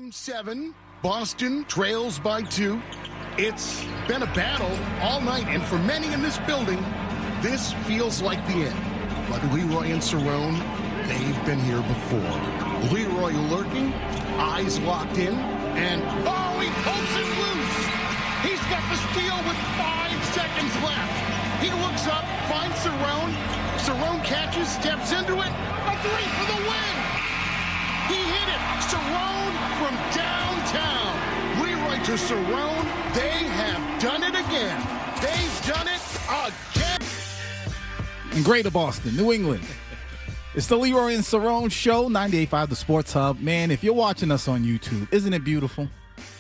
Game 7, Boston trails by 2. It's been a battle all night, and for many in this building, this feels like the end. But Leroy and Cerrone, they've been here before. Leroy lurking, eyes locked in, and oh, he pulls it loose! He's got the steal with 5 seconds left. He looks up, finds Cerrone. Cerrone catches, steps into it. A 3 for the win! He hit it! Cerrone from downtown. Leroy to Cerrone. They have done it again. They've done it again. In Greater Boston, New England. It's the Leroy and Cerrone Show, 98.5 The Sports Hub. Man, if you're watching us on YouTube, isn't it beautiful?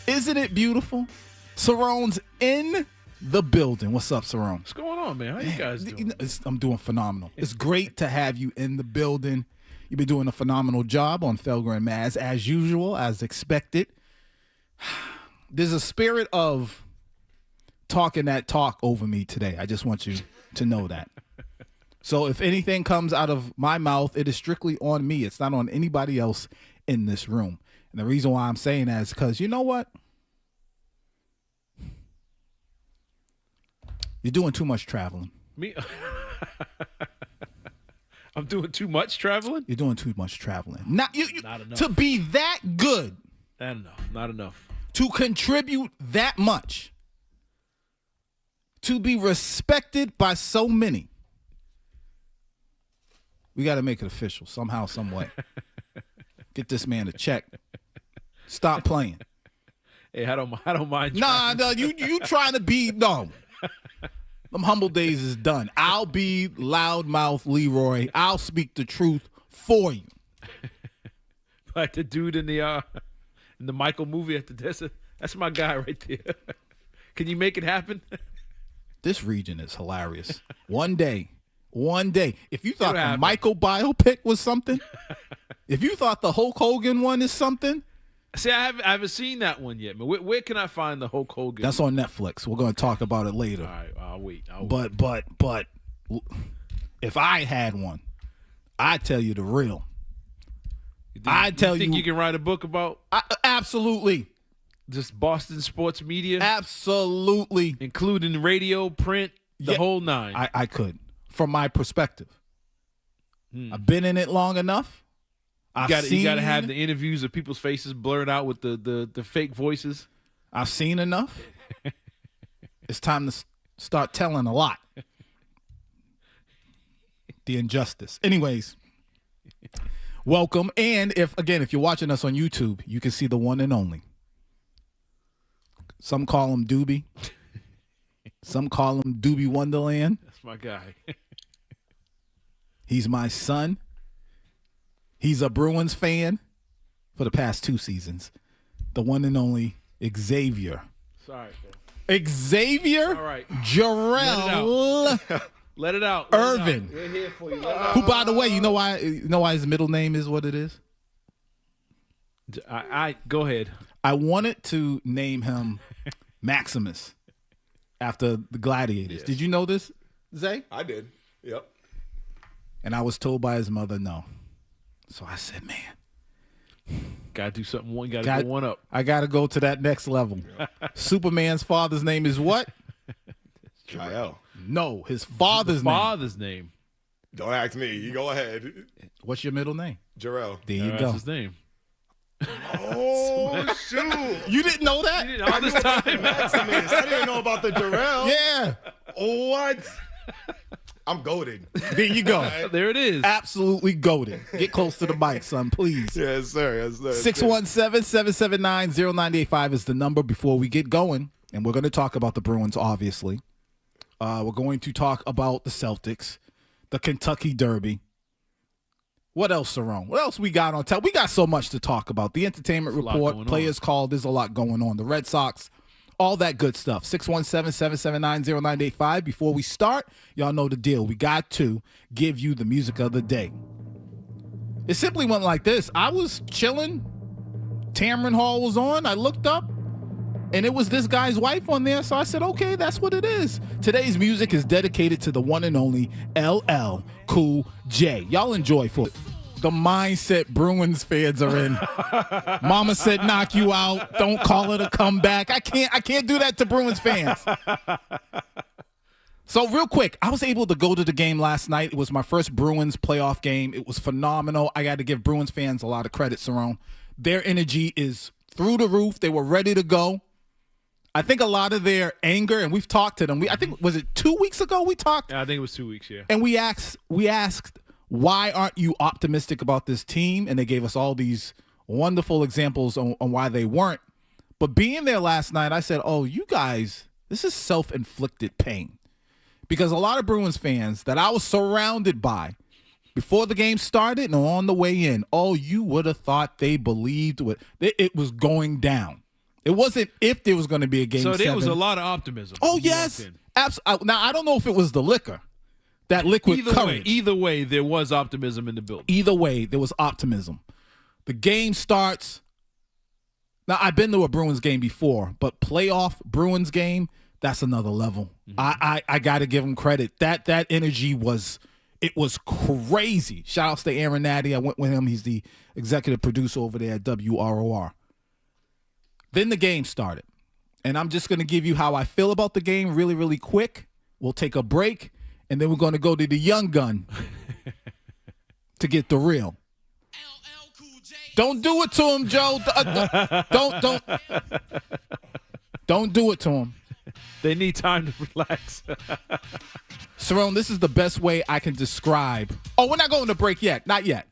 Isn't it beautiful? Cerrone's in the building. What's up, Cerrone? What's going on, man? How you guys doing? I'm doing phenomenal. It's great to have you in the building. You've been doing a phenomenal job on Felger and Maz, as usual, as expected. There's a spirit of talking that talk over me today. I just want you to know that. So if anything comes out of my mouth, it is strictly on me. It's not on anybody else in this room. And the reason why I'm saying that is because, you know what? You're doing too much traveling. Me? I'm doing too much traveling? You're doing too much traveling. Not enough. To be that good. Not enough. To contribute that much. To be respected by so many. We got to make it official somehow, some way. Get this man a check. Stop playing. Hey, I don't mind. Nah, you trying to be no. Them humble days is done. I'll be loudmouth Leroy. I'll speak the truth for you. Like the dude in the Michael movie at the desert. That's my guy right there. Can you make it happen? This region is hilarious. One day, if you thought the Michael biopic was something, if you thought the Hulk Hogan one is something. See, I haven't seen that one yet. But where can I find the Hulk Hogan? That's on Netflix. We're going to talk about it later. All right, I'll wait. But if I had one, I'd tell you the real. You think you can write a book about? Absolutely. Just Boston sports media? Absolutely. Including radio, print, the whole nine. I could, from my perspective. I've been in it long enough. You got to have the interviews of people's faces blurred out with the fake voices. I've seen enough. It's time to start telling a lot. The injustice. Anyways, welcome. And if you're watching us on YouTube, you can see the one and only. Some call him Doobie. Some call him Doobie Wonderland. That's my guy. He's my son. He's a Bruins fan for the past 2 seasons. The one and only Xavier. Sorry, man. Xavier. All right. Jarrell. Let it out. Irvin. We're here for you. Who, by the way, you know why his middle name is what it is? I go ahead. I wanted to name him Maximus after the Gladiators. Yes. Did you know this, Zay? I did. Yep. And I was told by his mother no. So I said, man. Gotta do something. Go one up. I gotta go to that next level. Superman's father's name is what? Jael. No, his father's name. Don't ask me. You go ahead. What's your middle name? Jarrell. There you That's go. his name. Oh, shoot. You didn't know that? You didn't all this time. Maximus. I didn't know about the Jarrell. Yeah. What? I'm goated. There you go. There it is. Absolutely goated. Get close to the mic, son, please. Yes, sir. 617-779-0985 is the number before we get going. And we're going to talk about the Bruins, obviously. We're going to talk about the Celtics, the Kentucky Derby. What else, Cerrone? What else we got on tap? We got so much to talk about. The entertainment report, players called. There's a lot going on. The Red Sox, all that good stuff. 617-779-0985. Before we start, y'all know the deal. We got to give you the music of the day. It simply went like this. I was chilling. Tamron Hall was on. I looked up, and it was this guy's wife on there. So I said, okay, that's what it is. Today's music is dedicated to the one and only LL Cool J. Y'all enjoy for the mindset Bruins fans are in. Mama said knock you out. Don't call it a comeback. I can't do that to Bruins fans. So real quick, I was able to go to the game last night. It was my first Bruins playoff game. It was phenomenal. I got to give Bruins fans a lot of credit, Cerrone. Their energy is through the roof. They were ready to go. I think a lot of their anger, and we've talked to them. I think, was it 2 weeks ago we talked? Yeah, I think it was 2 weeks, yeah. And we asked, why aren't you optimistic about this team? And they gave us all these wonderful examples on why they weren't. But being there last night, I said, oh, you guys, this is self-inflicted pain. Because a lot of Bruins fans that I was surrounded by before the game started and on the way in, oh, you would have thought they believed it was going down. It wasn't if there was going to be a game 7. So there was a lot of optimism. Oh, yes. Absolutely. Now, I don't know if it was the liquor, that liquid courage. Either way, there was optimism in the building. Either way, there was optimism. The game starts. Now, I've been to a Bruins game before, but playoff Bruins game, that's another level. Mm-hmm. I got to give them credit. That energy was crazy. Shout outs to Aaron Natty. I went with him. He's the executive producer over there at WROR. Then the game started. And I'm just going to give you how I feel about the game really, really quick. We'll take a break, and then we're going to go to the young gun to get the real. Don't do it to him, Joe. Don't do it to him. They need time to relax. Cerrone, this is the best way I can describe. Oh, we're not going to break yet. Not yet.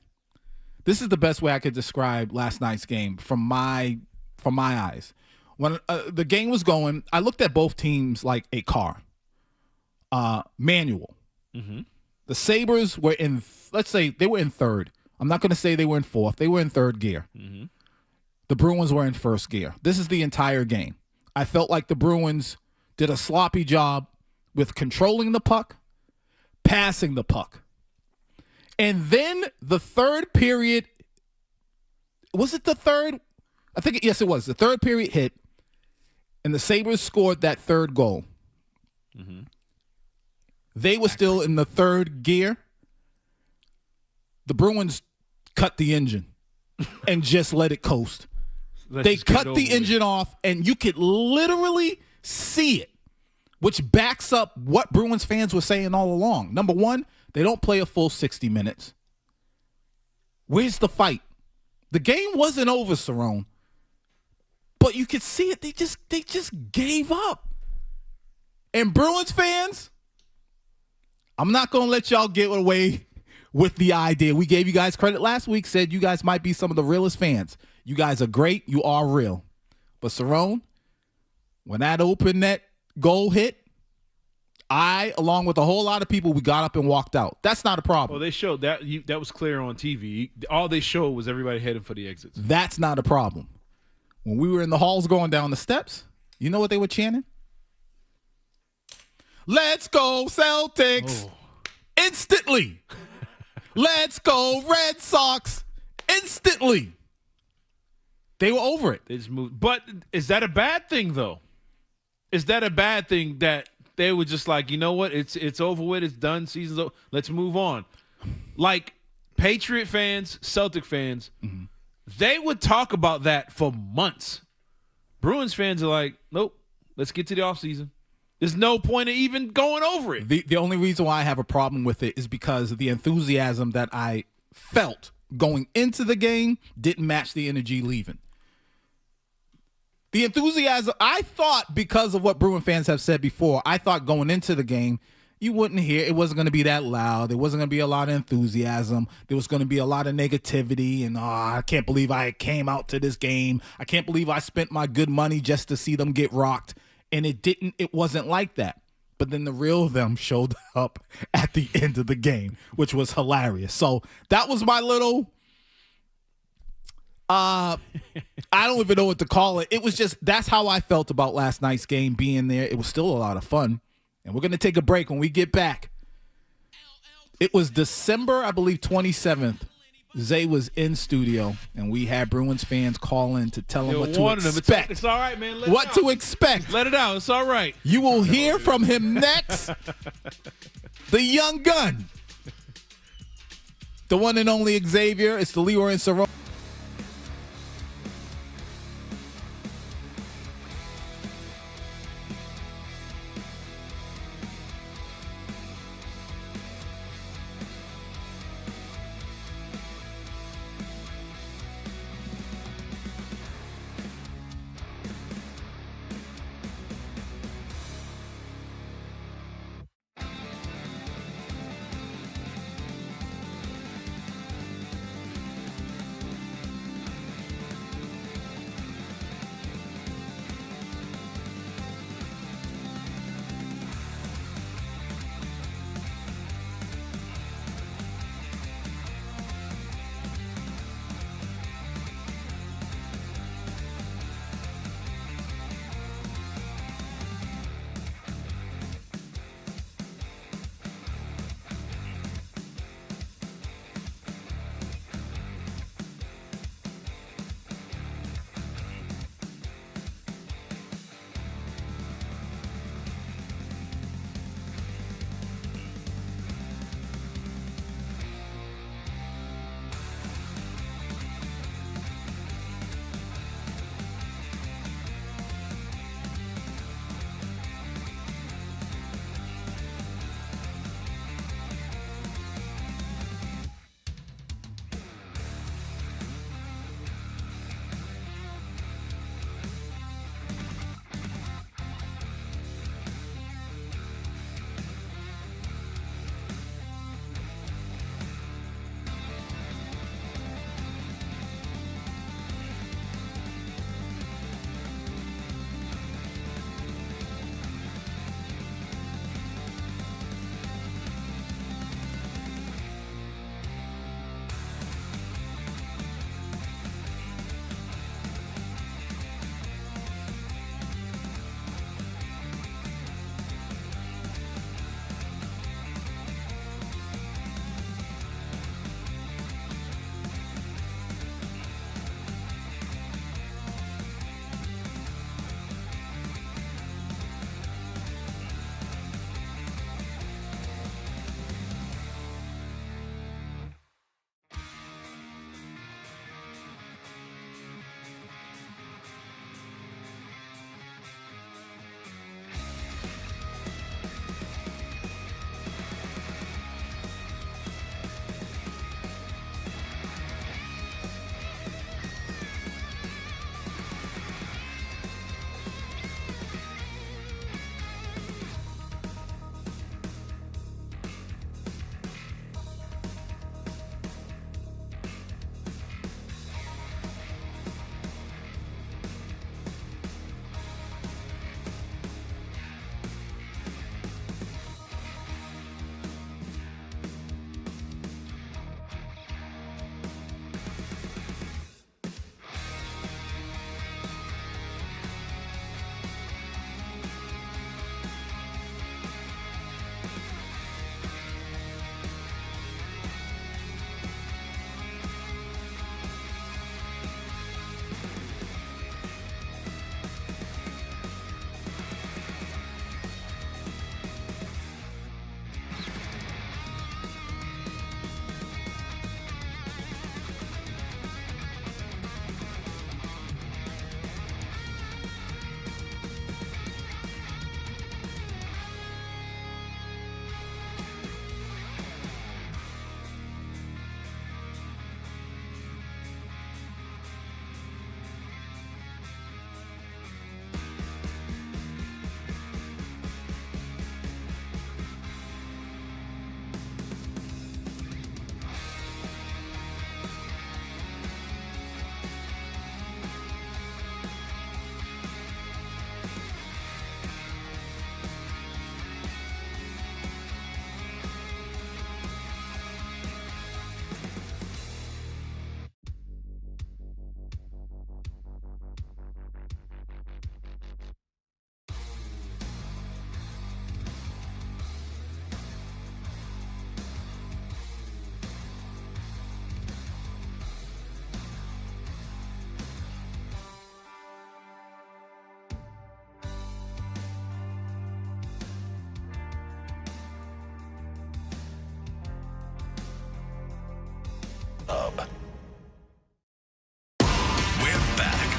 This is the best way I could describe last night's game from my eyes. When the game was going, I looked at both teams like a car. Manual. Mm-hmm. The Sabres were let's say they were in third. I'm not going to say they were in fourth. They were in third gear. Mm-hmm. The Bruins were in first gear. This is the entire game. I felt like the Bruins did a sloppy job with controlling the puck, passing the puck. And then the third period, was it the third? I think, yes, it was. The third period hit, and the Sabres scored that third goal. Mm-hmm. They were still in the third gear. The Bruins cut the engine and just let it coast. They cut the engine off, and you could literally see it, which backs up what Bruins fans were saying all along. Number one, they don't play a full 60 minutes. Where's the fight? The game wasn't over, Cerrone. But you could see it. They just gave up. And Bruins fans, I'm not going to let y'all get away with the idea. We gave you guys credit last week, said you guys might be some of the realest fans. You guys are great. You are real. But Cerrone, when that open net goal hit, along with a whole lot of people, we got up and walked out. That's not a problem. Well, they showed that. That was clear on TV. All they showed was everybody headed for the exits. That's not a problem. When we were in the halls going down the steps, you know what they were chanting? Let's go, Celtics. Oh. Instantly. Let's go, Red Sox. Instantly. They were over it. They just moved. But is that a bad thing, though? Is that a bad thing that they were just like, you know what? It's over with. It's done. Season's over. Let's move on. Like Patriot fans, Celtic fans, mm-hmm. They would talk about that for months. Bruins fans are like, nope, let's get to the offseason. There's no point of even going over it. The only reason why I have a problem with it is because of the enthusiasm that I felt going into the game didn't match the energy leaving. The enthusiasm, I thought, because of what Bruin fans have said before, I thought going into the game, you wouldn't hear, it wasn't going to be that loud. There wasn't going to be a lot of enthusiasm. There was going to be a lot of negativity. And I can't believe I came out to this game. I can't believe I spent my good money just to see them get rocked. And it wasn't like that. But then the real them showed up at the end of the game, which was hilarious. So that was my little, I don't even know what to call it. It was just, that's how I felt about last night's game being there. It was still a lot of fun. And we're going to take a break. When we get back, it was December, I believe, 27th. Zay was in studio, and we had Bruins fans call in to tell him what to expect. It's all right, man. What to expect. Let it out. It's all right. You will hear from him next. The young gun. The one and only Xavier. It's the Leroy and Cerrone.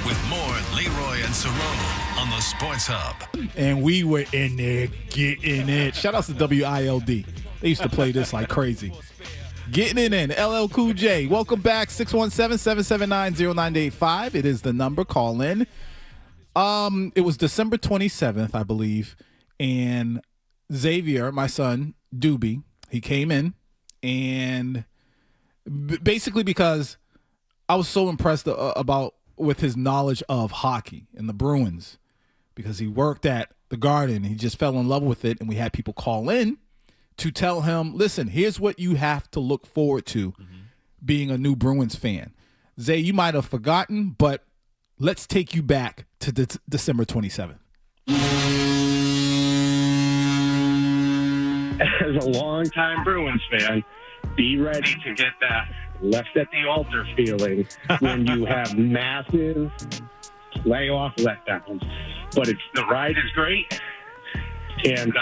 with more Leroy and Cerrone on the Sports Hub. And we were in there getting it. Shout out to WILD. They used to play this like crazy. Getting it in. LL Cool J. Welcome back. 617-779-0985. It is the number. Call in. It was December 27th, I believe. And Xavier, my son, Doobie, he came in. And basically because I was so impressed with his knowledge of hockey and the Bruins, because he worked at the Garden. He just fell in love with it, and we had people call in to tell him, listen, here's what you have to look forward to being a new Bruins fan. Zay, you might have forgotten, but let's take you back to December 27th. As a longtime Bruins fan, be ready to get that left at the altar feeling when you have massive layoff letdowns. But the ride is great, and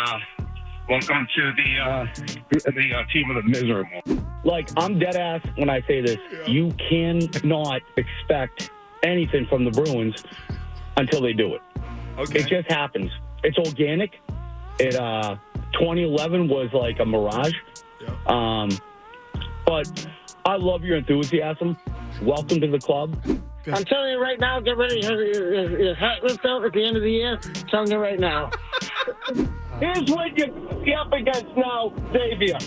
welcome to the team of the miserable. Like, I'm dead ass when I say this. You cannot expect anything from the Bruins until they do it. Okay. It just happens. It's organic. 2011 was like a mirage. Yeah. But I love your enthusiasm. Welcome to the club. I'm telling you right now, get ready to have your hat ripped out at the end of the year. I'm telling you right now. Here's what you're up against now, Xavier.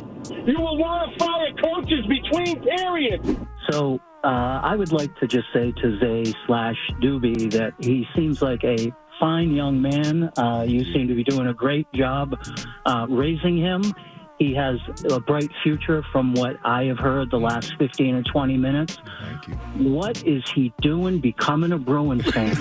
You will want to fire coaches between periods. So I would like to just say to Zay/Doobie that he seems like a fine young man. You seem to be doing a great job raising him. He has a bright future from what I have heard the last 15 or 20 minutes. Thank you. What is he doing becoming a Bruins fan?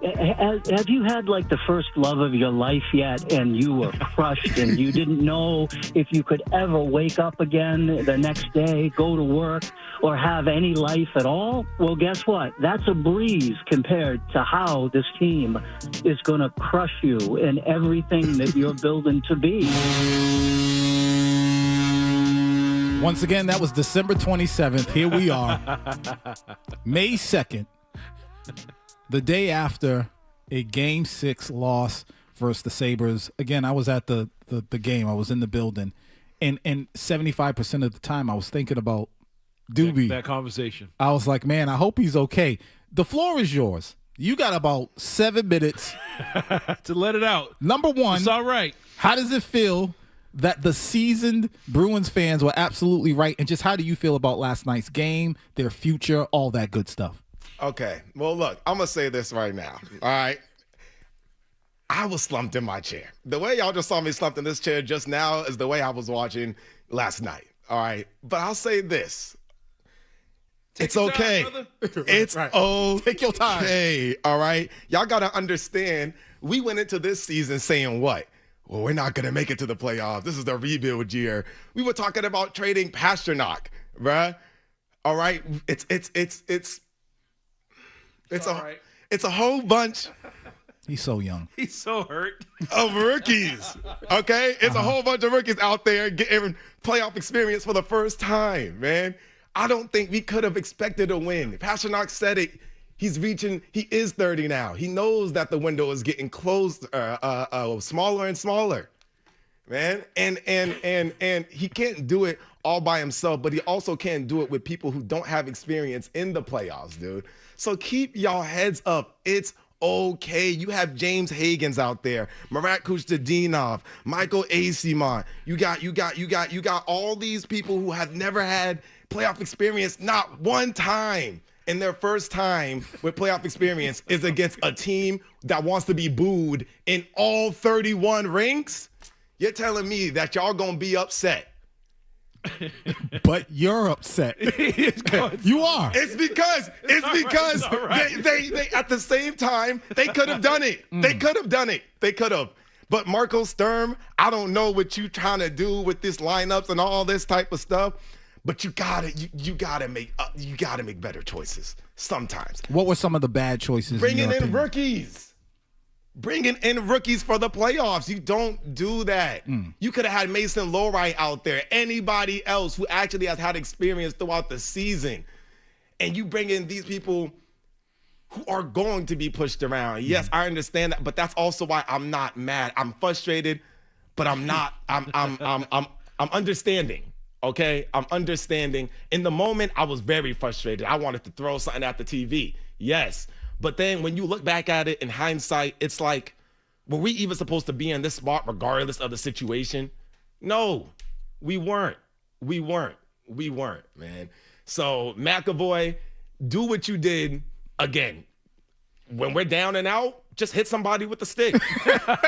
Have you had like the first love of your life yet, and you were crushed and you didn't know if you could ever wake up again the next day, go to work, or have any life at all? Well, guess what? That's a breeze compared to how this team is going to crush you in everything that you're building to be. Once again, that was December 27th. Here we are, May 2nd. The day after a Game 6 loss versus the Sabres. Again, I was at the game. I was in the building. And 75% of the time I was thinking about Doobie. That conversation. I was like, man, I hope he's okay. The floor is yours. You got about 7 minutes to let it out. Number one, It's all right. how does it feel that the seasoned Bruins fans were absolutely right? And just how do you feel about last night's game, their future, all that good stuff? Okay. Well, look, I'm going to say this right now. All right. I was slumped in my chair. The way y'all just saw me slumped in this chair just now is the way I was watching last night. All right. But I'll say this. It's your okay. time, brother. It's Right. okay. Take your time. All right. Y'all got to understand, we went into this season saying what? Well, we're not going to make it to the playoffs. This is the rebuild year. We were talking about trading Pasternak, bruh. All right. It's a whole bunch He's so young. He's so hurt. of rookies. Okay? It's a whole bunch of rookies out there getting playoff experience for the first time, man. I don't think we could have expected a win. Pasternak said it. He is 30 now. He knows that the window is getting closed, smaller and smaller, man. And he can't do it all by himself, but he also can't do it with people who don't have experience in the playoffs, dude. So keep y'all heads up. It's okay. You have James Hagans out there, Marat Kustadinov, Michael Asimon. You got all these people who have never had playoff experience, not one time. And their first time with playoff experience is against a team that wants to be booed in all 31 rinks? You're telling me that y'all gonna be upset. But you're upset. You are. It's because they at the same time, they could have done it. They could have done it. They could have. But Marco Sturm, I don't know what you trying to do with this lineups and all this type of stuff. But you gotta make better choices sometimes. What were some of the bad choices? Bringing your in opinion? rookies. Bringing in rookies for the playoffs. You don't do that. You could have had Mason Lowry out there. Anybody else who actually has had experience throughout the season. And you bring in these people who are going to be pushed around. Yes, I understand that, but that's also why I'm not mad. I'm frustrated, but I'm not. I'm understanding. Okay, I'm understanding. In the moment, I was very frustrated. I wanted to throw something at the TV. Yes, but then when you look back at it in hindsight, it's like, were we even supposed to be in this spot regardless of the situation? No, we weren't. We weren't, man. So McAvoy, do what you did again. When we're down and out, just hit somebody with the stick.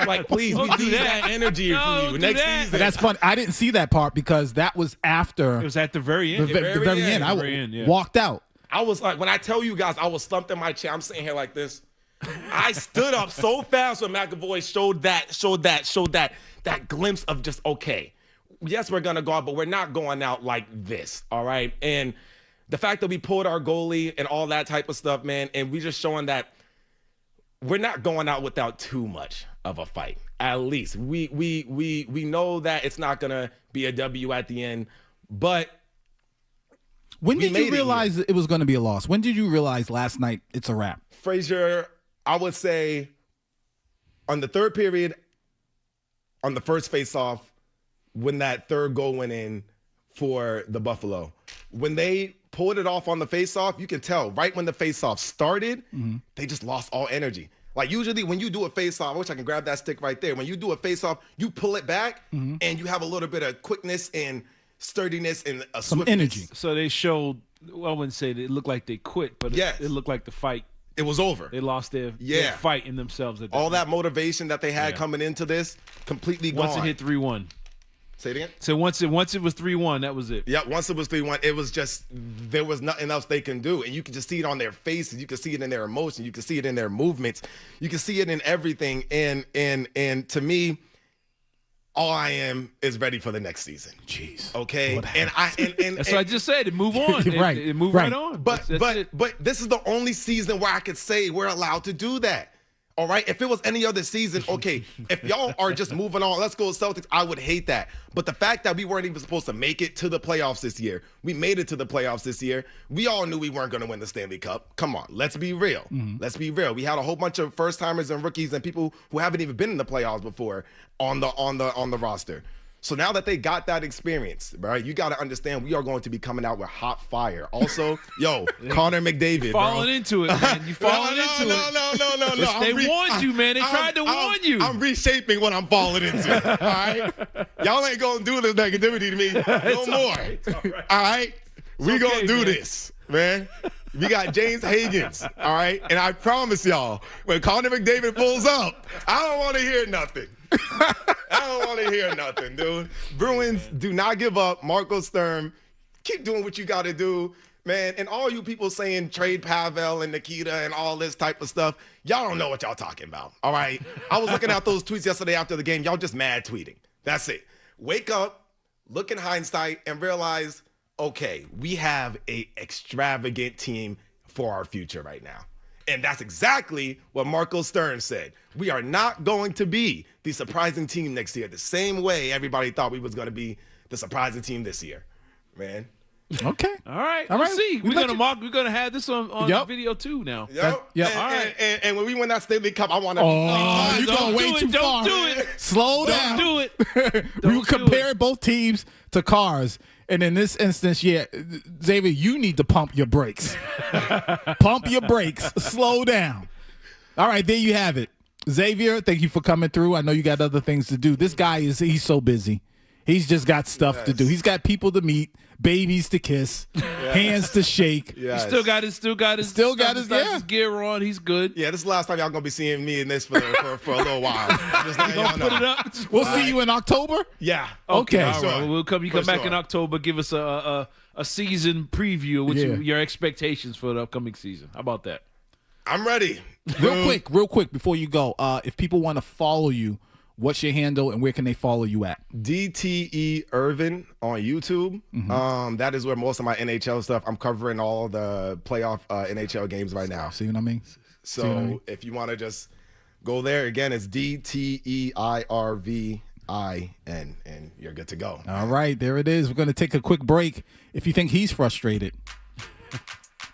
Like, please, we need that energy from you next season. But that's fun. I didn't see that part because that was after. It was at the very end. The very end. I walked out. I was like, when I tell you guys, I was slumped in my chair. I'm sitting here like this. I stood up so fast when McAvoy showed that glimpse of just, okay, yes, we're going to go out, but we're not going out like this, all right? And the fact that we pulled our goalie and all that type of stuff, man, and we just showing that we're not going out without too much of a fight. At least we know that it's not going to be a W at the end, but when did you realize it was going to be a loss? When did you realize last night it's a wrap? Frazier, I would say on the third period, on the first faceoff, when that third goal went in for the Buffalo, when they pulled it off on the faceoff, you can tell right when the faceoff started, they just lost all energy. Like usually when you do a faceoff, I wish I can grab that stick right there. When you do a faceoff, you pull it back and you have a little bit of quickness and sturdiness and some energy. So they showed, well, I wouldn't say that it looked like they quit, but it looked like the fight. It was over. They lost their fight in themselves. At that all point. that motivation that they had coming into this, completely gone. Once it hit 3-1. Say it again? So once it was 3-1, that was it. Yeah, once it was 3-1, it was just, there was nothing else they can do. And you can just see it on their faces. You can see it in their emotion. You can see it in their movements. You can see it in everything. And to me, all I am is ready for the next season. Jeez. Okay. And that's what I just said. Move on. Right. It move right on. But this is the only season where I could say we're allowed to do that. All right. If it was any other season, okay. If y'all are just moving on, let's go Celtics, I would hate that. But the fact that we weren't even supposed to make it to the playoffs this year, we made it to the playoffs this year. We all knew we weren't going to win the Stanley Cup. Come on, let's be real. Let's be real. We had a whole bunch of first timers and rookies and people who haven't even been in the playoffs before on the roster. So now that they got that experience, right, you got to understand we are going to be coming out with hot fire. Also, Connor McDavid, falling into it, man. You falling into it. No. They warned you, man. They tried to warn you. I'm reshaping what I'm falling into. All right, y'all ain't gonna do this negativity to me no more. All right, we gonna do this, man. We got James Higgins, all right? And I promise y'all, when Connor McDavid pulls up, I don't want to hear nothing. I don't want to hear nothing, dude. Bruins, do not give up. Marco Sturm, keep doing what you got to do, man. And all you people saying trade Pavel and Nikita and all this type of stuff, y'all don't know what y'all talking about, all right? I was looking at those tweets yesterday after the game. Y'all just mad tweeting. That's it. Wake up, look in hindsight, and realize, okay, we have a extravagant team for our future right now. And that's exactly what Marco Sturm said. We are not going to be the surprising team next year the same way everybody thought we was going to be the surprising team this year, man. Okay. All right. All right. Let's see. We're gonna have this on video too now. Yep. All right. And when we win that Stanley Cup, I want to. Oh, you're going way too far. Don't do it. Slow down. Do it. We were comparing both teams to cars. And in this instance, Xavier, you need to pump your brakes. Pump your brakes. Slow down. All right, there you have it. Xavier, thank you for coming through. I know you got other things to do. This guy he's so busy. He's just got stuff to do. He's got people to meet, babies to kiss, hands to shake. He still got his gear on. He's good. Yeah, this is the last time y'all gonna be seeing me in this for a little while. Just letting y'all know. Put it up. We'll see you in October. Yeah. Okay. All right. Sure. Well, you come back sure. in October. Give us a season preview of your expectations for the upcoming season. How about that? I'm ready. Real quick before you go, if people want to follow you, what's your handle and where can they follow you at? DTE Irvin on YouTube. That is where most of my NHL stuff. I'm covering all the playoff NHL games right now. See what I mean? So if you want to just go there, again, it's DTEIRVIN, and you're good to go. All right, there it is. We're going to take a quick break. If you think he's frustrated,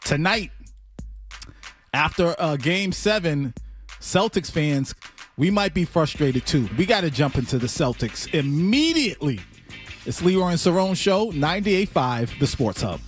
tonight, After Game 7, Celtics fans, we might be frustrated too. We got to jump into the Celtics immediately. It's Leroy and Cerrone Show, 98.5, The Sports Hub.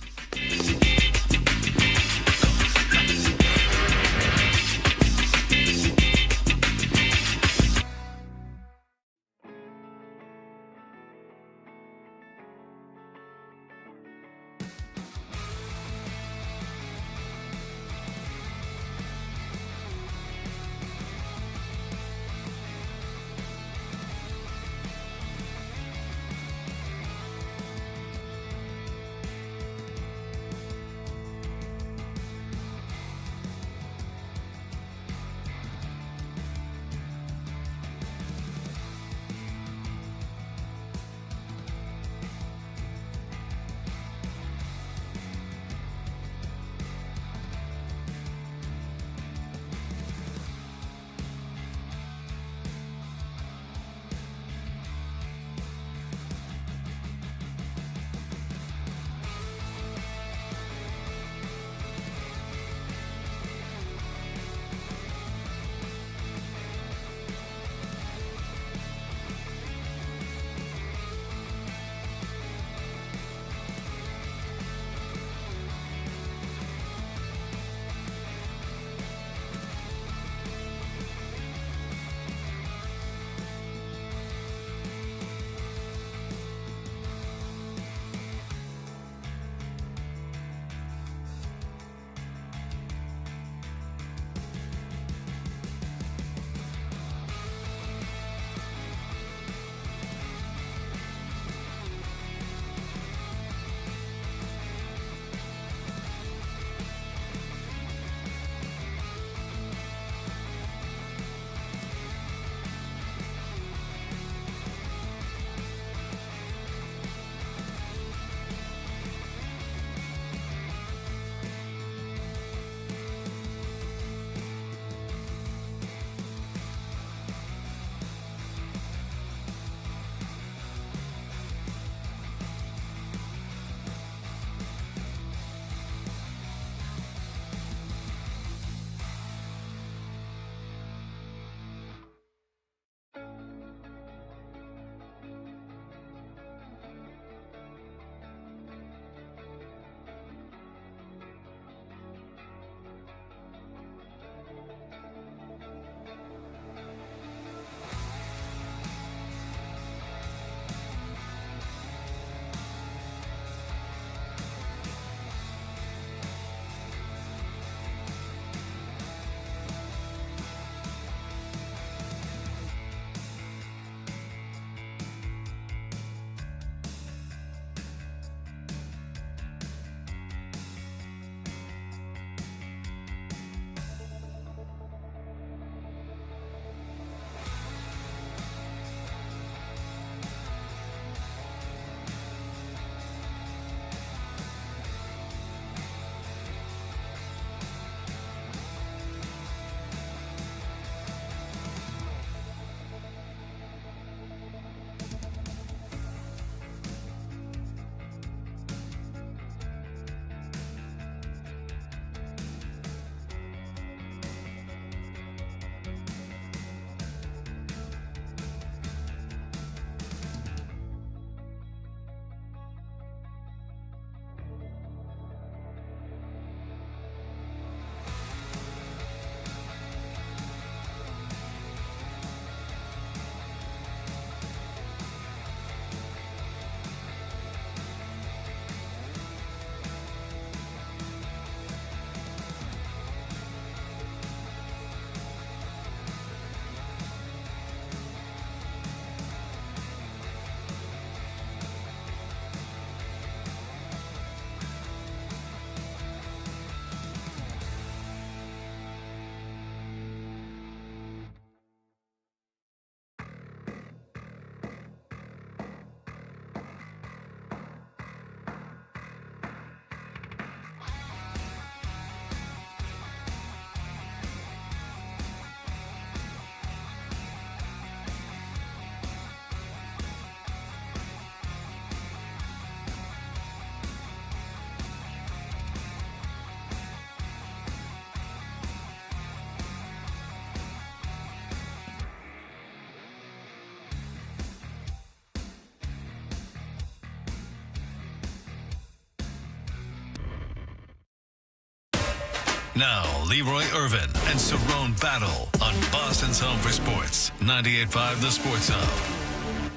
Now, Leroy Irvin and Cerrone battle on Boston's Home for Sports, 98.5 The Sports Hub.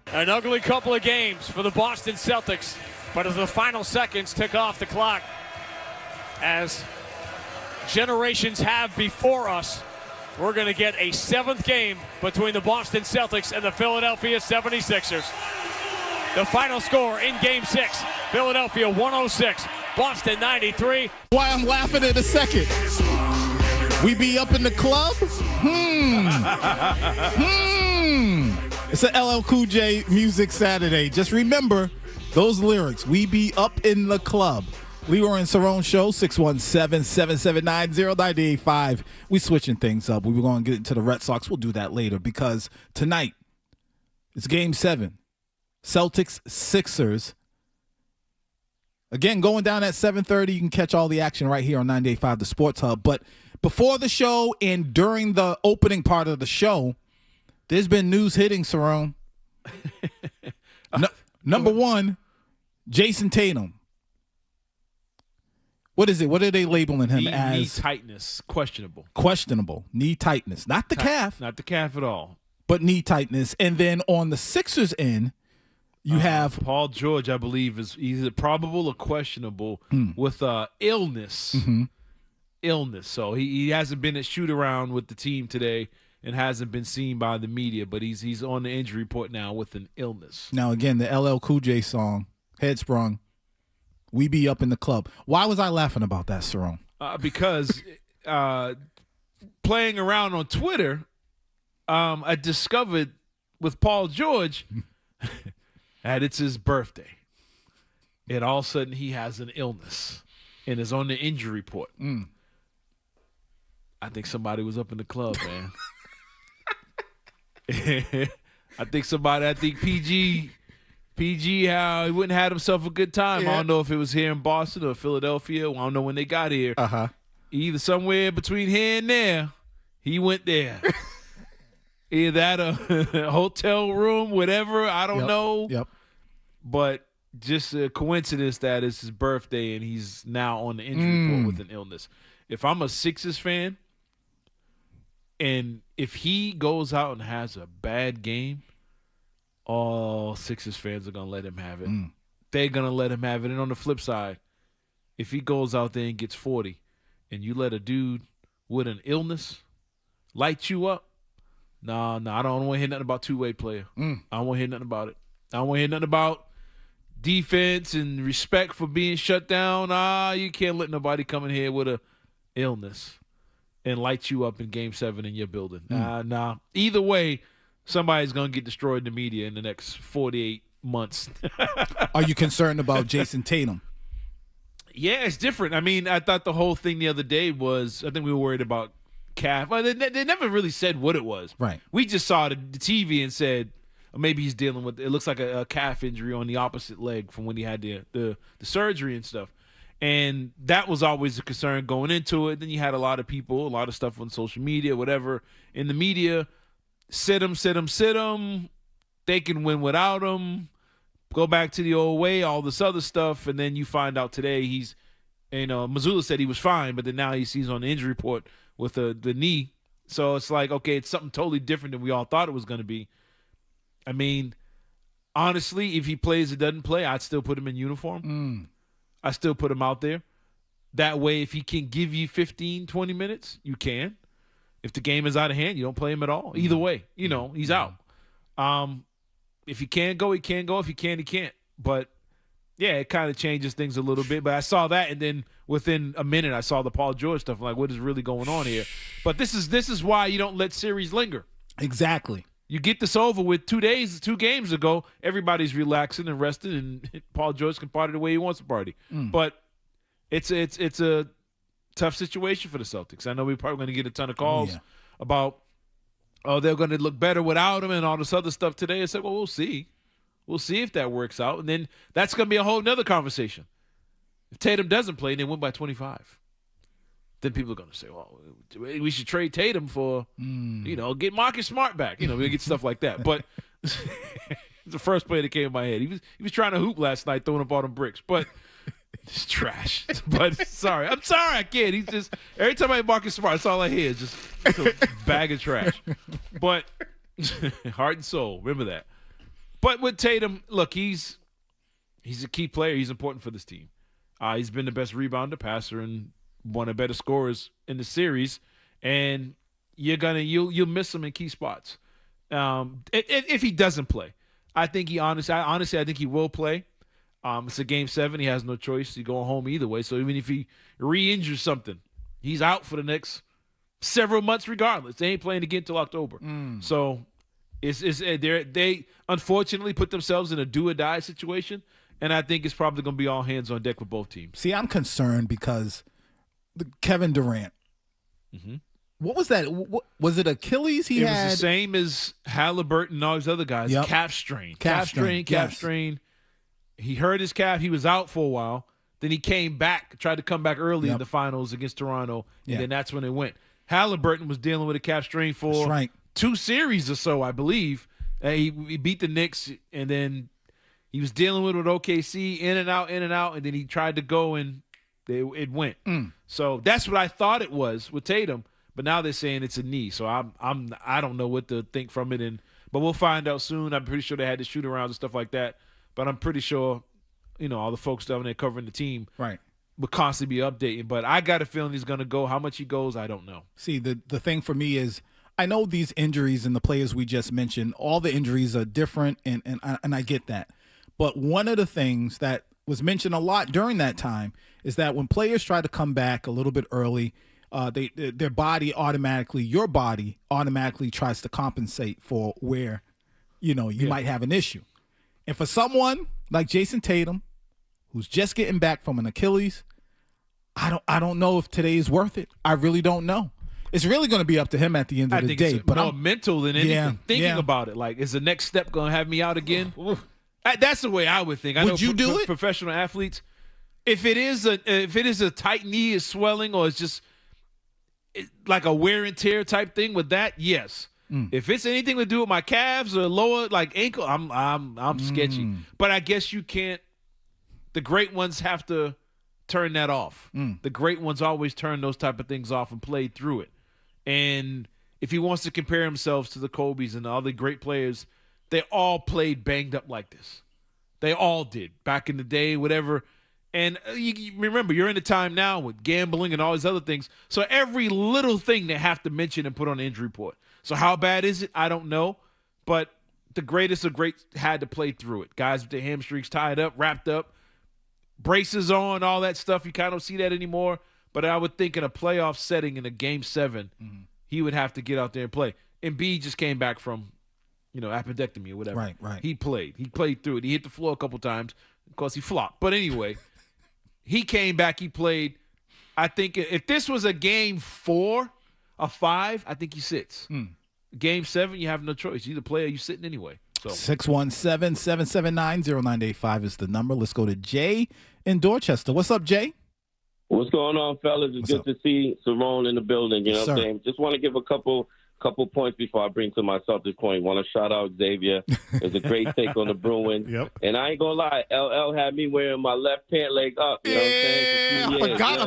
An ugly couple of games for the Boston Celtics, but as the final seconds tick off the clock, as generations have before us, we're going to get a 7th game between the Boston Celtics and the Philadelphia 76ers. The final score in Game 6, Philadelphia 106, Boston 93. Why I'm laughing in a second. We be up in the club? It's an LL Cool J Music Saturday. Just remember those lyrics. We be up in the club. Leroy and Cerrone Show, 617-779-0985. We switching things up. We were going to get into the Red Sox. We'll do that later because tonight it's Game 7. Celtics-Sixers. Again, going down at 7:30. You can catch all the action right here on 98.5 The Sports Hub. But before the show and during the opening part of the show, there's been news hitting, Cerrone. Number one, Jason Tatum. What is it? What are they labeling him as? Knee tightness, questionable. Questionable. Knee tightness. Not the calf. Not the calf at all. But knee tightness. And then on the Sixers end, you have Paul George, I believe, is either probable or questionable with illness. Illness. So he hasn't been at shoot around with the team today and hasn't been seen by the media, but he's on the injury report now with an illness. Now again, the LL Cool J song, Headsprung, We Be Up in the Club. Why was I laughing about that, Cerrone? Because playing around on Twitter, I discovered with Paul George that it's his birthday. And all of a sudden he has an illness and is on the injury report. I think somebody was up in the club, man. I think PG, how he wouldn't have had himself a good time. Yeah. I don't know if it was here in Boston or Philadelphia. I don't know when they got here. Either somewhere between here and there, he went there. Either at a hotel room, whatever. I don't know. But just a coincidence that it's his birthday and he's now on the injury report with an illness. If I'm a Sixers fan, and if he goes out and has a bad game, all Sixers fans are going to let him have it. They're going to let him have it. And on the flip side, if he goes out there and gets 40 and you let a dude with an illness light you up, no, I don't want to hear nothing about two-way player. I don't want to hear nothing about it. I don't want to hear nothing about defense and respect for being shut down. You can't let nobody come in here with a illness and light you up in Game 7 in your building. Nah. Either way, somebody's going to get destroyed in the media in the next 48 months. Are you concerned about Jason Tatum? Yeah, it's different. I mean, I thought the whole thing the other day was, I think we were worried about calf. Well, they never really said what it was. Right. We just saw the TV and said, maybe he's dealing with, it looks like a calf injury on the opposite leg from when he had the surgery and stuff. And that was always a concern going into it. Then you had a lot of people, a lot of stuff on social media, whatever, in the media, sit him. They can win without him. Go back to the old way, all this other stuff. And then you find out today he's, Mazzulla said he was fine, but then now he's on the injury report with the knee. So it's like, okay, it's something totally different than we all thought it was going to be. I mean, honestly, if he plays or doesn't play, I'd still put him in uniform. I still put him out there. That way, if he can give you 15, 20 minutes, you can. If the game is out of hand, you don't play him at all. Either way, he's out. If he can go, he can go. If he can, he can't. But, yeah, it kind of changes things a little bit. But I saw that, and then within a minute, I saw the Paul George stuff. I'm like, what is really going on here? But this is why you don't let series linger. Exactly. You get this over with 2 games ago, everybody's relaxing and resting, and Paul George can party the way he wants to party. But it's a tough situation for the Celtics. I know we're probably going to get a ton of calls about, they're going to look better without him and all this other stuff today. I said, well, we'll see. We'll see if that works out. And then that's going to be a whole nother conversation. If Tatum doesn't play and they win by 25, then people are going to say, well, we should trade Tatum for, get Marcus Smart back. We'll get stuff like that. But the first play that came in my head, he was trying to hoop last night, throwing up all them bricks. But It's trash. But I'm sorry, I can't. He's just every time I Marcus Smart, that's all I hear is just a bag of trash. But heart and soul, remember that. But with Tatum, look, he's a key player. He's important for this team. He's been the best rebounder, passer, and one of the better scorers in the series. And you'll miss him in key spots. If he doesn't play, I think I think he will play. It's a game 7. He has no choice. He's going home either way. So even if he re-injures something, he's out for the next several months regardless. They ain't playing again until October. So they unfortunately put themselves in a do-or-die situation, and I think it's probably going to be all hands on deck with both teams. See, I'm concerned because Kevin Durant. Mm-hmm. What was that? Was it Achilles he had? It was the same as Halliburton and all these other guys. Yep. Calf strain. He hurt his calf. He was out for a while. Then he came back, tried to come back early in the finals against Toronto, and then that's when it went. Halliburton was dealing with a calf strain for 2 series or so, I believe. He beat the Knicks, and then he was dealing with OKC, in and out, and then he tried to go, and it went. So that's what I thought it was with Tatum, but now they're saying it's a knee. So I don't know what to think from it, but we'll find out soon. I'm pretty sure they had to shoot around and stuff like that. But I'm pretty sure, all the folks down there covering the team will constantly be updating. But I got a feeling he's going to go. How much he goes, I don't know. See, the thing for me is I know these injuries and the players we just mentioned, all the injuries are different, and I get that. But one of the things that was mentioned a lot during that time is that when players try to come back a little bit early, your body automatically tries to compensate for where, you might have an issue. And for someone like Jason Tatum, who's just getting back from an Achilles, I don't know if today is worth it. I really don't know. It's really going to be up to him at the end of the day. It's more mental than anything. Thinking about it, like, is the next step going to have me out again? That's the way I would think. Would you do it? Professional athletes, if it is a tight knee, is swelling, or it's just like a wear and tear type thing with that, yes. If it's anything to do with my calves or lower like ankle, I'm sketchy. But I guess you can't. The great ones have to turn that off. The great ones always turn those type of things off and play through it. And if he wants to compare himself to the Kobe's and all the great players, they all played banged up like this. They all did back in the day, whatever. And you remember, you're in a time now with gambling and all these other things. So every little thing they have to mention and put on the injury report. So how bad is it? I don't know. But the greatest of greats had to play through it. Guys with their hamstrings tied up, wrapped up, braces on, all that stuff. You kind of don't see that anymore. But I would think in a playoff setting in a Game 7, he would have to get out there and play. And B just came back from, appendectomy or whatever. Right. He played through it. He hit the floor a couple times. Of course, he flopped. But anyway, he came back. He played. I think if this was a Game 4, a 5, I think he sits. Game 7, you have no choice. You either play or you sitting anyway. So 617-779-0985 is the number. Let's go to Jay in Dorchester. What's up, Jay? What's going on, fellas? It's good to see Cerrone in the building. You know what I'm saying? Just want to give a couple points before I bring to my Celtics point. Want to shout out Xavier. It's a great take on the Bruins. And I ain't going to lie, LL had me wearing my left pant leg up. You know what I'm saying? I forgot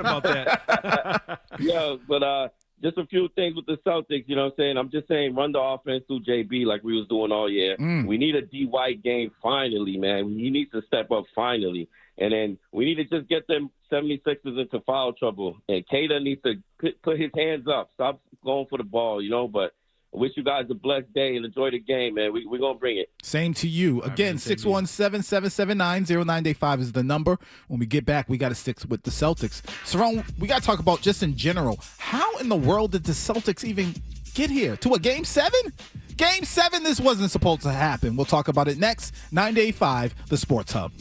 about that. Yeah, but just a few things with the Celtics, you know what I'm saying? I'm just saying run the offense through JB like we was doing all year. We need a D. White game finally, man. He needs to step up finally. And then we need to just get them 76ers into foul trouble. And Kata needs to put his hands up. Stop going for the ball, But I wish you guys a blessed day and enjoy the game, man. We're going to bring it. Same to you. Again, 617-779-0985 is the number. When we get back, we got to stick with the Celtics. Cerrone, we got to talk about just in general, how in the world did the Celtics even get here? To a Game 7? Game 7, this wasn't supposed to happen. We'll talk about it next. 9-5, the Sports Hub.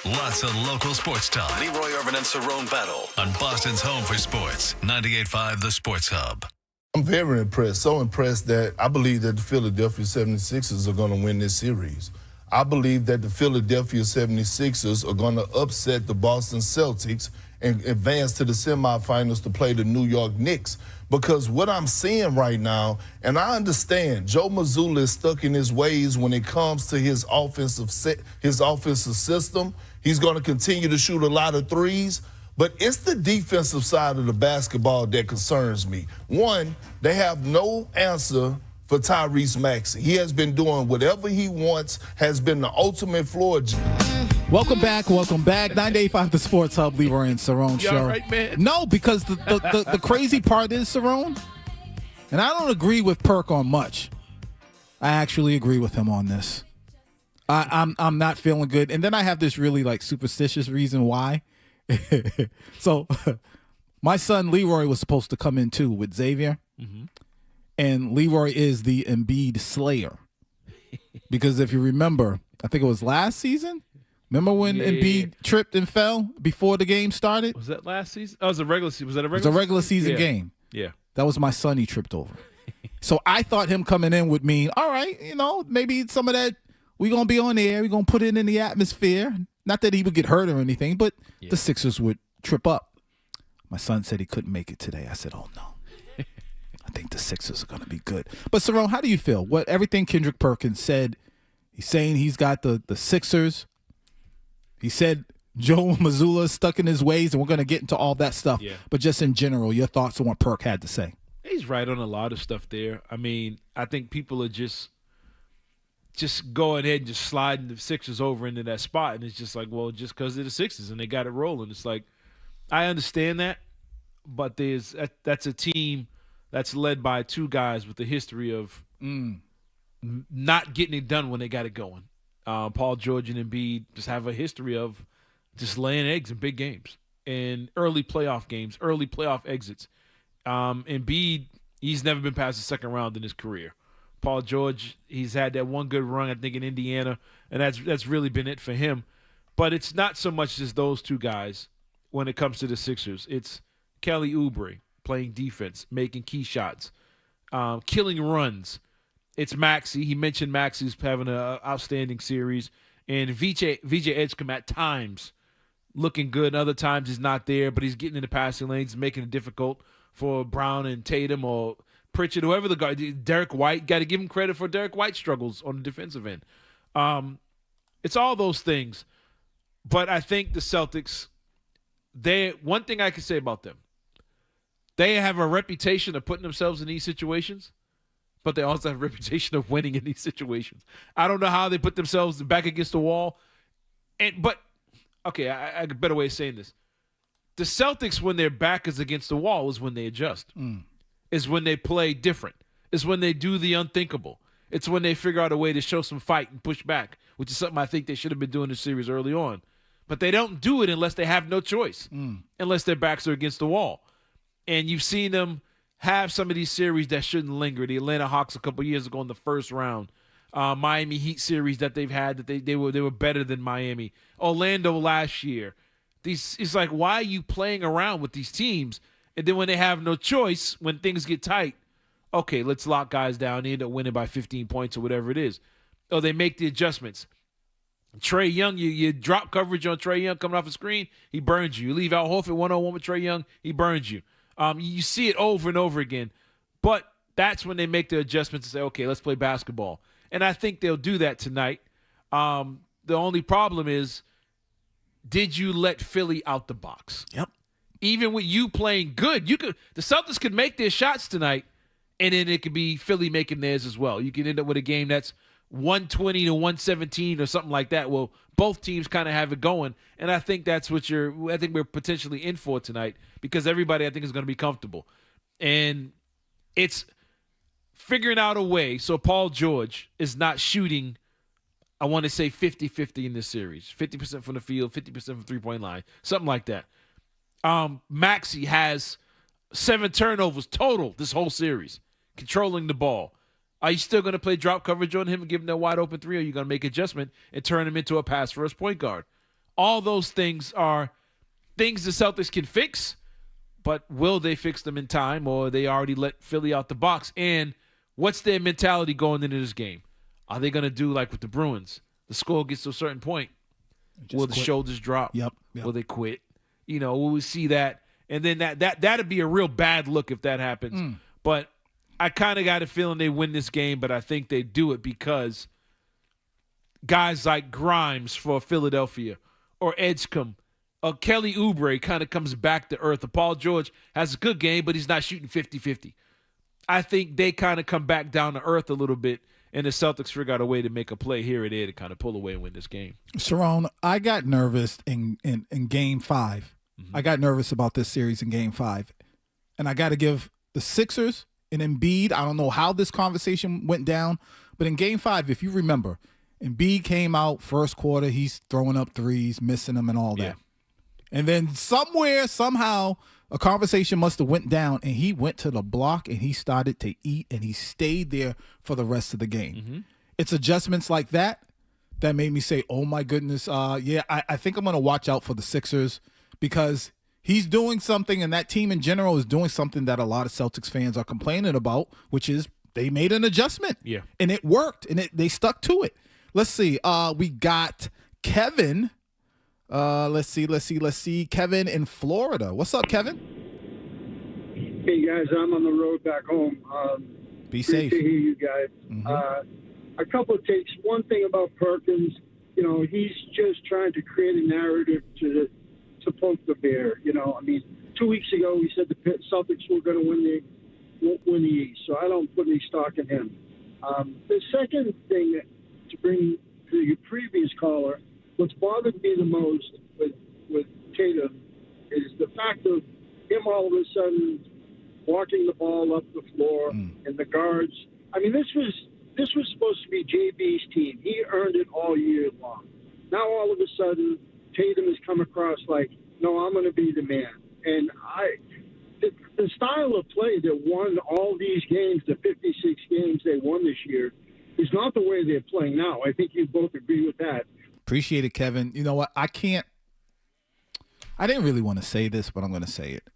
Lots of local sports talk. Leroy Irvin and Cerrone battle on Boston's home for sports. 98.5 The Sports Hub. I'm very impressed, so impressed that I believe that the Philadelphia 76ers are going to win this series. I believe that the Philadelphia 76ers are going to upset the Boston Celtics and advance to the semifinals to play the New York Knicks. Because what I'm seeing right now, and I understand Joe Mazzulla is stuck in his ways when it comes to his offensive system. He's going to continue to shoot a lot of threes. But it's the defensive side of the basketball that concerns me. One, they have no answer for Tyrese Maxey. He has been doing whatever he wants, has been the ultimate floor. Welcome back. 98.5 The Sports Hub, Leroy and Cerrone show. All right, man? No, because the crazy part is, Cerrone, and I don't agree with Perk on much. I actually agree with him on this. I'm not feeling good. And then I have this really superstitious reason why. So my son Leroy was supposed to come in too with Xavier. Mm-hmm. And Leroy is the Embiid slayer. Because if you remember, I think it was last season. Remember when Embiid tripped and fell before the game started? Was that last season? Oh, it was a regular season. Was that a regular season? It was a regular season game. Yeah. That was my son he tripped over. So I thought him coming in would mean, all right, maybe some of that, we're going to be on the air. We're going to put it in the atmosphere. Not that he would get hurt or anything, but the Sixers would trip up. My son said he couldn't make it today. I said, oh, no. I think the Sixers are going to be good. But, Cerrone, how do you feel? Everything Kendrick Perkins said, he's saying he's got the Sixers. He said Joe Mazzulla is stuck in his ways, and we're going to get into all that stuff. Yeah. But just in general, your thoughts on what Perk had to say. He's right on a lot of stuff there. I mean, I think people are just going ahead and just sliding the Sixers over into that spot. And it's just like, well, just because they're the Sixers and they got it rolling. It's like, I understand that, but that's a team that's led by two guys with a history of not getting it done when they got it going. Paul George and Embiid just have a history of just laying eggs in big games and early playoff games, early playoff exits. Embiid, he's never been past the second round in his career. Paul George, he's had that one good run, I think, in Indiana, and that's really been it for him. But it's not so much just those two guys when it comes to the Sixers. It's Kelly Oubre playing defense, making key shots, killing runs. It's Maxey. He mentioned Maxey's having an outstanding series. And VJ Edgecombe at times looking good. Other times he's not there, but he's getting in the passing lanes, making it difficult for Brown and Tatum or Pritchard, whoever the guard. Derek White, got to give him credit for Derek White's struggles on the defensive end. It's all those things. But I think the Celtics, one thing I can say about them, they have a reputation of putting themselves in these situations, but they also have a reputation of winning in these situations. I don't know how they put themselves back against the wall. I got a better way of saying this. The Celtics, when their back is against the wall, is when they adjust. Is when they play different. Is when they do the unthinkable. It's when they figure out a way to show some fight and push back, which is something I think they should have been doing this series early on. But they don't do it unless they have no choice, unless their backs are against the wall. And you've seen them have some of these series that shouldn't linger. The Atlanta Hawks a couple years ago in the first round. Miami Heat series that they've had that they were better than Miami. Orlando last year. It's like, why are you playing around with these teams? And then when they have no choice, when things get tight, okay, let's lock guys down. They end up winning by 15 points or whatever it is. Or they make the adjustments. Trae Young, you drop coverage on Trae Young coming off the screen, he burns you. You leave Al Horford one-on-one with Trae Young, he burns you. You see it over and over again. But that's when they make the adjustments and say, okay, let's play basketball. And I think they'll do that tonight. The only problem is, did you let Philly out the box? Yep. Even with you playing good, the Celtics could make their shots tonight, and then it could be Philly making theirs as well. You can end up with a game that's 120 to 117 or something like that. Well, both teams kind of have it going, and I think that's what I think we're potentially in for tonight, because everybody I think is going to be comfortable. And it's figuring out a way so Paul George is not shooting, I want to say 50-50 in this series. 50% from the field, 50% from three-point line, something like that. Maxey has 7 turnovers total this whole series, controlling the ball. Are you still going to play drop coverage on him and give him that wide open three, or are you going to make adjustment and turn him into a pass-first point guard? All those things are things the Celtics can fix, but will they fix them in time, or they already let Philly out the box? And what's their mentality going into this game? Are they going to do like with the Bruins? The score gets to a certain point. Will the shoulders drop? Yep. Will they quit? Will we see that? And then that'd be a real bad look if that happens. But I kind of got a feeling they win this game, but I think they do it because guys like Grimes for Philadelphia or Edgecombe or Kelly Oubre kind of comes back to earth. Paul George has a good game, but he's not shooting 50-50. I think they kind of come back down to earth a little bit, and the Celtics figure out a way to make a play here or there to kind of pull away and win this game. Cerrone, I got nervous in Game 5. I got nervous about this series in Game 5. And I got to give the Sixers and Embiid, I don't know how this conversation went down, but in Game 5, if you remember, Embiid came out first quarter, he's throwing up threes, missing them and all that. And then somehow, a conversation must have went down, and he went to the block, and he started to eat, and he stayed there for the rest of the game. It's adjustments like that made me say, oh, my goodness, I think I'm going to watch out for the Sixers because he's doing something, and that team in general is doing something that a lot of Celtics fans are complaining about, which is they made an adjustment. Yeah. And it worked, and they stuck to it. Let's see. We got Kevin. Let's see. Kevin in Florida. What's up, Kevin? Hey, guys. I'm on the road back home. Be safe. Great to hear you guys. A couple of takes. One thing about Perkins, he's just trying to create a narrative to poke the bear. 2 weeks ago we said the Celtics were going to win the East, so I don't put any stock in him. The second thing to bring to your previous caller, what's bothered me the most with Tatum is the fact of him all of a sudden walking the ball up the floor and the guards. I mean, this was supposed to be JB's team. He earned it all year long. Now all of a sudden, Tatum has come across like, no, I'm going to be the man. And the style of play that won all these games, the 56 games they won this year, is not the way they're playing now. I think you both agree with that. Appreciate it, Kevin. You know what? I didn't really want to say this, but I'm going to say it.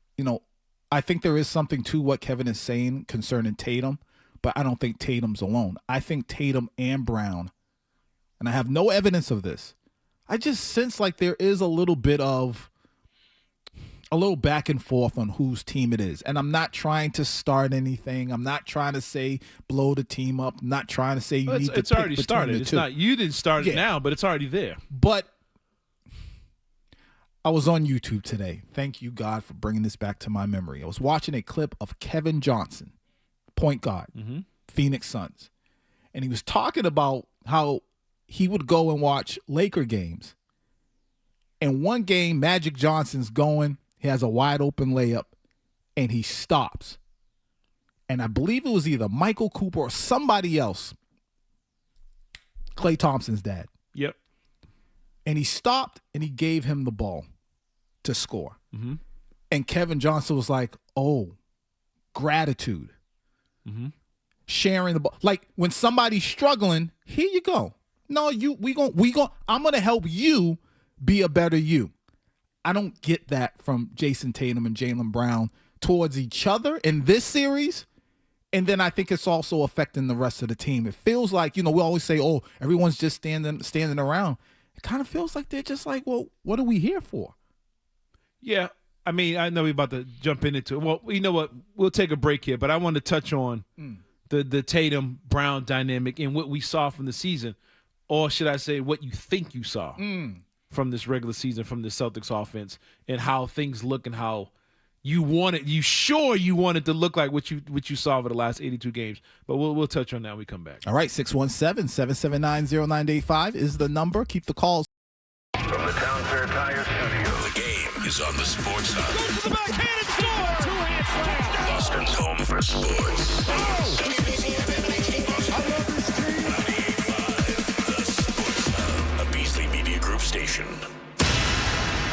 I think there is something to what Kevin is saying concerning Tatum, but I don't think Tatum's alone. I think Tatum and Brown, and I have no evidence of this, I just sense like there is a little back and forth on whose team it is. And I'm not trying to start anything. I'm not trying to say blow the team up. I'm not trying to say you need to it's already started. It's not you didn't start it now, but it's already there. But I was on YouTube today. Thank you, God, for bringing this back to my memory. I was watching a clip of Kevin Johnson, point guard, Phoenix Suns. And he was talking about how he would go and watch Laker games. And one game, Magic Johnson's going. He has a wide open layup, and he stops. And I believe it was either Michael Cooper or somebody else, Klay Thompson's dad. Yep. And he stopped, and he gave him the ball to score. And Kevin Johnson was like, oh, gratitude. Sharing the ball. Like when somebody's struggling, here you go. No, I'm going to help you be a better you. I don't get that from Jason Tatum and Jaylen Brown towards each other in this series. And then I think it's also affecting the rest of the team. It feels like, we always say, oh, everyone's just standing around. It kind of feels like they're just like, well, what are we here for? Yeah. I mean, I know we're about to jump into it. Well, you know what? We'll take a break here, but I want to touch on the Tatum-Brown dynamic and what we saw from the season, or should I say what you think you saw from this regular season, from the Celtics offense, and how things look and how you wanted to look like what you saw over the last 82 games. But we'll touch on that when we come back. All right, 617-779-0985 is the number. Keep the calls. From the Town Fair Tire Studio, the game is on the Sports Hub. Goes to the backhand and score! Two-hand slam! Boston's home for sports. I love this team. 98.5, the Sports Hub, a Beasley Media Group station.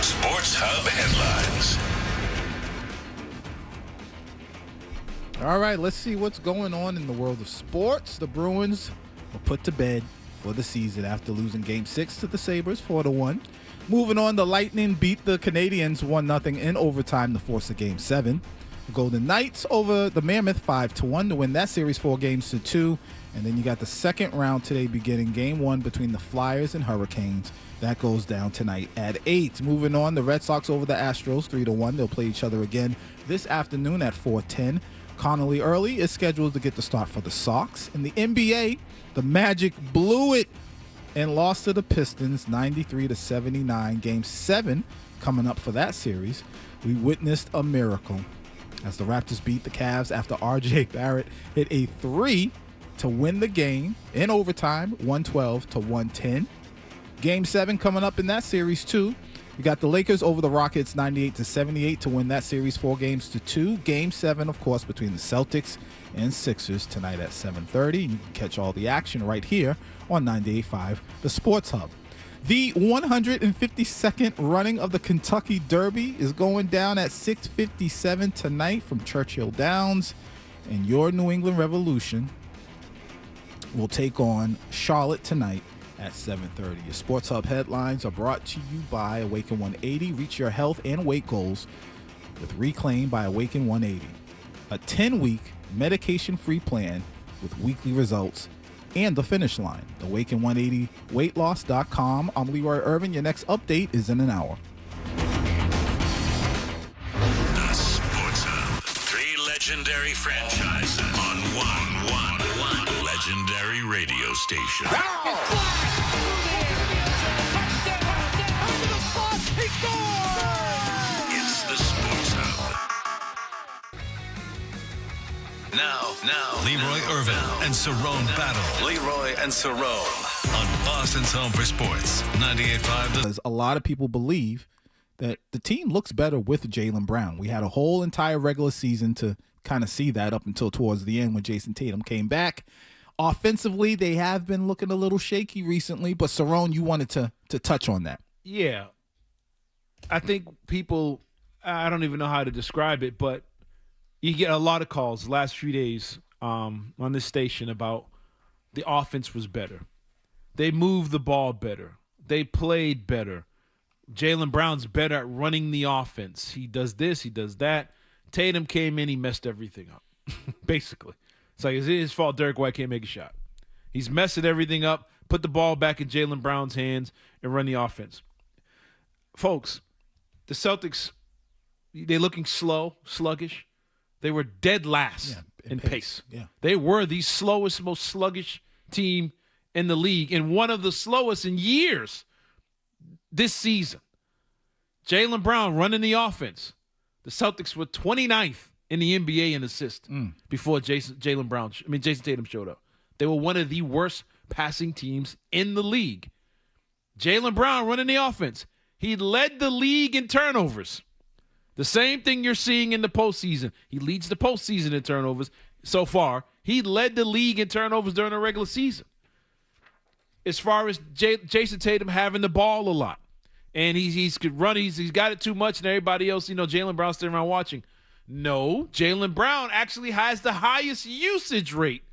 Sports Hub headlines. All right, let's see what's going on in the world of sports. The Bruins were put to bed for the season after losing Game 6 to the Sabres 4-1. Moving on, the Lightning beat the Canadiens 1-0 in overtime to force a Game 7. The Golden Knights over the Mammoth 5-1 to win that series 4-2. And then you got the second round today beginning Game 1 between the Flyers and Hurricanes. That goes down tonight at 8. Moving on, the Red Sox over the Astros 3-1. They'll play each other again this afternoon at 4:10. Connolly Early is scheduled to get the start for the Sox. In the NBA, the Magic blew it and lost to the Pistons 93-79. Game 7 coming up for that series. We witnessed a miracle as the Raptors beat the Cavs after R.J. Barrett hit a 3 to win the game in overtime, 112-110. Game 7 coming up in that series too. We got the Lakers over the Rockets 98-78 to win that series 4-2. Game 7, of course, between the Celtics and Sixers tonight at 7:30. You can catch all the action right here on 98.5 The Sports Hub. The 152nd running of the Kentucky Derby is going down at 6:57 tonight from Churchill Downs, and your New England Revolution will take on Charlotte tonight at 7:30. Your Sports Hub headlines are brought to you by Awaken 180. Reach your health and weight goals with Reclaim by Awaken 180. A 10-week medication-free plan with weekly results and the finish line. Awaken180weightloss.com. I'm Leroy Irvin. Your next update is in an hour. The Sports Hub. 3 legendary franchises on one legendary radio station. It's the Sports Hub. Now, Leroy Irvin and Cerrone battle. Leroy and Cerrone on Boston's Home for Sports, 98.5. A lot of people believe that the team looks better with Jaylen Brown. We had a whole entire regular season to kind of see that up until towards the end when Jason Tatum came back. Offensively, they have been looking a little shaky recently, but Cerrone, you wanted to touch on that. Yeah. I think people, I don't even know how to describe it, but you get a lot of calls the last few days on this station about the offense was better. They moved the ball better. They played better. Jaylen Brown's better at running the offense. He does this, he does that. Tatum came in, he messed everything up, basically. It's like, is it his fault Derek White can't make a shot? He's messing everything up, put the ball back in Jaylen Brown's hands, and run the offense. Folks, the Celtics, they're looking slow, sluggish. They were dead last in pace. Yeah. They were the slowest, most sluggish team in the league, and one of the slowest in years this season. Jaylen Brown running the offense. The Celtics were 29th in the NBA in assists before Jason Tatum showed up. They were one of the worst passing teams in the league. Jaylen Brown running the offense. He led the league in turnovers. The same thing you're seeing in the postseason. He leads the postseason in turnovers so far. He led the league in turnovers during the regular season. As far as Jason Tatum having the ball a lot. And he's could run, he's got it too much, and everybody else, Jaylen Brown sitting around watching. No, Jaylen Brown actually has the highest usage rate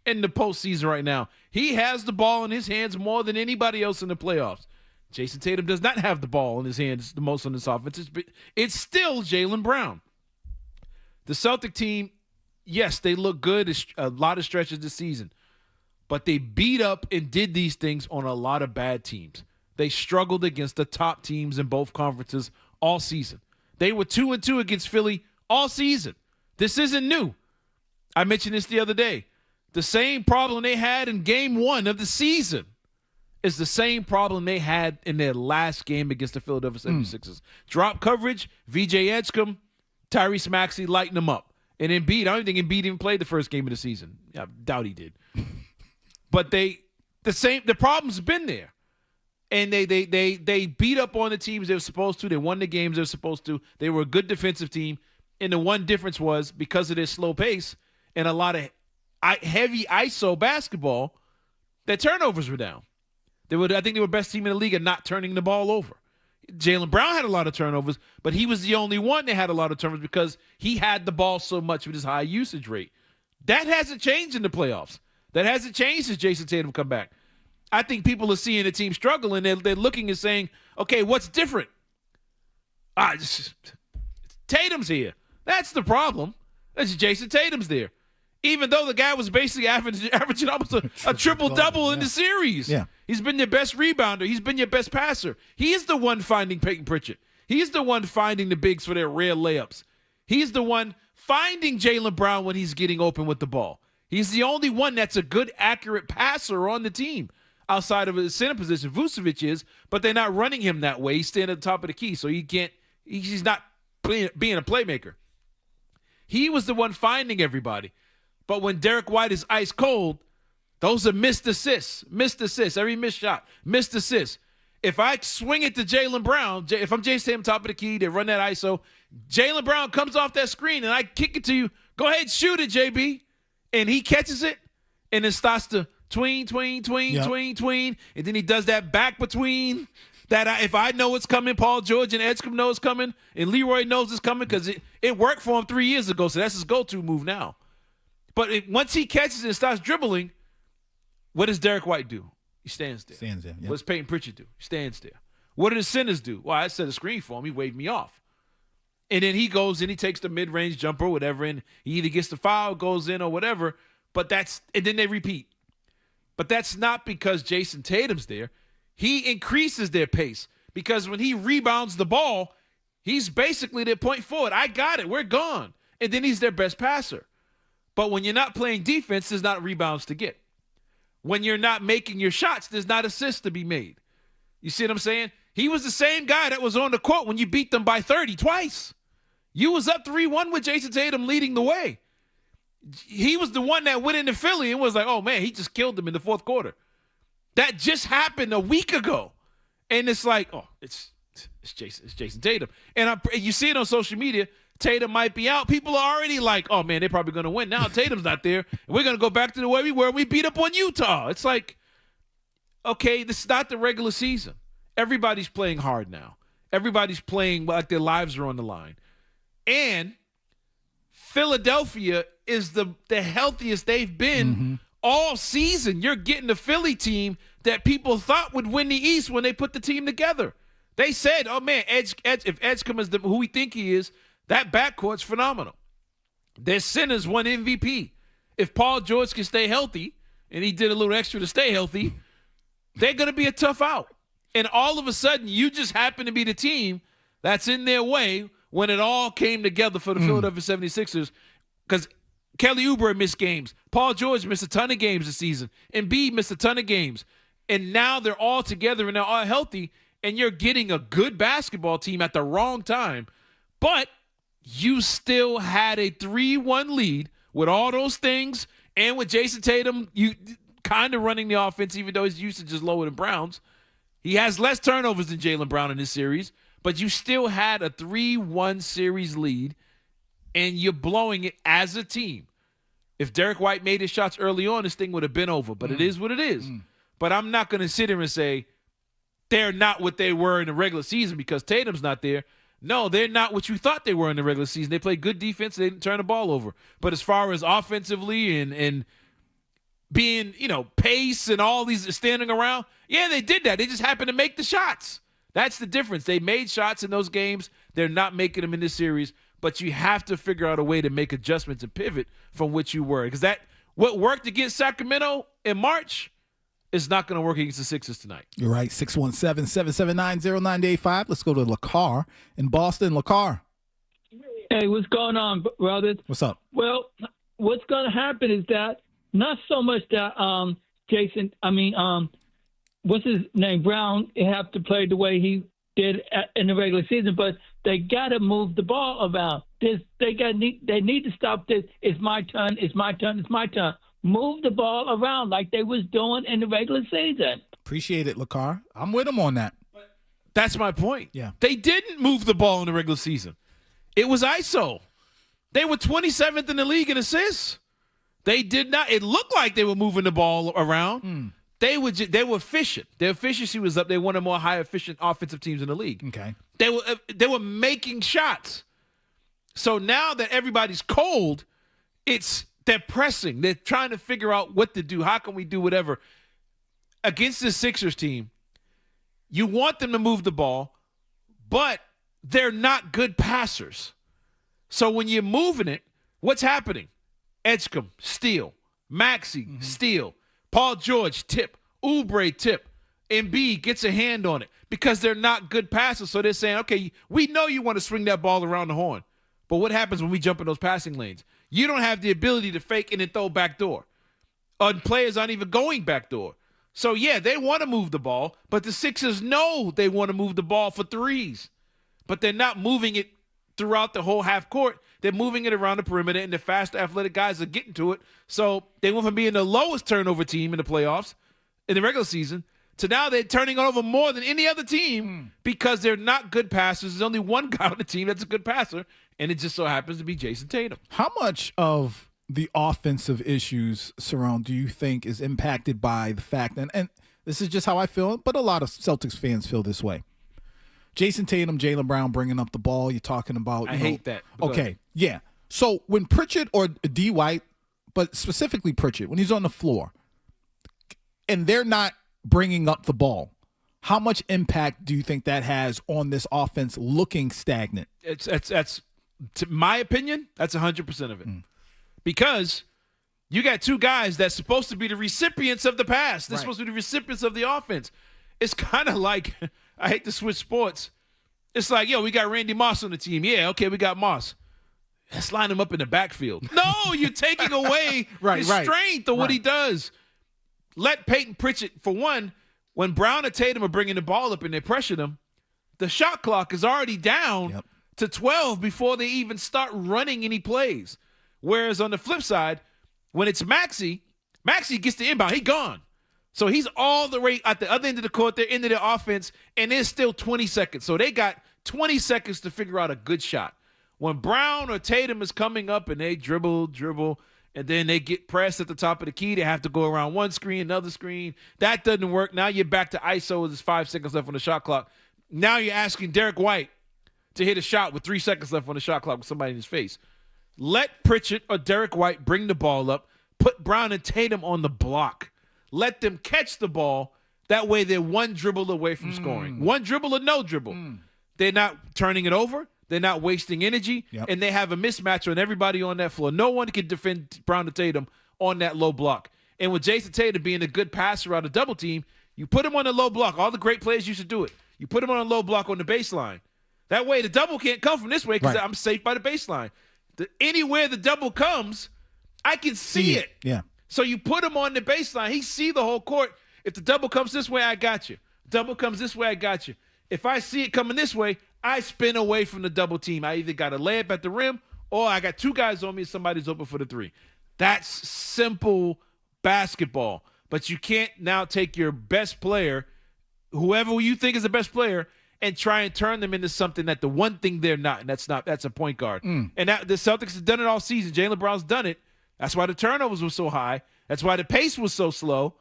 in the postseason right now. He has the ball in his hands more than anybody else in the playoffs. Jason Tatum does not have the ball in his hands the most on this offense. It's still Jaylen Brown. The Celtic team, yes, they look good a lot of stretches this season, but they beat up and did these things on a lot of bad teams. They struggled against the top teams in both conferences all season. They were 2-2 against Philly all season. This isn't new. I mentioned this the other day. The same problem they had in game 1 of the season is the same problem they had in their last game against the Philadelphia 76ers. Drop coverage, VJ Edgecombe, Tyrese Maxey lighting them up. And Embiid, I don't think Embiid even played the first game of the season. I doubt he did. But the problem's been there. And they beat up on the teams they were supposed to. They won the games they were supposed to. They were a good defensive team. And the one difference was because of their slow pace and a lot of heavy ISO basketball, their turnovers were down. I think they were best team in the league at not turning the ball over. Jaylen Brown had a lot of turnovers, but he was the only one that had a lot of turnovers because he had the ball so much with his high usage rate. That hasn't changed in the playoffs. That hasn't changed since Jason Tatum come back. I think people are seeing the team struggle, and they're looking and saying, okay, what's different? Tatum's here. That's the problem. That's Jason Tatum's there. Even though the guy was basically averaging almost a triple-double in the series. Yeah. He's been your best rebounder. He's been your best passer. He is the one finding Peyton Pritchard. He's the one finding the bigs for their rare layups. He's the one finding Jaylen Brown when he's getting open with the ball. He's the only one that's a good, accurate passer on the team outside of his center position. Vucevic is, but they're not running him that way. He's staying at the top of the key, so he's not being a playmaker. He was the one finding everybody. But when Derek White is ice cold, those are missed assists. Every missed shot, missed assists. If I swing it to Jaylen Brown, if I'm Jason Tatum top of the key, they run that ISO, Jaylen Brown comes off that screen and I kick it to you, go ahead, shoot it, JB. And he catches it and then starts to tween, and then he does that back between that. If I know it's coming, Paul George and Edgecombe know it's coming, and Leroy knows it's coming because it worked for him 3 years ago, so that's his go-to move now. But once he catches it and starts dribbling, what does Derek White do? He stands there. Yeah. What does Peyton Pritchard do? He stands there. What do the centers do? Well, I set a screen for him. He waved me off. And then he goes and he takes the mid-range jumper or whatever, and he either gets the foul, goes in or whatever. And then they repeat. But that's not because Jason Tatum's there. He increases their pace because when he rebounds the ball, he's basically their point forward. I got it. We're gone. And then he's their best passer. But when you're not playing defense, there's not rebounds to get. When you're not making your shots, there's not assists to be made. You see what I'm saying? He was the same guy that was on the court when you beat them by 30 twice. You was up 3-1 with Jason Tatum leading the way. He was the one that went into Philly and was like, oh, man, he just killed them in the fourth quarter. That just happened a week ago. And it's like, oh, it's Jason Tatum. And you see it on social media. Tatum might be out. People are already like, oh, man, they're probably going to win. Now Tatum's not there. And we're going to go back to the way we were. We beat up on Utah. It's like, okay, this is not the regular season. Everybody's playing hard now. Everybody's playing like their lives are on the line. And Philadelphia is the healthiest they've been all season. You're getting the Philly team that people thought would win the East when they put the team together. They said, oh, man, if Edgecombe is who we think he is, that backcourt's phenomenal. Their centers won MVP. If Paul George can stay healthy, and he did a little extra to stay healthy, they're going to be a tough out. And all of a sudden, you just happen to be the team that's in their way when it all came together for the Philadelphia 76ers, because Kelly Oubre missed games. Paul George missed a ton of games this season. Embiid missed a ton of games. And now they're all together and they're all healthy, and you're getting a good basketball team at the wrong time. But you still had a 3-1 lead with all those things, and with Jason Tatum, you kind of running the offense, even though his usage is lower than Brown's. He has less turnovers than Jaylen Brown in this series, but you still had a 3-1 series lead, and you're blowing it as a team. If Derek White made his shots early on, this thing would have been over, but it is what it is. But I'm not going to sit here and say they're not what they were in the regular season because Tatum's not there. No, they're not what you thought they were in the regular season. They played good defense. They didn't turn the ball over. But as far as offensively and being, pace and all these standing around, yeah, they did that. They just happened to make the shots. That's the difference. They made shots in those games. They're not making them in this series. But you have to figure out a way to make adjustments and pivot from which you were. Because what worked against Sacramento in March is not going to work against the Sixers tonight. You're right. 617-779-0985. Let's go to LaCar in Boston. LaCar. Hey, what's going on, brothers? What's up? Well, what's going to happen is that not so much that what's his name, Brown, have to play the way he did in the regular season, but they got to move the ball around. They need to stop this. It's my turn. It's my turn. It's my turn. Move the ball around like they was doing in the regular season. Appreciate it, LaCar. I'm with him on that. That's my point. Yeah. They didn't move the ball in the regular season. It was ISO. They were 27th in the league in assists. They did not. It looked like they were moving the ball around. They were efficient. Their efficiency was up. They were one of the more high efficient offensive teams in the league. Okay. They were making shots. So now that everybody's cold, they're pressing. They're trying to figure out what to do. How can we do whatever? against the Sixers team, you want them to move the ball, but they're not good passers. So when you're moving it, what's happening? Edgecombe, steal. Maxey, steal. Paul George, tip. Oubre, tip. Embiid gets a hand on it because they're not good passers. So they're saying, okay, we know you want to swing that ball around the horn, but what happens when we jump in those passing lanes? You don't have the ability to fake and then throw backdoor. And players aren't even going backdoor. So, yeah, they want to move the ball, but the Sixers know they want to move the ball for threes. But they're not moving it throughout the whole half court. They're moving it around the perimeter, and the fast, athletic guys are getting to it. So they went from being the lowest turnover team in the playoffs in the regular season to now they're turning over more than any other team because they're not good passers. There's only one guy on the team that's a good passer, and it just so happens to be Jason Tatum. How much of the offensive issues, Cerrone, do you think is impacted by the fact, and this is just how I feel, but a lot of Celtics fans feel this way. Jason Tatum, Jaylen Brown bringing up the ball. You're talking about. I hate that. Okay, yeah. So when Pritchard or D. White, but specifically Pritchard, when he's on the floor, and they're not bringing up the ball, how much impact do you think that has on this offense looking stagnant? That's to my opinion, that's 100% of it. Because you got two guys that's supposed to be the recipients of the pass. They're supposed to be the recipients of the offense. It's kind of like, I hate to switch sports. It's like, yo, we got Randy Moss on the team. Yeah, okay, we got Moss. Let's line him up in the backfield. No, you're taking away his strength of what he does. Let Peyton Pritchard, for one, when Brown and Tatum are bringing the ball up and they pressure them, the shot clock is already down to 12 before they even start running any plays. Whereas on the flip side, when it's Maxey gets the inbound. He gone. So he's all the way at the other end of the court, they're into the offense, and there's still 20 seconds. So they got 20 seconds to figure out a good shot. When Brown or Tatum is coming up and they dribble, and then they get pressed at the top of the key, they have to go around one screen, another screen. That doesn't work. Now you're back to ISO. There's 5 seconds left on the shot clock. Now you're asking Derek White to hit a shot with 3 seconds left on the shot clock with somebody in his face. Let Pritchard or Derek White bring the ball up. Put Brown and Tatum on the block. Let them catch the ball. That way they're one dribble away from scoring. One dribble or no dribble. They're not turning it over. They're not wasting energy. And they have a mismatch on everybody on that floor. No one can defend Brown and Tatum on that low block. And with Jason Tatum being a good passer out of double team, you put him on the low block. All the great players used to do it. You put him on a low block on the baseline. That way the double can't come from this way because I'm safe by the baseline. Anywhere the double comes, I can see it. Yeah. So you put him on the baseline. He see the whole court. If the double comes this way, I got you. Double comes this way, I got you. If I see it coming this way, I spin away from the double team. I either got a layup at the rim or I got two guys on me and somebody's open for the three. That's simple basketball. But you can't now take your best player, whoever you think is the best player, and try and turn them into something that the one thing they're not, and that's a point guard. And that, the Celtics have done it all season. Jaylen Brown's done it. That's why the turnovers were so high. That's why the pace was so slow.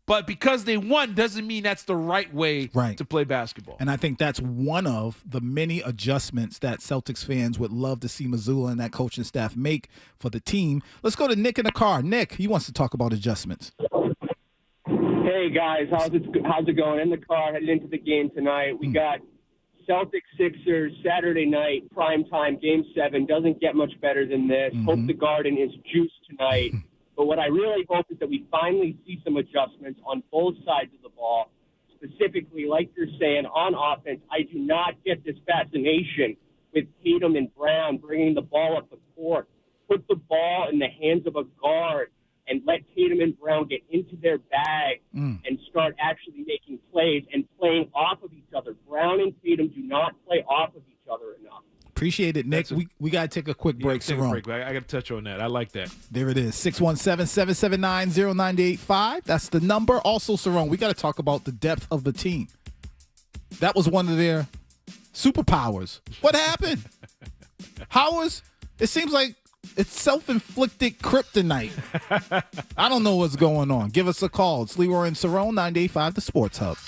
But because they won doesn't mean that's the right way to play basketball. And I think that's one of the many adjustments that Celtics fans would love to see Mazzulla and that coaching staff make for the team. Let's go to Nick in the car. Nick, he wants to talk about adjustments. Hey, guys. How's it going? In the car, headed into the game tonight. We got Celtics-Sixers Saturday night, primetime, Game 7. Doesn't get much better than this. Hope the Garden is juiced tonight. But what I really hope is that we finally see some adjustments on both sides of the ball. Specifically, like you're saying, on offense, I do not get this fascination with Tatum and Brown bringing the ball up the court. Put the ball in the hands of a guard and let Tatum and Brown get into their bag and start actually making plays and playing off of each other. Brown and Tatum do not play off of each other enough. Appreciate it, Nick. We got to take a quick break, Cerrone. I got to touch on that. I like that. There it is, 617-779-0985. That's the number. Also, Cerrone, we got to talk about the depth of the team. That was one of their superpowers. What happened? It seems like it's self-inflicted kryptonite. I don't know what's going on. Give us a call. It's Leroy and Cerrone, 98.5 The Sports Hub.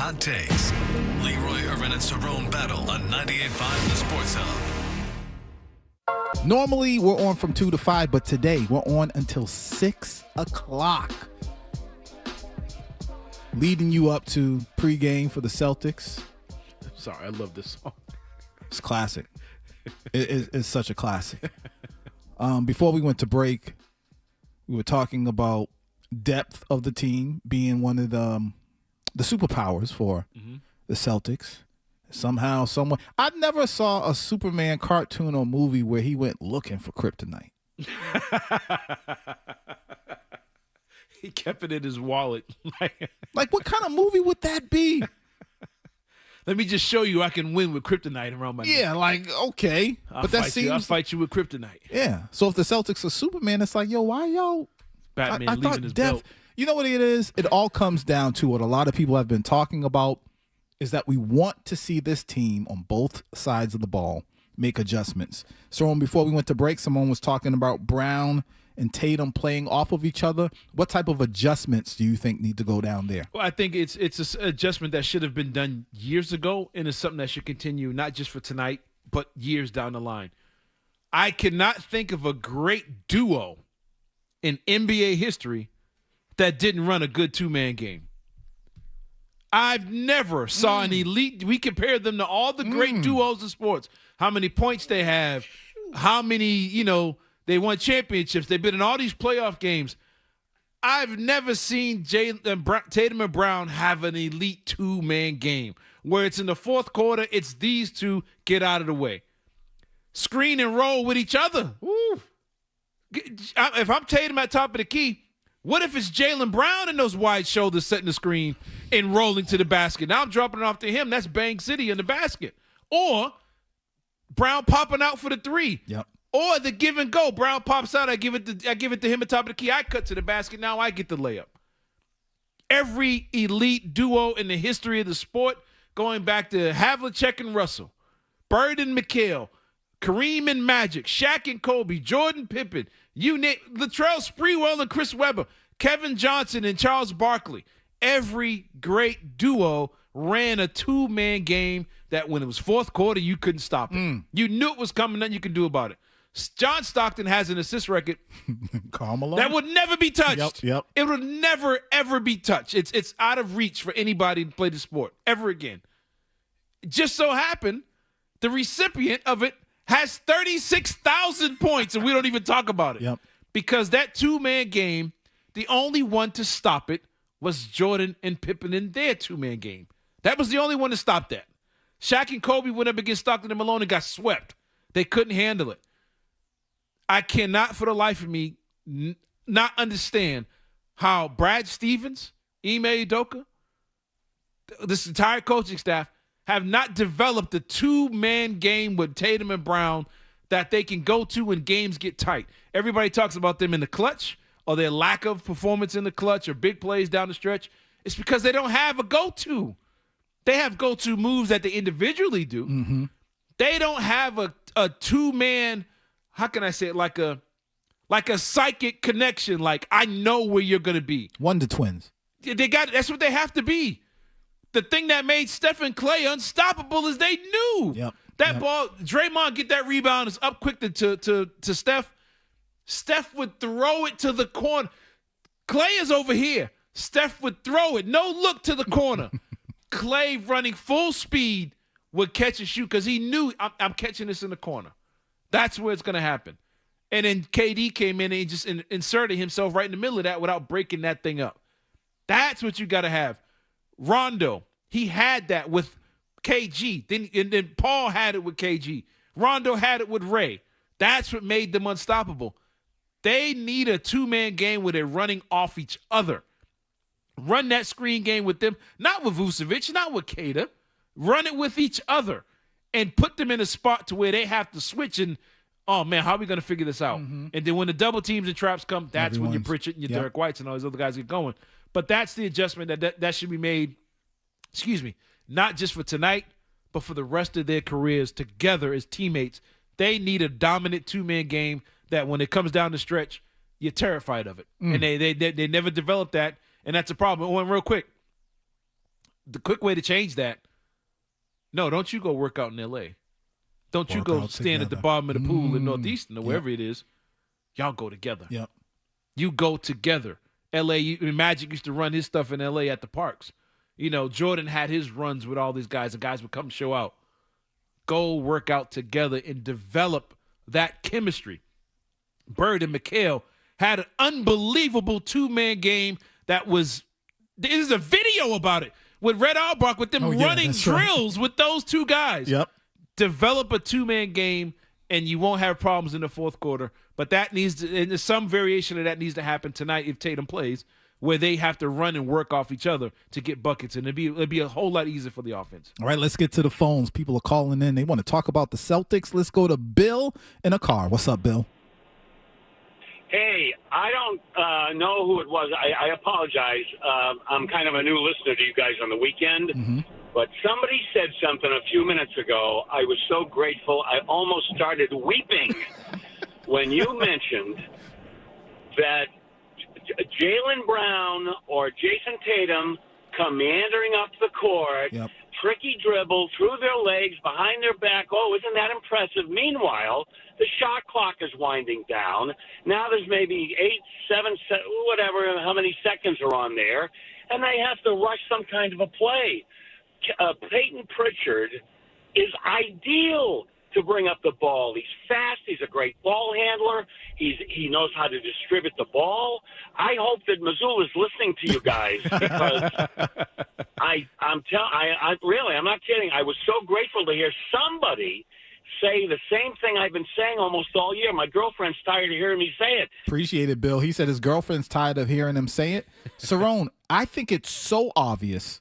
hot takes. Leroy Cerrone and Cerrone battle on 98.5 The Sports Hub. Normally, we're on from 2 to 5, but today we're on until 6 o'clock. Leading you up to pregame for the Celtics. Sorry, I love this song. It's classic. It's such a classic. Before we went to break, we were talking about depth of the team being one of the superpowers for the Celtics. Somehow, someone. I never saw a Superman cartoon or movie where he went looking for kryptonite. He kept it in his wallet. Like, what kind of movie would that be? Let me just show you I can win with kryptonite around my neck. Yeah, like, okay. But that seems... I'll fight you with kryptonite. Yeah. So if the Celtics are Superman, it's like, yo, why y'all... Batman I leaving thought his depth... belt. You know what it is? It all comes down to what a lot of people have been talking about is that we want to see this team on both sides of the ball make adjustments. So before we went to break, someone was talking about Brown and Tatum playing off of each other. What type of adjustments do you think need to go down there? Well, I think it's an adjustment that should have been done years ago, and it's something that should continue not just for tonight, but years down the line. I cannot think of a great duo in NBA history that didn't run a good two-man game. I've never saw an elite. We compare them to all the great duos in sports. How many points they have, how many, they won championships. They've been in all these playoff games. I've never seen Tatum and Brown have an elite two-man game where it's in the fourth quarter, it's these two, get out of the way. Screen and roll with each other. Woo. If I'm Tatum at top of the key, what if it's Jaylen Brown in those wide shoulders setting the screen and rolling to the basket? Now I'm dropping it off to him. That's Bang City in the basket. Or Brown popping out for the three. Yep. Or the give and go. Brown pops out. I give it to him at top of the key. I cut to the basket. Now I get the layup. Every elite duo in the history of the sport, going back to Havlicek and Russell, Bird and McHale, Kareem and Magic, Shaq and Kobe, Jordan Pippen, Latrell Sprewell and Chris Webber, Kevin Johnson and Charles Barkley. Every great duo ran a two-man game that when it was fourth quarter, you couldn't stop it. You knew it was coming, nothing you could do about it. John Stockton has an assist record that would never be touched. Yep. It would never, ever be touched. It's out of reach for anybody to play the sport ever again. It just so happened the recipient of it has 36,000 points, and we don't even talk about it. Yep. Because that two-man game, the only one to stop it was Jordan and Pippen in their two-man game. That was the only one to stop that. Shaq and Kobe went up against Stockton and Malone and got swept. They couldn't handle it. I cannot for the life of me not understand how Brad Stevens, Ime Udoka, this entire coaching staff have not developed a two-man game with Tatum and Brown that they can go to when games get tight. Everybody talks about them in the clutch or their lack of performance in the clutch or big plays down the stretch. It's because they don't have a go-to. They have go-to moves that they individually do. Mm-hmm. They don't have a two-man, how can I say it, like a psychic connection. Like, I know where you're going to be. Wonder Twins. That's what they have to be. The thing that made Steph and Clay unstoppable is they knew that ball. Draymond get that rebound, is up quick to Steph. Steph would throw it to the corner. Clay is over here. Steph would throw it. No look to the corner. Clay running full speed would catch and shoot because he knew I'm catching this in the corner. That's where it's going to happen. And then KD came in and he just inserted himself right in the middle of that without breaking that thing up. That's what you got to have. Rondo, he had that with KG. Then Paul had it with KG. Rondo had it with Ray. That's what made them unstoppable. They need a two-man game where they're running off each other. Run that screen game with them, not with Vucevic, not with Kata. Run it with each other and put them in a spot to where they have to switch and, oh, man, how are we going to figure this out? Mm-hmm. And then when the double teams and traps come, that's when your Pritchard and your Derek Whites and all these other guys get going. But that's the adjustment that should be made, not just for tonight, but for the rest of their careers together as teammates. They need a dominant two-man game that when it comes down the stretch, you're terrified of it. And they never developed that, and that's a problem. Oh, and real quick, the quick way to change that, no, don't you go work out in L.A. Don't you go stand at the bottom of the pool in Northeastern or wherever it is. Y'all go together. Yep. You go together. L.A., Magic used to run his stuff in L.A. at the parks. You know, Jordan had his runs with all these guys. The guys would come show out. Go work out together and develop that chemistry. Bird and McHale had an unbelievable two-man game that was – there's a video about it with Red Auerbach with them running drills with those two guys. Yep. Develop a two-man game, and you won't have problems in the fourth quarter. But that needs to – and there's some variation of that needs to happen tonight if Tatum plays, where they have to run and work off each other to get buckets, and it'd be a whole lot easier for the offense. All right, let's get to the phones. People are calling in. They want to talk about the Celtics. Let's go to Bill in a car. What's up, Bill? Hey, I don't know who it was. I apologize. I'm kind of a new listener to you guys on the weekend. But somebody said something a few minutes ago. I was so grateful. I almost started weeping when you mentioned that Jaylen Brown or Jason Tatum come meandering up the court, tricky dribble through their legs, behind their back. Oh, isn't that impressive? Meanwhile, the shot clock is winding down. Now there's maybe 8, 7, whatever, how many seconds are on there, and they have to rush some kind of a play. Peyton Pritchard is ideal to bring up the ball. He's fast. He's a great ball handler. He knows how to distribute the ball. I hope that Mazzulla is listening to you guys because I'm not kidding. I was so grateful to hear somebody say the same thing I've been saying almost all year. My girlfriend's tired of hearing me say it. Appreciate it, Bill. He said his girlfriend's tired of hearing him say it. Cerrone, I think it's so obvious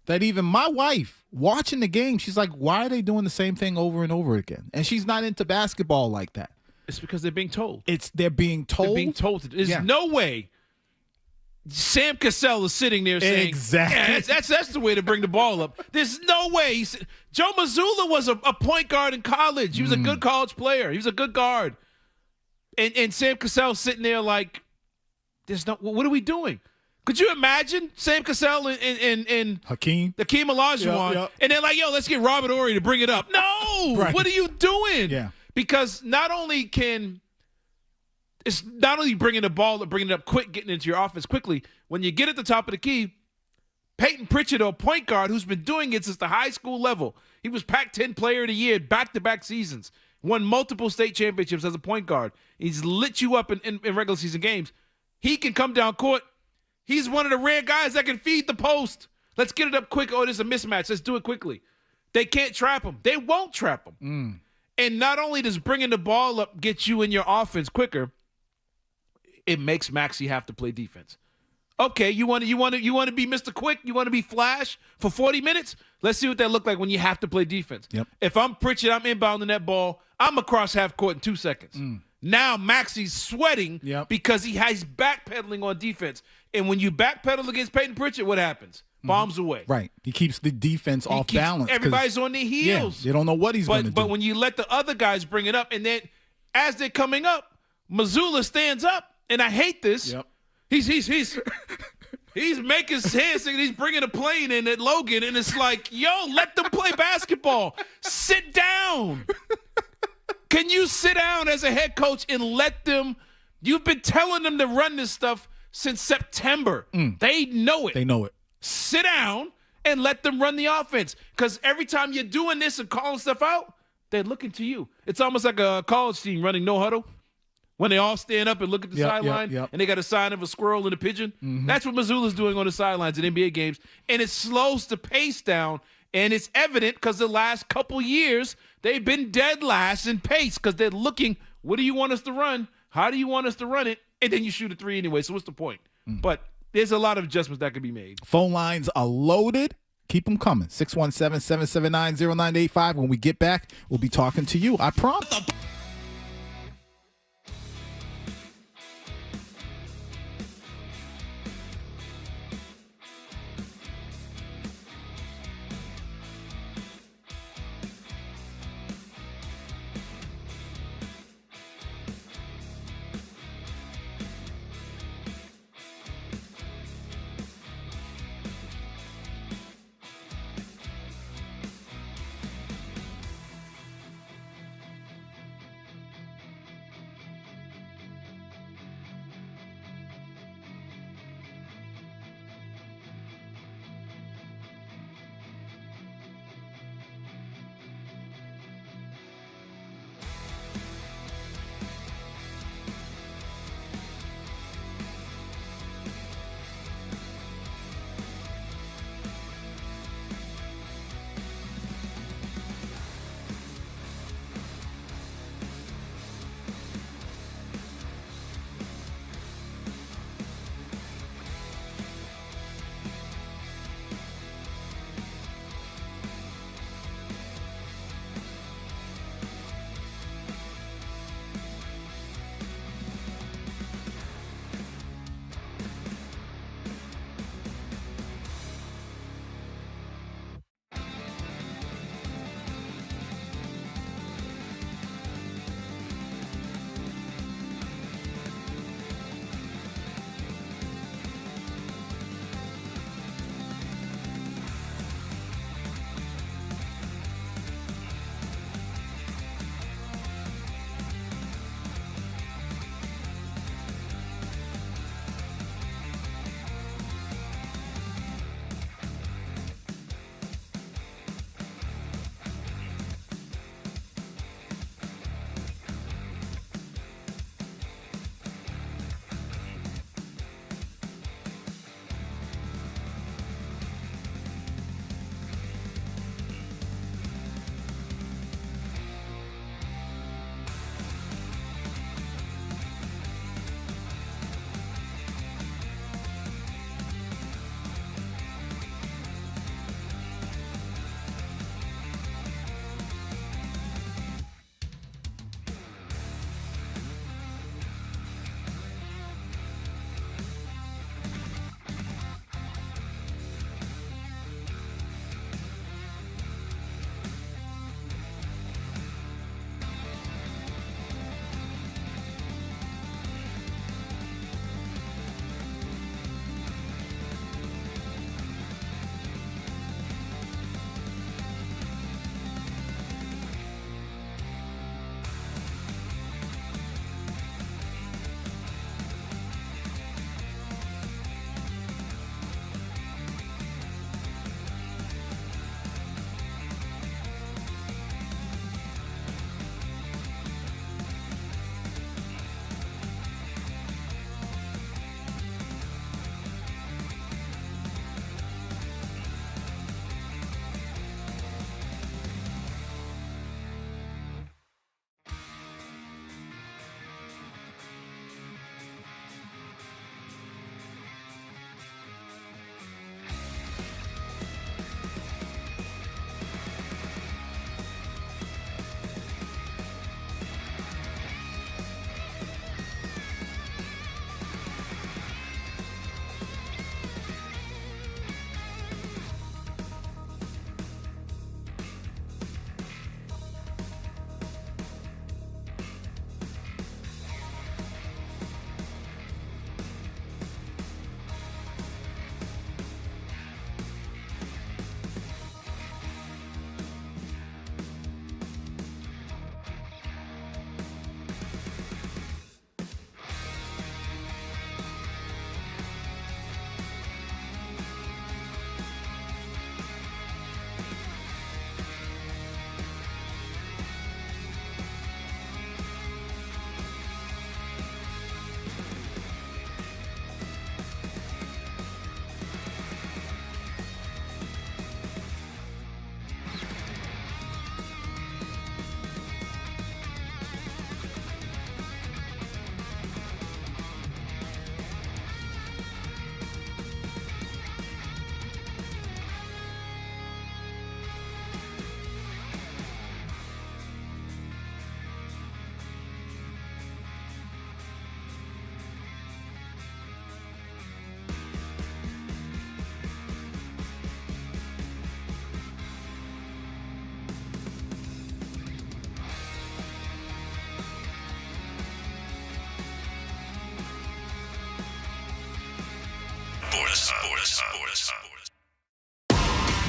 that even my wife, watching the game, she's like, why are they doing the same thing over and over again? And she's not into basketball like that. It's because they're being told. They're being told? They're being told. There's no way Sam Cassell is sitting there saying, exactly. Yeah, that's the way to bring the ball up. There's no way. Joe Mazzulla was a point guard in college. He was a good college player. He was a good guard. And Sam Cassell sitting there like, what are we doing? Could you imagine Sam Cassell and Hakeem Olajuwon, and they're like, yo, let's get Robert Horry to bring it up. No! Right. What are you doing? Yeah. Because not only bringing the ball up, bringing it up quick, getting into your offense quickly, when you get at the top of the key, Peyton Pritchard, a point guard who's been doing it since the high school level. He was Pac-10 Player of the Year back-to-back seasons, won multiple state championships as a point guard. He's lit you up in regular season games. He can come down court. He's one of the rare guys that can feed the post. Let's get it up quick. Oh, there's a mismatch. Let's do it quickly. They can't trap him. They won't trap him. And not only does bringing the ball up get you in your offense quicker, it makes Maxey have to play defense. Okay, you want to be Mr. Quick? You want to be Flash for 40 minutes? Let's see what that look like when you have to play defense. Yep. If I'm Pritchard, I'm inbounding that ball. I'm across half court in 2 seconds. Now Maxey's sweating because he's backpedaling on defense. And when you backpedal against Peyton Pritchard, what happens? Bombs away. Right. He keeps the defense off balance. Everybody's on their heels. They don't know what he's going to do. But when you let the other guys bring it up, and then as they're coming up, Mazzulla stands up, and I hate this. Yep. He's making his hands, and he's bringing a plane in at Logan, and it's like, yo, let them play basketball. Sit down. Can you sit down as a head coach and let them? You've been telling them to run this stuff since September. They know it. They know it. Sit down and let them run the offense. Because every time you're doing this and calling stuff out, they're looking to you. It's almost like a college team running no huddle. When they all stand up and look at the sideline and they got a sign of a squirrel and a pigeon. That's what Mazzulla's doing on the sidelines in NBA games. And it slows the pace down. And it's evident because the last couple years, they've been dead last in pace because they're looking, what do you want us to run? How do you want us to run it? And then you shoot a three anyway. So what's the point? But there's a lot of adjustments that can be made. Phone lines are loaded. Keep them coming. 617-779-0985. When we get back, we'll be talking to you. I promise.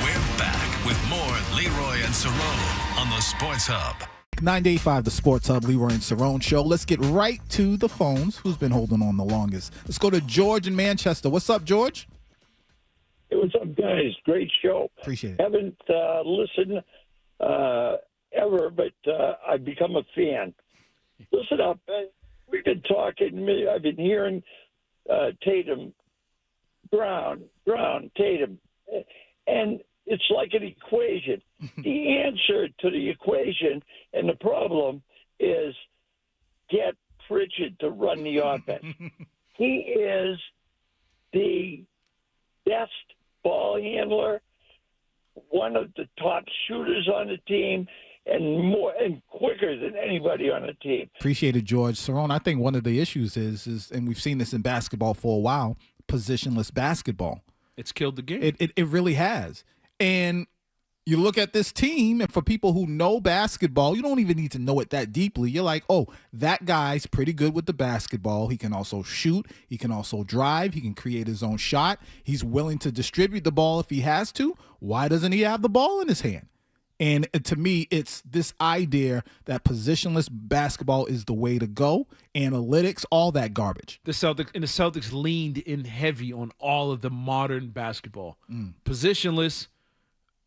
We're back with more Leroy and Cerrone on the Sports Hub. 985, the Sports Hub, Leroy and Cerrone show. Let's get right to the phones. Who's been holding on the longest? Let's go to George in Manchester. What's up, George? Hey, what's up, guys? Great show. Appreciate it. Haven't listened ever, but I've become a fan. Listen up. We've been talking. I've been hearing Tatum, Brown, Tatum, and it's like an equation. The answer to the equation and the problem is get Pritchard to run the offense. He is the best ball handler, one of the top shooters on the team, and quicker than anybody on the team. Appreciate it, George. Cerrone, I think one of the issues is, and we've seen this in basketball for a while, positionless basketball. It's killed the game. It really has. And you look at this team, and for people who know basketball, you don't even need to know it that deeply. You're like, oh, that guy's pretty good with the basketball. He can also shoot. He can also drive. He can create his own shot. He's willing to distribute the ball if he has to. Why doesn't he have the ball in his hand? And to me, it's this idea that positionless basketball is the way to go. Analytics, all that garbage. The Celtics leaned in heavy on all of the modern basketball. Positionless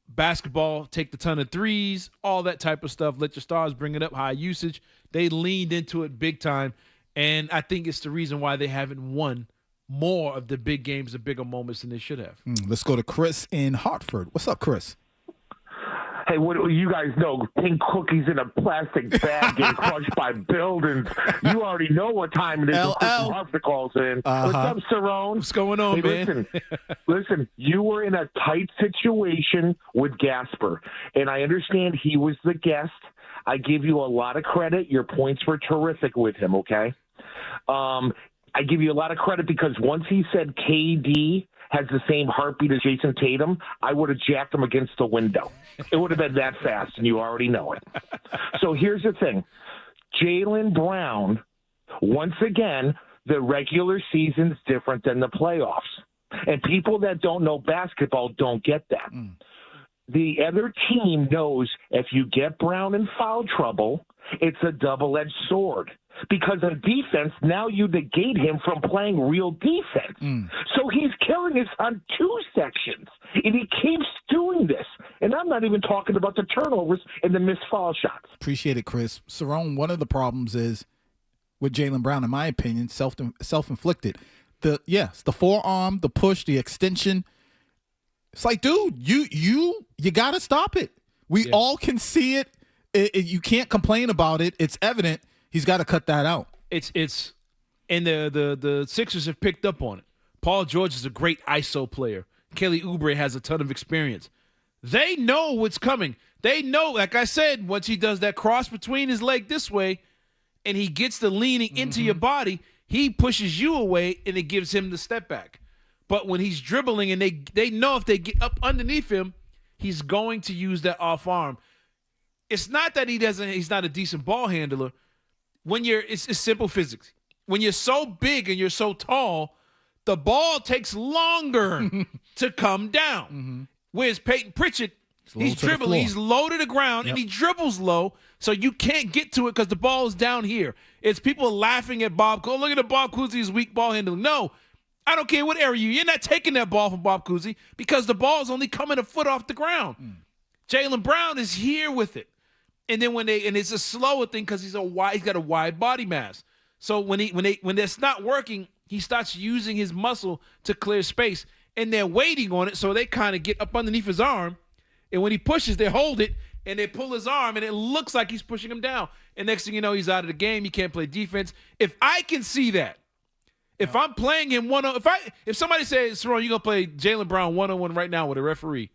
basketball, take the ton of threes, all that type of stuff. Let your stars bring it up, high usage. They leaned into it big time, and I think it's the reason why they haven't won more of the big games, the bigger moments than they should have. Let's go to Chris in Hartford. What's up, Chris? Hey, what you guys know? Pink cookies in a plastic bag getting crushed by buildings. You already know what time it is. when Chris from Hartford calls in. What's up, Cerrone? What's going on, man? Listen, you were in a tight situation with Gasper, and I understand he was the guest. I give you a lot of credit. Your points were terrific with him, okay? I give you a lot of credit because once he said KD has the same heartbeat as Jason Tatum, I would have jacked him against the window. It would have been that fast, and you already know it. So here's the thing. Jaylen Brown, once again, the regular season's different than the playoffs. And people that don't know basketball don't get that. The other team knows if you get Brown in foul trouble, it's a double-edged sword. Because of defense, now you negate him from playing real defense. So he's killing us on two sections, and he keeps doing this. And I'm not even talking about the turnovers and the missed foul shots. Appreciate it, Chris. Cerrone, one of the problems is with Jaylen Brown, in my opinion, self-inflicted. The forearm, the push, the extension. It's like, dude, you got to stop it. We all can see it. You can't complain about it. It's evident. He's got to cut that out. It's and the Sixers have picked up on it. Paul George is a great ISO player. Kelly Oubre has a ton of experience. They know what's coming. They know, like I said, once he does that cross between his leg this way and he gets the leaning into your body, he pushes you away and it gives him the step back. But when he's dribbling and they know if they get up underneath him, he's going to use that off arm. It's not that he's not a decent ball handler. It's simple physics. When you're so big and you're so tall, the ball takes longer to come down. Whereas Peyton Pritchard, he's dribbling, he's low to the ground, and he dribbles low, so you can't get to it because the ball is down here. It's people laughing at Bob. Oh, look at Bob Cousy's weak ball handling. No, I don't care what area you're not taking that ball from Bob Cousy because the ball is only coming a foot off the ground. Jaylen Brown is here with it. And then and it's a slower thing because he's got a wide body mass. So when that's not working, he starts using his muscle to clear space, and they're waiting on it. So they kind of get up underneath his arm, and when he pushes, they hold it and they pull his arm, and it looks like he's pushing him down. And next thing you know, he's out of the game. He can't play defense. If I can see that, if I'm playing him if somebody says, "Cerrone, you're gonna play Jaylen Brown 1-on-1 right now with a referee,"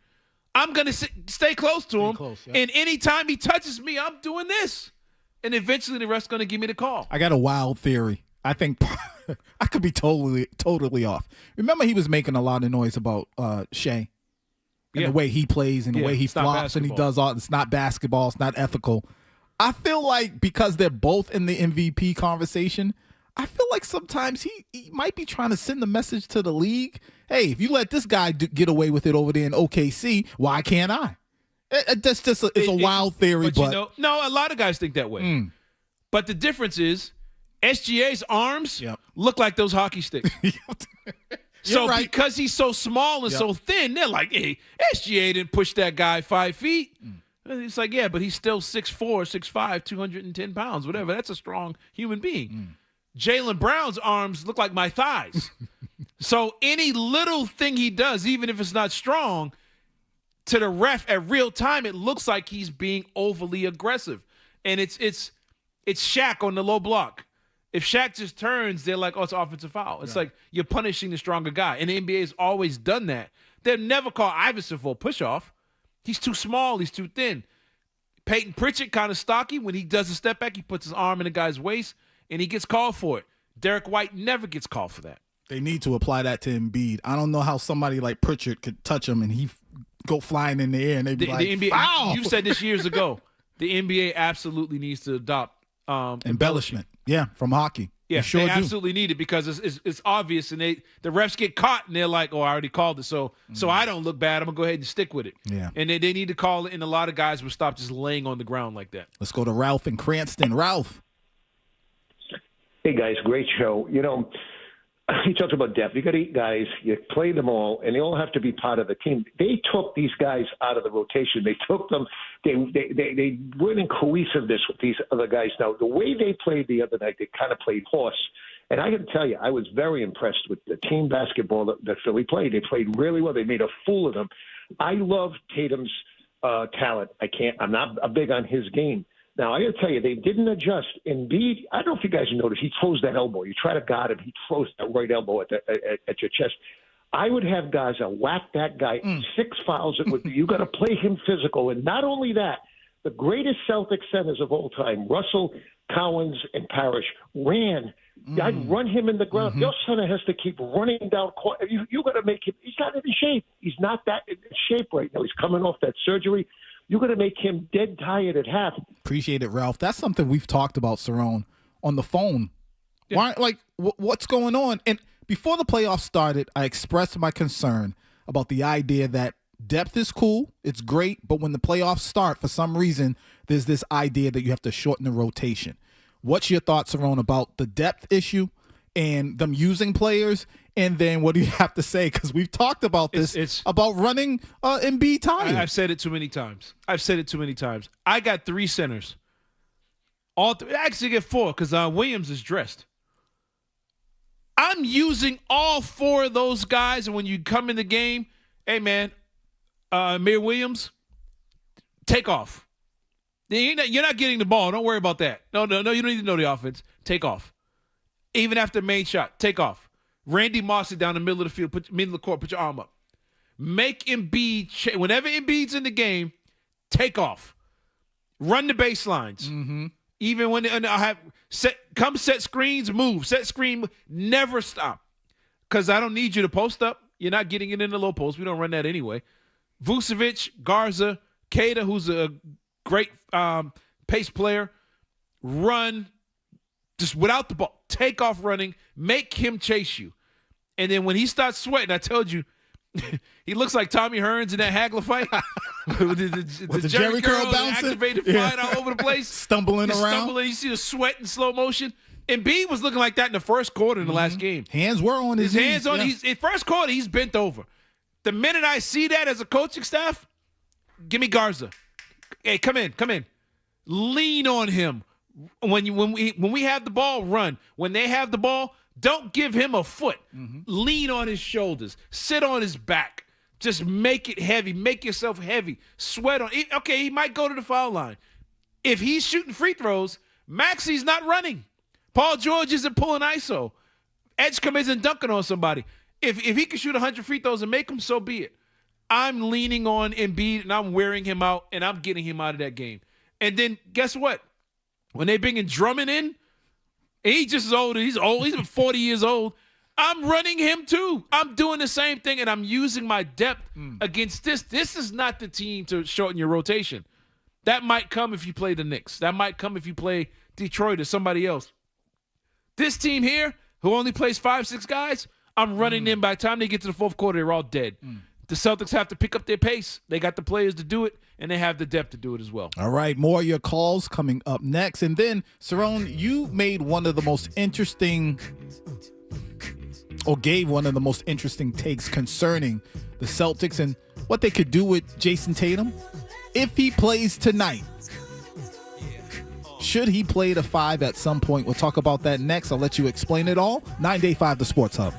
I'm going to stay close to him, and anytime he touches me, I'm doing this. And eventually the ref's going to give me the call. I got a wild theory. I think I could be totally off. Remember he was making a lot of noise about Shea and the way he plays and the way he flops and he does all. It's not basketball. It's not ethical. I feel like because they're both in the MVP conversation, I feel like sometimes he might be trying to send the message to the league. Hey, if you let this guy get away with it over there in OKC, why can't I? That's just it's a wild theory, but no, a lot of guys think that way. But the difference is SGA's arms look like those hockey sticks. So because he's so small and so thin, they're like, hey, SGA didn't push that guy 5 feet. It's like, yeah, but he's still 6'4", 6'5", 210 pounds, whatever. That's a strong human being. Jaylen Brown's arms look like my thighs. So any little thing he does, even if it's not strong, to the ref at real time, it looks like he's being overly aggressive. And it's Shaq on the low block. If Shaq just turns, they're like, oh, it's offensive foul. It's like you're punishing the stronger guy. And the NBA has always done that. They'll never call Iverson for a push-off. He's too small. He's too thin. Peyton Pritchard, kind of stocky. When he does a step back, he puts his arm in the guy's waist, and he gets called for it. Derek White never gets called for that. They need to apply that to Embiid. I don't know how somebody like Pritchard could touch him and he go flying in the air, and they'd be the NBA, foul! You said this years ago. The NBA absolutely needs to adopt embellishment. Yeah, from hockey. Yeah, they absolutely need it because it's obvious, and the refs get caught, and they're like, "Oh, I already called it, so I don't look bad. I'm gonna go ahead and stick with it." Yeah, and they need to call it, and a lot of guys will stop just laying on the ground like that. Let's go to Ralph in Cranston. Ralph. Hey guys, great show. You know, you talked about depth. You got 8 guys. You play them all, and they all have to be part of the team. They took these guys out of the rotation. They took them. They weren't in cohesiveness with these other guys. Now, the way they played the other night, they kind of played horse. And I can tell you, I was very impressed with the team basketball that Philly played. They played really well. They made a fool of them. I love Tatum's talent. I'm not big on his game. Now, I got to tell you, they didn't adjust. Embiid, I don't know if you guys noticed, he throws that elbow. You try to guard him, he throws that right elbow at your chest. I would have Gaza whack that guy 6 fouls. You got to play him physical. And not only that, the greatest Celtic centers of all time, Russell, Cowens, and Parrish, ran. I'd run him in the ground. Your center has to keep running down court. You got to make him. He's not in shape. He's not that in shape right now. He's coming off that surgery. You're going to make him dead tired at half. Appreciate it, Ralph. That's something we've talked about, Cerrone, on the phone. Yeah. Why? What's going on? And before the playoffs started, I expressed my concern about the idea that depth is cool, it's great, but when the playoffs start, for some reason, there's this idea that you have to shorten the rotation. What's your thoughts, Cerrone, about the depth issue and them using players? And then what do you have to say? Because we've talked about this, about running Embiid tired. I've said it too many times. I got 3 centers. I actually get 4 because Williams is dressed. I'm using all 4 of those guys, and when you come in the game, hey, man, Amir Williams, take off. You're not getting the ball. Don't worry about that. No, you don't need to know the offense. Take off. Even after main shot, take off. Randy Moss down the middle of the field, middle of the court, put your arm up. Make Embiid, whenever Embiid's in the game, take off. Run the baselines. Even when come set screens, move. Set screen, never stop. Because I don't need you to post up. You're not getting it in the low post. We don't run that anyway. Vucevic, Garza, Keita, who's a great pace player, run just without the ball. Take off running. Make him chase you. And then when he starts sweating, I told you, he looks like Tommy Hearns in that Hagler fight. with the Jerry curl bouncing. Activated flying all over the place. Stumbling around. You see the sweat in slow motion. Embiid was looking like that in the first quarter in the last game. Hands were on his hands. In first quarter, he's bent over. The minute I see that as a coaching staff, give me Garza. Hey, come in. Lean on him. When we have the ball, run. When they have the ball, don't give him a foot. Lean on his shoulders. Sit on his back. Just make it heavy. Make yourself heavy. Sweat on it. Okay, he might go to the foul line. If he's shooting free throws, Maxi's not running. Paul George isn't pulling ISO. Edgecombe isn't dunking on somebody. If he can shoot 100 free throws and make them, so be it. I'm leaning on Embiid, and I'm wearing him out, and I'm getting him out of that game. And then guess what? When they bringing Drummond in, he's just as old. He's old. He's 40 years old. I'm running him too. I'm doing the same thing, and I'm using my depth against this. This is not the team to shorten your rotation. That might come if you play the Knicks. That might come if you play Detroit or somebody else. This team here, who only plays 5-6 guys, I'm running in. By the time they get to the fourth quarter, they're all dead. The Celtics have to pick up their pace. They got the players to do it, and they have the depth to do it as well. All right, more of your calls coming up next. And then, Cerrone, you made one of the most interesting, or gave one of the most interesting takes concerning the Celtics and what they could do with Jason Tatum if he plays tonight. Should he play the 5 at some point? We'll talk about that next. I'll let you explain it all. 9-day-5, the Sports Hub.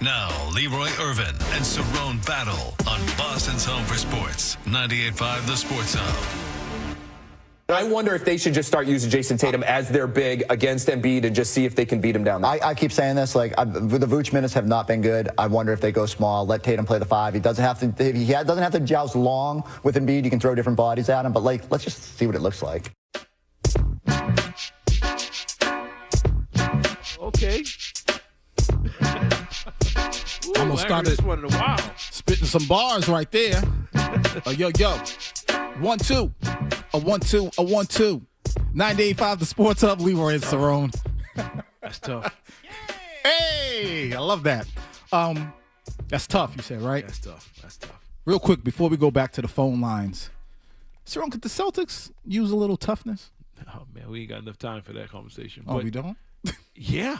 Now, Leroy Irvin and Cerrone battle on Boston's Home for Sports, 98.5 The Sports Hub. I wonder if they should just start using Jason Tatum as their big against Embiid and just see if they can beat him down there. I keep saying this, the Vooch minutes have not been good. I wonder if they go small, let Tatum play the 5. He doesn't have to joust long with Embiid. You can throw different bodies at him, but let's just see what it looks like. Okay. Ooh, Almost started one in a while. Spitting some bars right there. Yo. 1-2. A 1-2. A 1-2. 98.5 The Sports Hub. Leroy and Cerrone. That's tough. Hey, I love that. That's tough, you said, right? That's tough. Real quick, before we go back to the phone lines, Cerrone, could the Celtics use a little toughness? Oh, man, we ain't got enough time for that conversation. Oh, we don't? Yeah.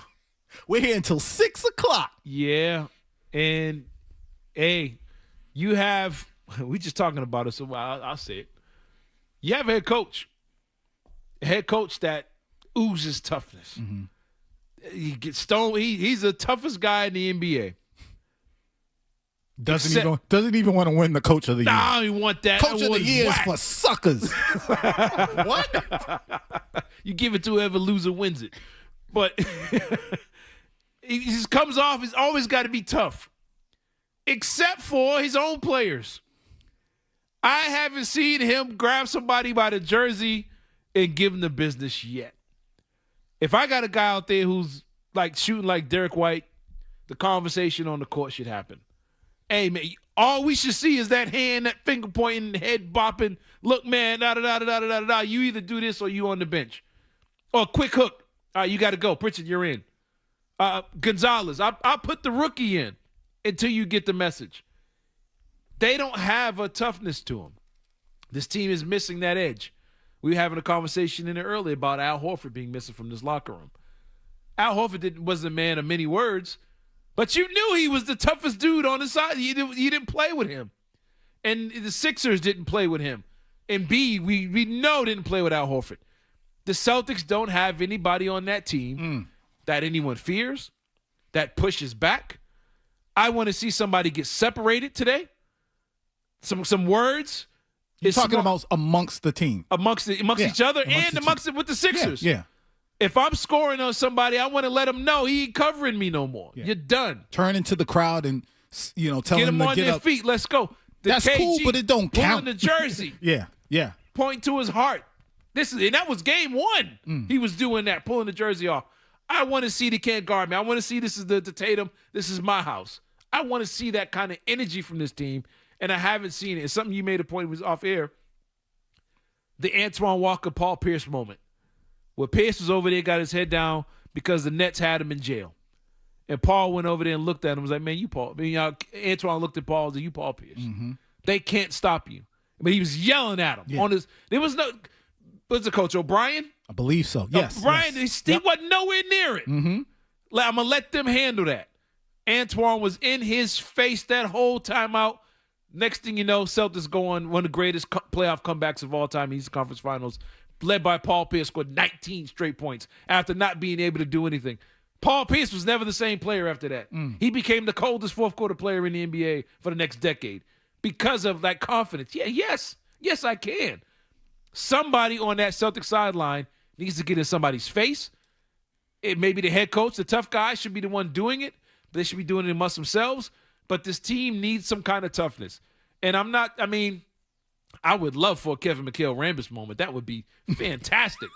We're here until 6 o'clock. Yeah. And, hey, you have – we just talking about it, so I'll say it. You have a head coach that oozes toughness. Mm-hmm. He gets stoned. He's the toughest guy in the NBA. Doesn't even want to win the Coach of the Year. Nah, I don't want that. Coach of the Year is for suckers. What? You give it to whoever loser wins it. But he just comes off. He's always got to be tough, except for his own players. I haven't seen him grab somebody by the jersey and give him the business yet. If I got a guy out there who's like shooting like Derek White, the conversation on the court should happen. Hey, man, all we should see is that hand, that finger pointing, head bopping. Look, man, da-da-da-da-da-da-da. You either do this or you on the bench. Or quick hook. All right, you got to go. Pritchard, you're in. Gonzalez, I'll put the rookie in until you get the message. They don't have a toughness to them. This team is missing that edge. We were having a conversation in there earlier about Al Horford being missing from this locker room. Al Horford wasn't a man of many words, but you knew he was the toughest dude on the side. You didn't play with him. And the Sixers didn't play with him. And we know didn't play with Al Horford. The Celtics don't have anybody on that team that anyone fears, that pushes back. I want to see somebody get separated today. Some words. You're talking about amongst the team. Amongst each other and amongst it with the Sixers. Yeah. If I'm scoring on somebody, I want to let them know he ain't covering me no more. Yeah. You're done. Turn into the crowd and tell them to on get their up. feet. Let's go. That's KG cool, but it don't count. Pulling the jersey. Yeah. Pointing to his heart. And that was game 1. He was doing that, pulling the jersey off. I want to see the can't guard me. I want to see this is the Tatum. This is my house. I want to see that kind of energy from this team, and I haven't seen it. It's something you made a point, was off air. The Antoine Walker, Paul Pierce moment, where Pierce was over there, got his head down because the Nets had him in jail. And Paul went over there and looked at him and was like, man, you Paul. Antoine looked at Paul and said, you Paul Pierce. Mm-hmm. They can't stop you. But he was yelling at him. Yeah. There was no, what's the coach, O'Brien? I believe so, yes. O'Brien, he wasn't nowhere near it. Mm-hmm. I'm going to let them handle that. Antoine was in his face that whole time out. Next thing you know, Celtics go on one of the greatest playoff comebacks of all time in Eastern Conference Finals, led by Paul Pierce, scored 19 straight points after not being able to do anything. Paul Pierce was never the same player after that. He became the coldest fourth-quarter player in the NBA for the next decade because of that confidence. Yes, I can. Somebody on that Celtic sideline needs to get in somebody's face. It may be the head coach, the tough guy, should be the one doing it. They should be doing it amongst themselves. But this team needs some kind of toughness. And I would love for a Kevin McHale Rambis moment. That would be fantastic.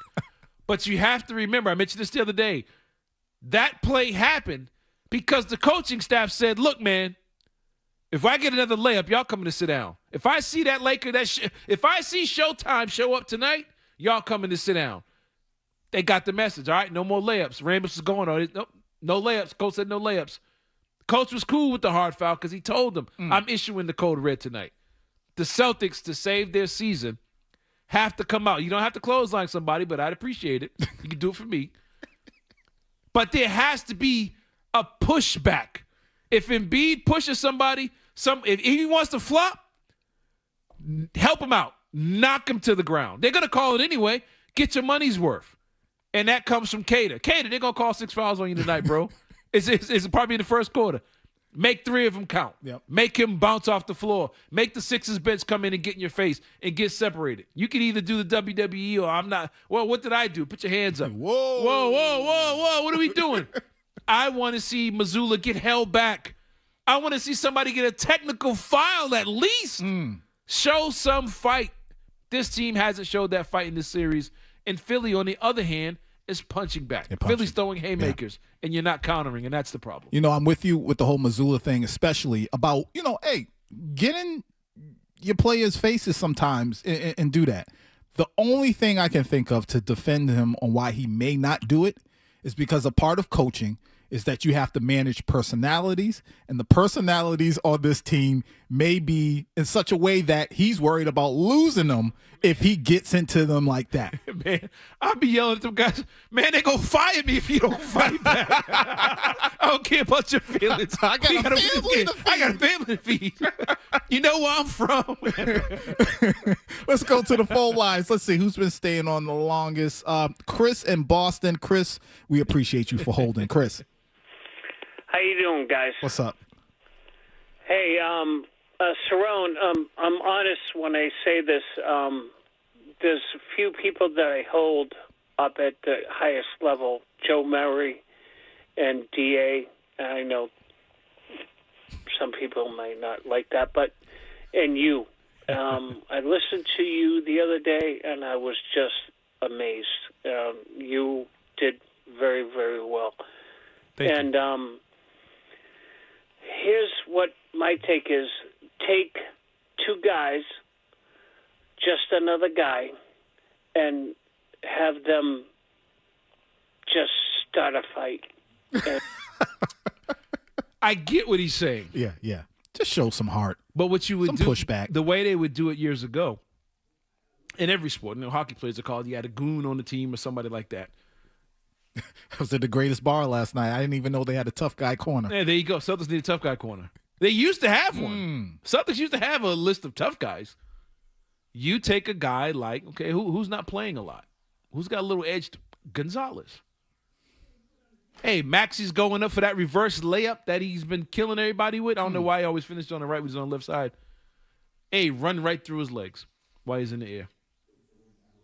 But you have to remember, I mentioned this the other day, that play happened because the coaching staff said, look, man, if I get another layup, y'all coming to sit down. If I see that Laker, if I see Showtime show up tonight, y'all coming to sit down. They got the message. All right, no more layups. Rambis is going on. Nope, no layups. Coach said no layups. Coach was cool with the hard foul because he told them, I'm issuing the code red tonight. The Celtics, to save their season, have to come out. You don't have to clothesline somebody, but I'd appreciate it. You can do it for me. But there has to be a pushback. If Embiid pushes somebody, if he wants to flop, help him out. Knock him to the ground. They're going to call it anyway. Get your money's worth. And that comes from Cater. Cater, they're going to call 6 fouls on you tonight, bro. It's probably in the first quarter. Make 3 of them count. Yep. Make him bounce off the floor. Make the Sixers bench come in and get in your face and get separated. You can either do the WWE or I'm not. Well, what did I do? Put your hands up. Whoa. Whoa. What are we doing? I want to see Mazzulla get held back. I want to see somebody get a technical foul at least. Show some fight. This team hasn't showed that fight in this series. And Philly, on the other hand, is punching back. Philly's throwing haymakers, and you're not countering, and that's the problem. You know, I'm with you with the whole Mazzulla thing, especially about, hey, get in your players' faces sometimes and do that. The only thing I can think of to defend him on why he may not do it is because a part of coaching is that you have to manage personalities, and the personalities on this team may be in such a way that he's worried about losing them if he gets into them like that. Man, I'll be yelling at them guys, man, they're going to fire me if you don't fight back. I don't care about your feelings. I got a family to feed. I got a family to feed. You know where I'm from. Let's go to the phone lines. Let's see who's been staying on the longest. Chris in Boston. Chris, we appreciate you for holding. Chris. How you doing, guys? What's up? Hey, Cerrone, I'm honest when I say this. There's a few people that I hold up at the highest level, Joe Murray and D.A. I know some people might not like that, and you. I listened to you the other day, and I was just amazed. You did very, very well. Thank you. Here's what my take is. Take 2 guys, just another guy, and have them just start a fight. I get what he's saying. Yeah. Just show some heart. But what you would some do, pushback. The way they would do it years ago, in every sport, hockey players are called, you had a goon on the team or somebody like that. I was at the greatest bar last night. I didn't even know they had a tough guy corner. Yeah, there you go. Celtics need a tough guy corner. They used to have one. Celtics used to have a list of tough guys. You take a guy like, okay, who's not playing a lot? Who's got a little edge? Gonzalez. Hey, Maxi's going up for that reverse layup that he's been killing everybody with. I don't know why he always finished on the right when he's on the left side. Hey, run right through his legs while he's in the air.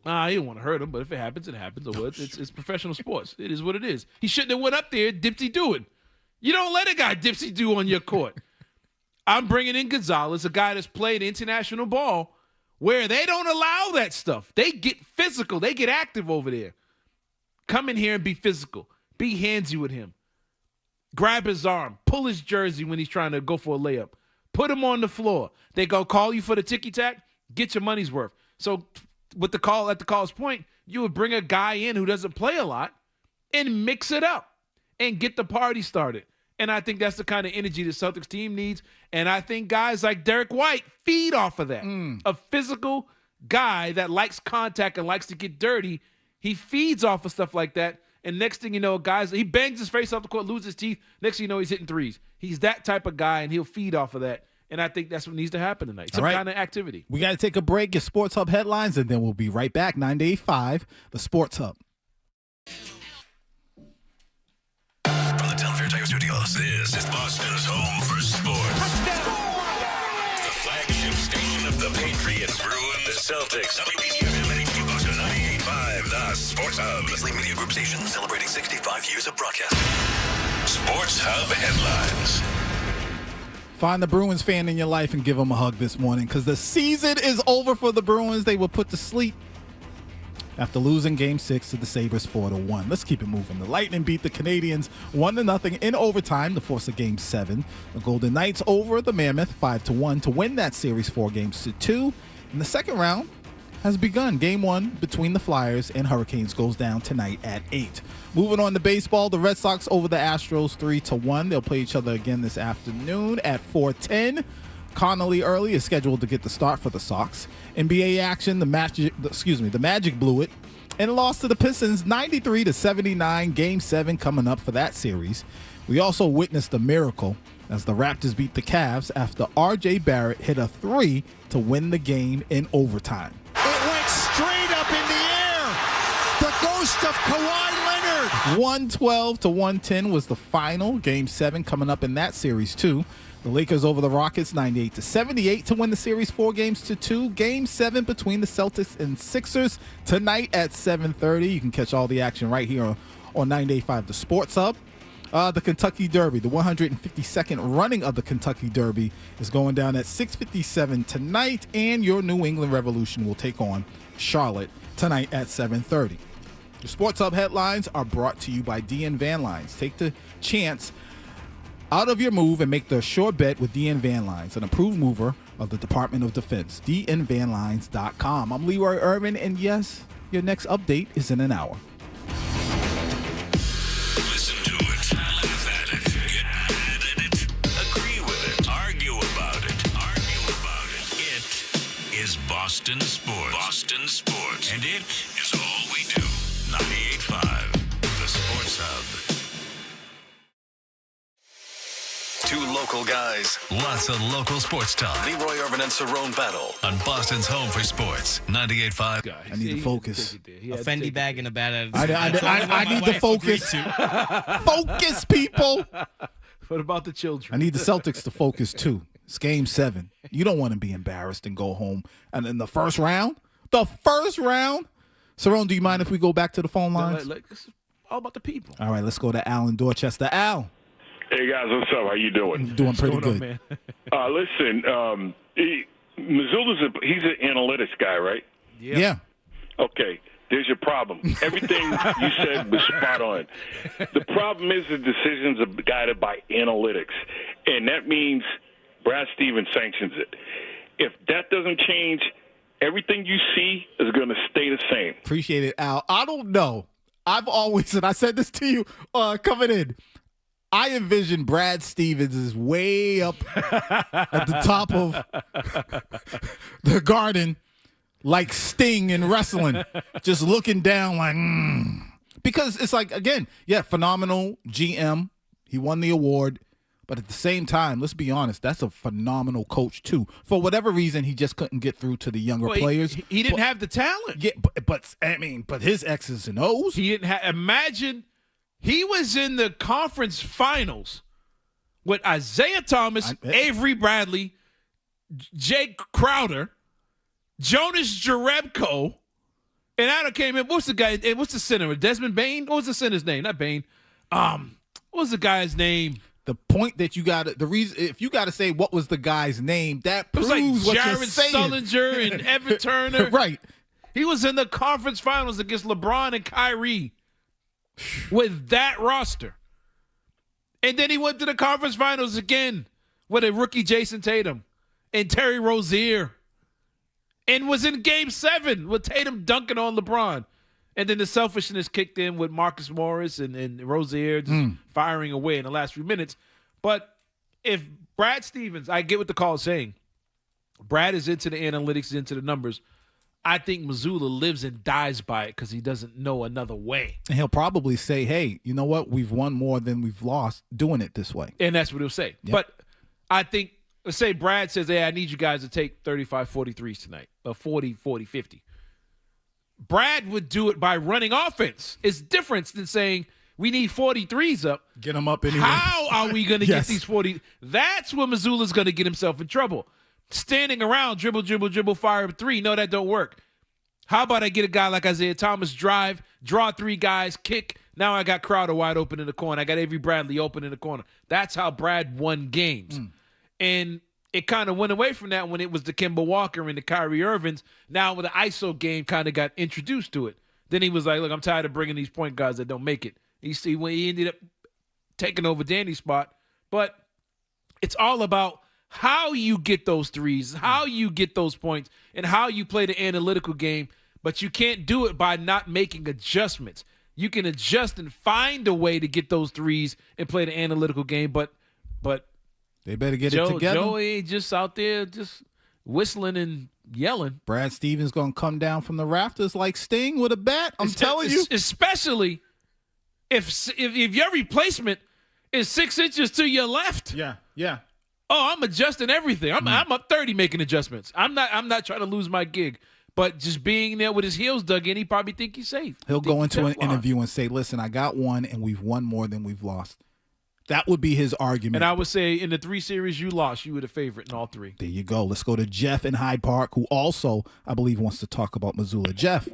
He didn't want to hurt him, but if it happens, it happens. It's professional sports. It is what it is. He shouldn't have went up there dipsy-do it. You don't let a guy dipsy-do on your court. I'm bringing in Gonzalez, a guy that's played international ball, where they don't allow that stuff. They get physical. They get active over there. Come in here and be physical. Be handsy with him. Grab his arm. Pull his jersey when he's trying to go for a layup. Put him on the floor. They go call you for the ticky-tack. Get your money's worth. So with the call, at the call's point, you would bring a guy in who doesn't play a lot and mix it up and get the party started. And I think that's the kind of energy the Celtics team needs. And I think guys like Derek White feed off of that. A physical guy that likes contact and likes to get dirty, he feeds off of stuff like that. And next thing you know, he bangs his face off the court, loses his teeth. Next thing you know, he's hitting threes. He's that type of guy, and he'll feed off of that. And I think that's what needs to happen tonight. Some kind of activity. We got to take a break, get Sports Hub headlines, and then we'll be right back. 98.5, the Sports Hub. From the Town Fair Tiger Studios, this is Boston's home for sports. The flagship station of the Patriots, Bruins, the Celtics. WBCFM and HD Boston 98.5, the Sports Hub. Beasley Media Group station celebrating 65 years of broadcasting. Sports Hub headlines. Find the Bruins fan in your life and give them a hug this morning because the season is over for the Bruins. They were put to sleep after losing Game 6 to the Sabres 4-1. Let's keep it moving. The Lightning beat the Canadiens 1-0 in overtime to force a Game 7. The Golden Knights over the Mammoth 5-1 to win that series 4-2. And the second round has begun. Game 1 between the Flyers and Hurricanes goes down tonight at 8. Moving on to baseball, the Red Sox over the Astros 3-1. They'll play each other again this afternoon at 4:10. Connolly Early is scheduled to get the start for the Sox. NBA action, the Magic blew it and lost to the Pistons 93-79. Game 7 coming up for that series. We also witnessed a miracle as the Raptors beat the Cavs after R.J. Barrett hit a 3 to win the game in overtime. It went straight up in the air. The burst of Kawhi Leonard. 112-110 was the final. Game 7 coming up in that series, too. The Lakers over the Rockets 98-78 to win the series 4-2. Game 7 between the Celtics and Sixers tonight at 7:30. You can catch all the action right here on 98.5 The Sports Hub. The Kentucky Derby, the 152nd running of the Kentucky Derby, is going down at 6:57 tonight, and your New England Revolution will take on Charlotte tonight at 7:30. The Sports Hub headlines are brought to you by DN Van Lines. Take the chance out of your move and make the sure bet with DN Van Lines, an approved mover of the Department of Defense. DNVanlines.com. I'm Leroy Cerrone, and yes, your next update is in an hour. Listen to it, laugh at it, get mad at it, agree with it, argue about it. It is Boston Sports. Boston Sports. And it is all we do. 98.5, The Sports Hub. Two local guys, lots of local sports talk. Leroy and Cerrone battle on Boston's home for sports. 98.5. I need to focus. A Fendi bag and a bad attitude. I need to focus. Focus, people. What about the children? I need the Celtics to focus, too. It's Game 7. You don't want to be embarrassed and go home. And in the first round? Cerrone, do you mind if we go back to the phone lines? It's all about the people. All right, let's go to Al in Dorchester. Al. Hey, guys, what's up? How you doing? Doing pretty good. Listen, Missoula's he's an analytics guy, right? Yeah. Okay, there's your problem. Everything you said was spot on. The problem is the decisions are guided by analytics, and that means Brad Stevens sanctions it. If that doesn't change, everything you see is going to stay the same. Appreciate it, Al. I don't know. I've always, and I said this to you coming in, I envision Brad Stevens is way up at the top of the garden like Sting in wrestling, just looking down like, Because it's like, again, phenomenal GM. He won the award. But at the same time, let's be honest, that's a phenomenal coach, too. For whatever reason, he just couldn't get through to the younger players. He didn't have the talent. Yeah, but his X's and O's. He didn't have. Imagine he was in the conference finals with Isaiah Thomas, Avery Bradley, Jake Crowder, Jonas Jerebko, and Adam came in. What's the center? Desmond Bain? What was the center's name? Not Bain. What was the guy's name? The point that you got the reason if you got to say what was the guy's name, that proves like what Jared you're saying. Sullinger and Evan Turner. Right. He was in the conference finals against LeBron and Kyrie with that roster. And then he went to the conference finals again with a rookie Jason Tatum and Terry Rozier. And was in Game 7 with Tatum dunking on LeBron. And then the selfishness kicked in with Marcus Morris and Rozier just firing away in the last few minutes. But if Brad Stevens, I get what the call is saying. Brad is into the analytics, into the numbers. I think Missoula lives and dies by it because he doesn't know another way. And he'll probably say, hey, you know what? We've won more than we've lost doing it this way. And that's what he'll say. Yep. But I think, let's say Brad says, hey, I need you guys to take 35-43s tonight, or 40-50. Brad would do it by running offense. It's different than saying we need 43s up. Get them up anyway. How are we going to get these 40? That's where Missoula's going to get himself in trouble. Standing around, dribble, fire up three. No, that don't work. How about I get a guy like Isaiah Thomas, drive, draw three guys, kick. Now I got Crowder wide open in the corner. I got Avery Bradley open in the corner. That's how Brad won games. And it kind of went away from that when it was the Kemba Walker and the Kyrie Irvings. Now with the ISO game kind of got introduced to it. Then he was like, look, I'm tired of bringing these point guards that don't make it. You see, when he ended up taking over Danny's spot. But it's all about how you get those threes, how you get those points, and how you play the analytical game. But you can't do it by not making adjustments. You can adjust and find a way to get those threes and play the analytical game, but they better get it together. Joey ain't just out there just whistling and yelling. Brad Stevens going to come down from the rafters like Sting with a bat. I'm telling you. Especially if your replacement is 6 inches to your left. Yeah. Oh, I'm adjusting everything. I'm up 30 making adjustments. I'm not trying to lose my gig. But just being there with his heels dug in, he probably think he's safe. He'll go into an interview and say, listen, I got one, and we've won more than we've lost. That would be his argument. And I would say in the 3 series you lost, you were the favorite in all 3. There you go. Let's go to Jeff in Hyde Park, who also, I believe, wants to talk about Missoula. Jeff.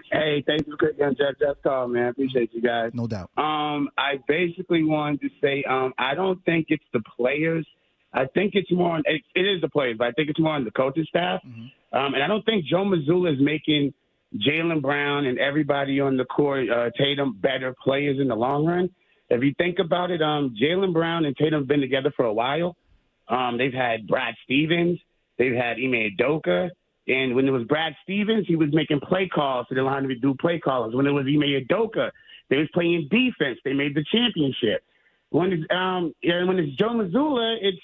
Hey, thanks for clicking, Jeff Call, man. Appreciate you guys. No doubt. I basically wanted to say I don't think it's the players. I think it's more on it is the players, but I think it's more on the coaching staff. And I don't think Joe Mazzulla is making Jaylen Brown and everybody on the court, Tatum, better players in the long run. If you think about it, Jaylen Brown and Tatum have been together for a while. They've had Brad Stevens. They've had Ime Udoka. And when it was Brad Stevens, he was making play calls, so they learned to do play calls. When it was Ime Udoka, they was playing defense. They made the championship. When it's Joe Mazzulla, it's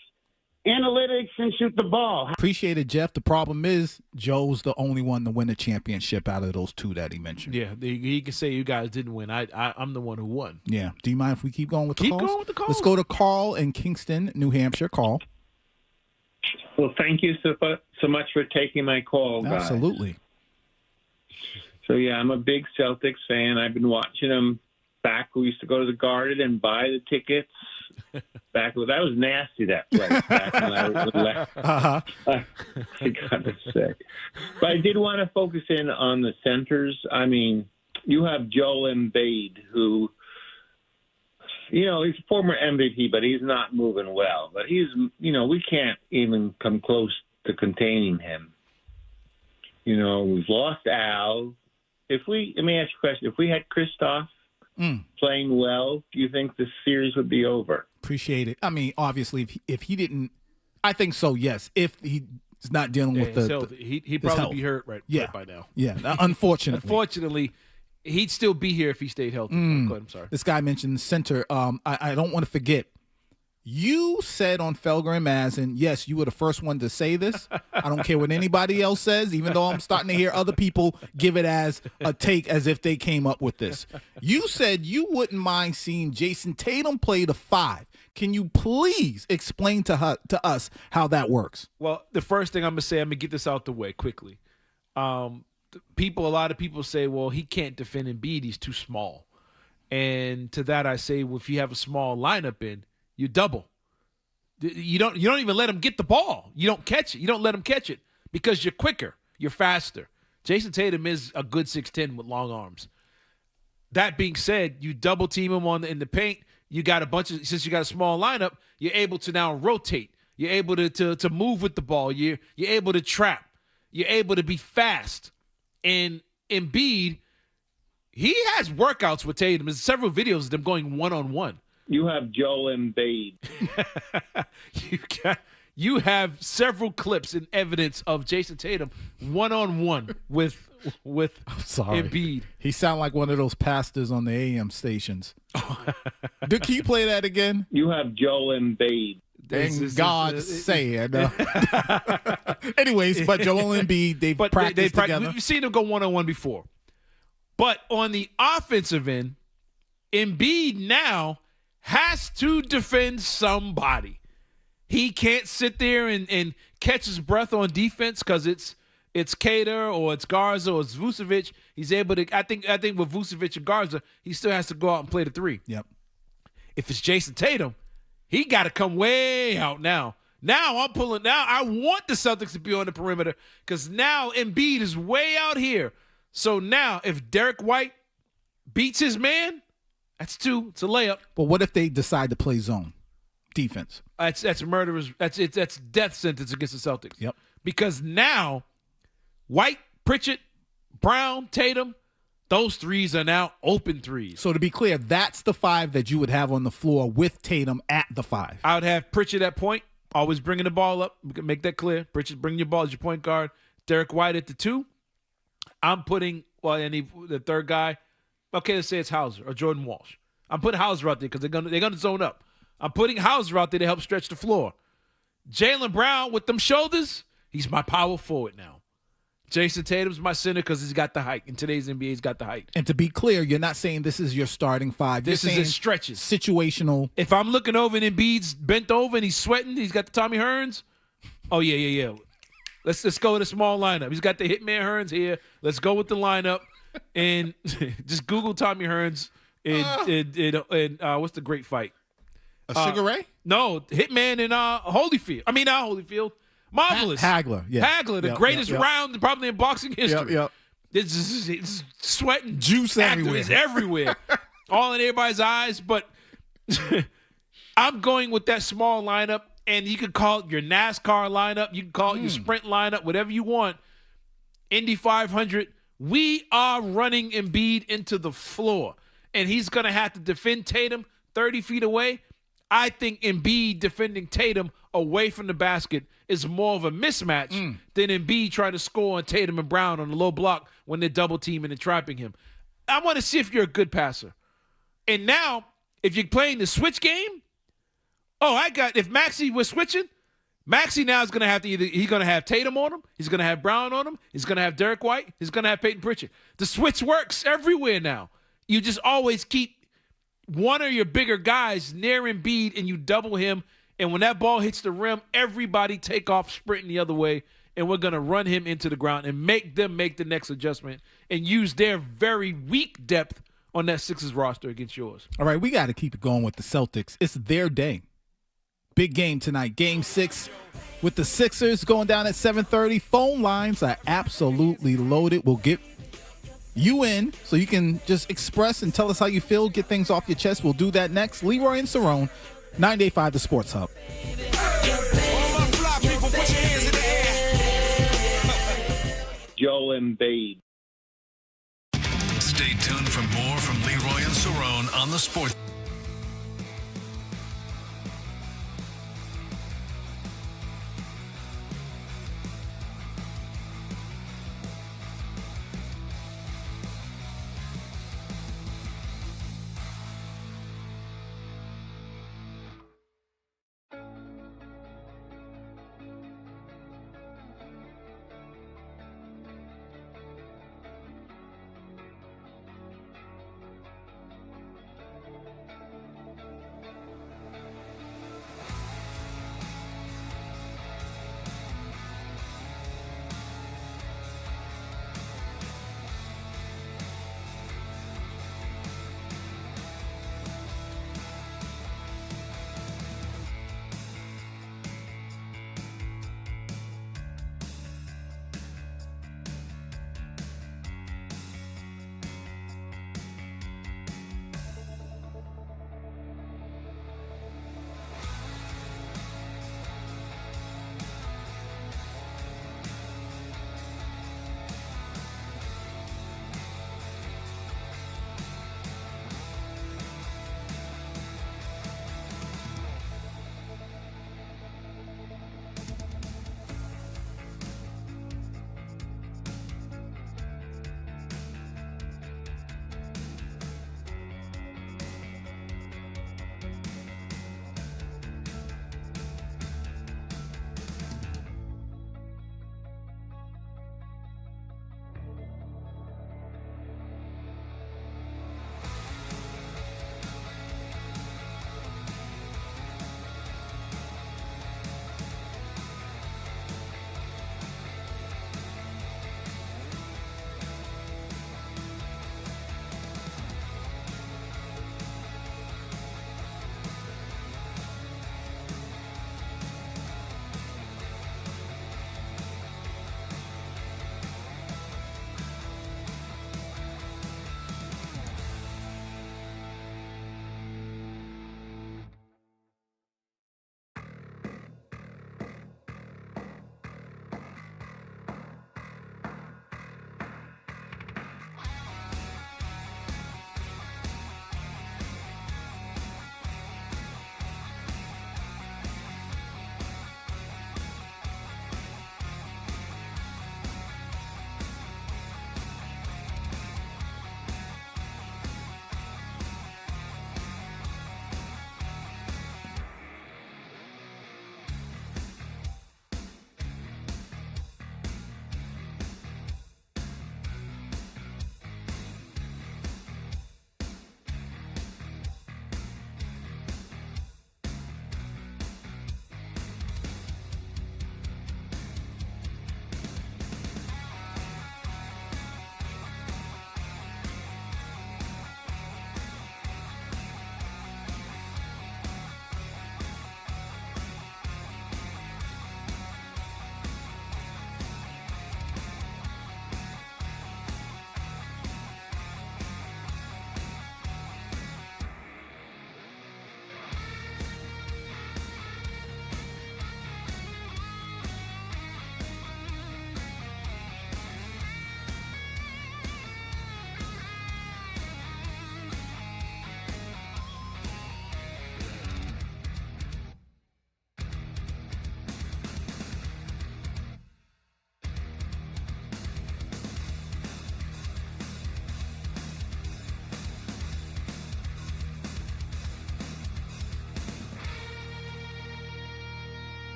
analytics and shoot the ball. Appreciate it, Jeff. The problem is Joe's the only one to win a championship out of those 2 that he mentioned. Yeah, he can say you guys didn't win. I'm the one who won. Yeah. Do you mind if we keep going with the calls? Keep going with the calls. Let's go to Carl in Kingston, New Hampshire. Carl. Well, thank you so much for taking my call, guys. Absolutely. So, yeah, I'm a big Celtics fan. I've been watching them back. We used to go to the Garden and buy the tickets. That was nasty, that place, back when I was left. I got to say. But I did want to focus in on the centers. I mean, you have Joel Embiid, who, he's a former MVP, but he's not moving well. But we can't even come close to containing him. We've lost Al. Let me ask you a question. If we had Kristoff playing well, do you think the series would be over? Appreciate it. I mean, obviously, if he didn't, I think so, yes. If he's not dealing with he'd probably be hurt right by now. Yeah, unfortunately. Unfortunately, he'd still be here if he stayed healthy. Go ahead, I'm sorry. This guy mentioned center. I don't want to forget. You said on Felger and Mazin, yes, you were the first one to say this. I don't care what anybody else says, even though I'm starting to hear other people give it as a take as if they came up with this. You said you wouldn't mind seeing Jason Tatum play the 5. Can you please explain to us how that works? Well, the first thing I'm going to say, I'm going to get this out the way quickly. A lot of people say, well, he can't defend Embiid. He's too small. And to that I say, well, if you have a small lineup in, you double. You don't even let him get the ball. You don't catch it. You don't let him catch it because you're quicker. You're faster. Jason Tatum is a good 6'10" with long arms. That being said, you double team him in the paint. You got since you got a small lineup, you're able to now rotate. You're able to move with the ball. You're able to trap. You're able to be fast. And Embiid, he has workouts with Tatum. There's several videos of them going one-on-one. You have Joel Embiid. You have several clips and evidence of Jason Tatum one-on-one with Embiid. He sound like one of those pastors on the AM stations. Can you play that again? You have Joel Embiid. And God said. Anyways, but Joel Embiid, they've practiced together. We've seen them go one-on-one before. But on the offensive end, Embiid now has to defend somebody. He can't sit there and catch his breath on defense because it's Cater or it's Garza or it's Vucevic. He's able to. I think with Vucevic and Garza, he still has to go out and play the 3. Yep. If it's Jason Tatum, he got to come way out now. Now I'm pulling. Now I want the Celtics to be on the perimeter because now Embiid is way out here. So now if Derek White beats his man, that's 2. It's a layup. But what if they decide to play zone defense? That's murderous. That's death sentence against the Celtics. Yep. Because now White, Pritchard, Brown, Tatum, those 3s are now open 3s. So to be clear, that's the 5 that you would have on the floor with Tatum at the 5. I would have Pritchard at point, always bringing the ball up. We can make that clear. Pritchard bringing your ball as your point guard. Derek White at the 2. I'm putting the third guy. Okay, let's say it's Hauser or Jordan Walsh. I'm putting Hauser out there because they're gonna zone up. I'm putting Hauser out there to help stretch the floor. Jaylen Brown with them shoulders, he's my power forward now. Jason Tatum's my center because he's got the height. In today's NBA, he's got the height. And to be clear, you're not saying this is your starting 5. This is his stretches. Situational. If I'm looking over and Embiid's bent over and he's sweating, he's got the Tommy Hearns. Oh, yeah. Let's go with a small lineup. He's got the Hitman Hearns here. Let's go with the lineup. And just Google Tommy Hearns and what's the great fight? Sugar Ray? No, Hitman and Holyfield. I mean, not Holyfield. Marvelous. Hagler, yeah. Hagler, the greatest round probably in boxing history. Yep. It's sweating. Juice everywhere. All in everybody's eyes. But I'm going with that small lineup. And you can call it your NASCAR lineup. You can call it your sprint lineup, whatever you want. Indy 500. We are running Embiid into the floor. And he's going to have to defend Tatum 30 feet away. I think Embiid defending Tatum away from the basket is more of a mismatch than Embiid trying to score on Tatum and Brown on the low block when they're double teaming and trapping him. I want to see if you're a good passer. And now, if you're playing the switch game, if Maxey was switching, Maxey now is going to have to he's going to have Tatum on him, he's going to have Brown on him, he's going to have Derek White, he's going to have Peyton Pritchard. The switch works everywhere now. You just always keep one of your bigger guys near Embiid and you double him. And when that ball hits the rim, everybody take off sprinting the other way. And we're going to run him into the ground and make them make the next adjustment and use their very weak depth on that Sixers roster against yours. All right, we got to keep it going with the Celtics. It's their day. Big game tonight. Game 6 with the Sixers going down at 7:30. Phone lines are absolutely loaded. We'll get you in so you can just express and tell us how you feel, get things off your chest. We'll do that next. Leroy and Cerrone, 985 The Sports Hub. Joel Embiid. Stay tuned for more from Leroy and Cerrone on the Sports.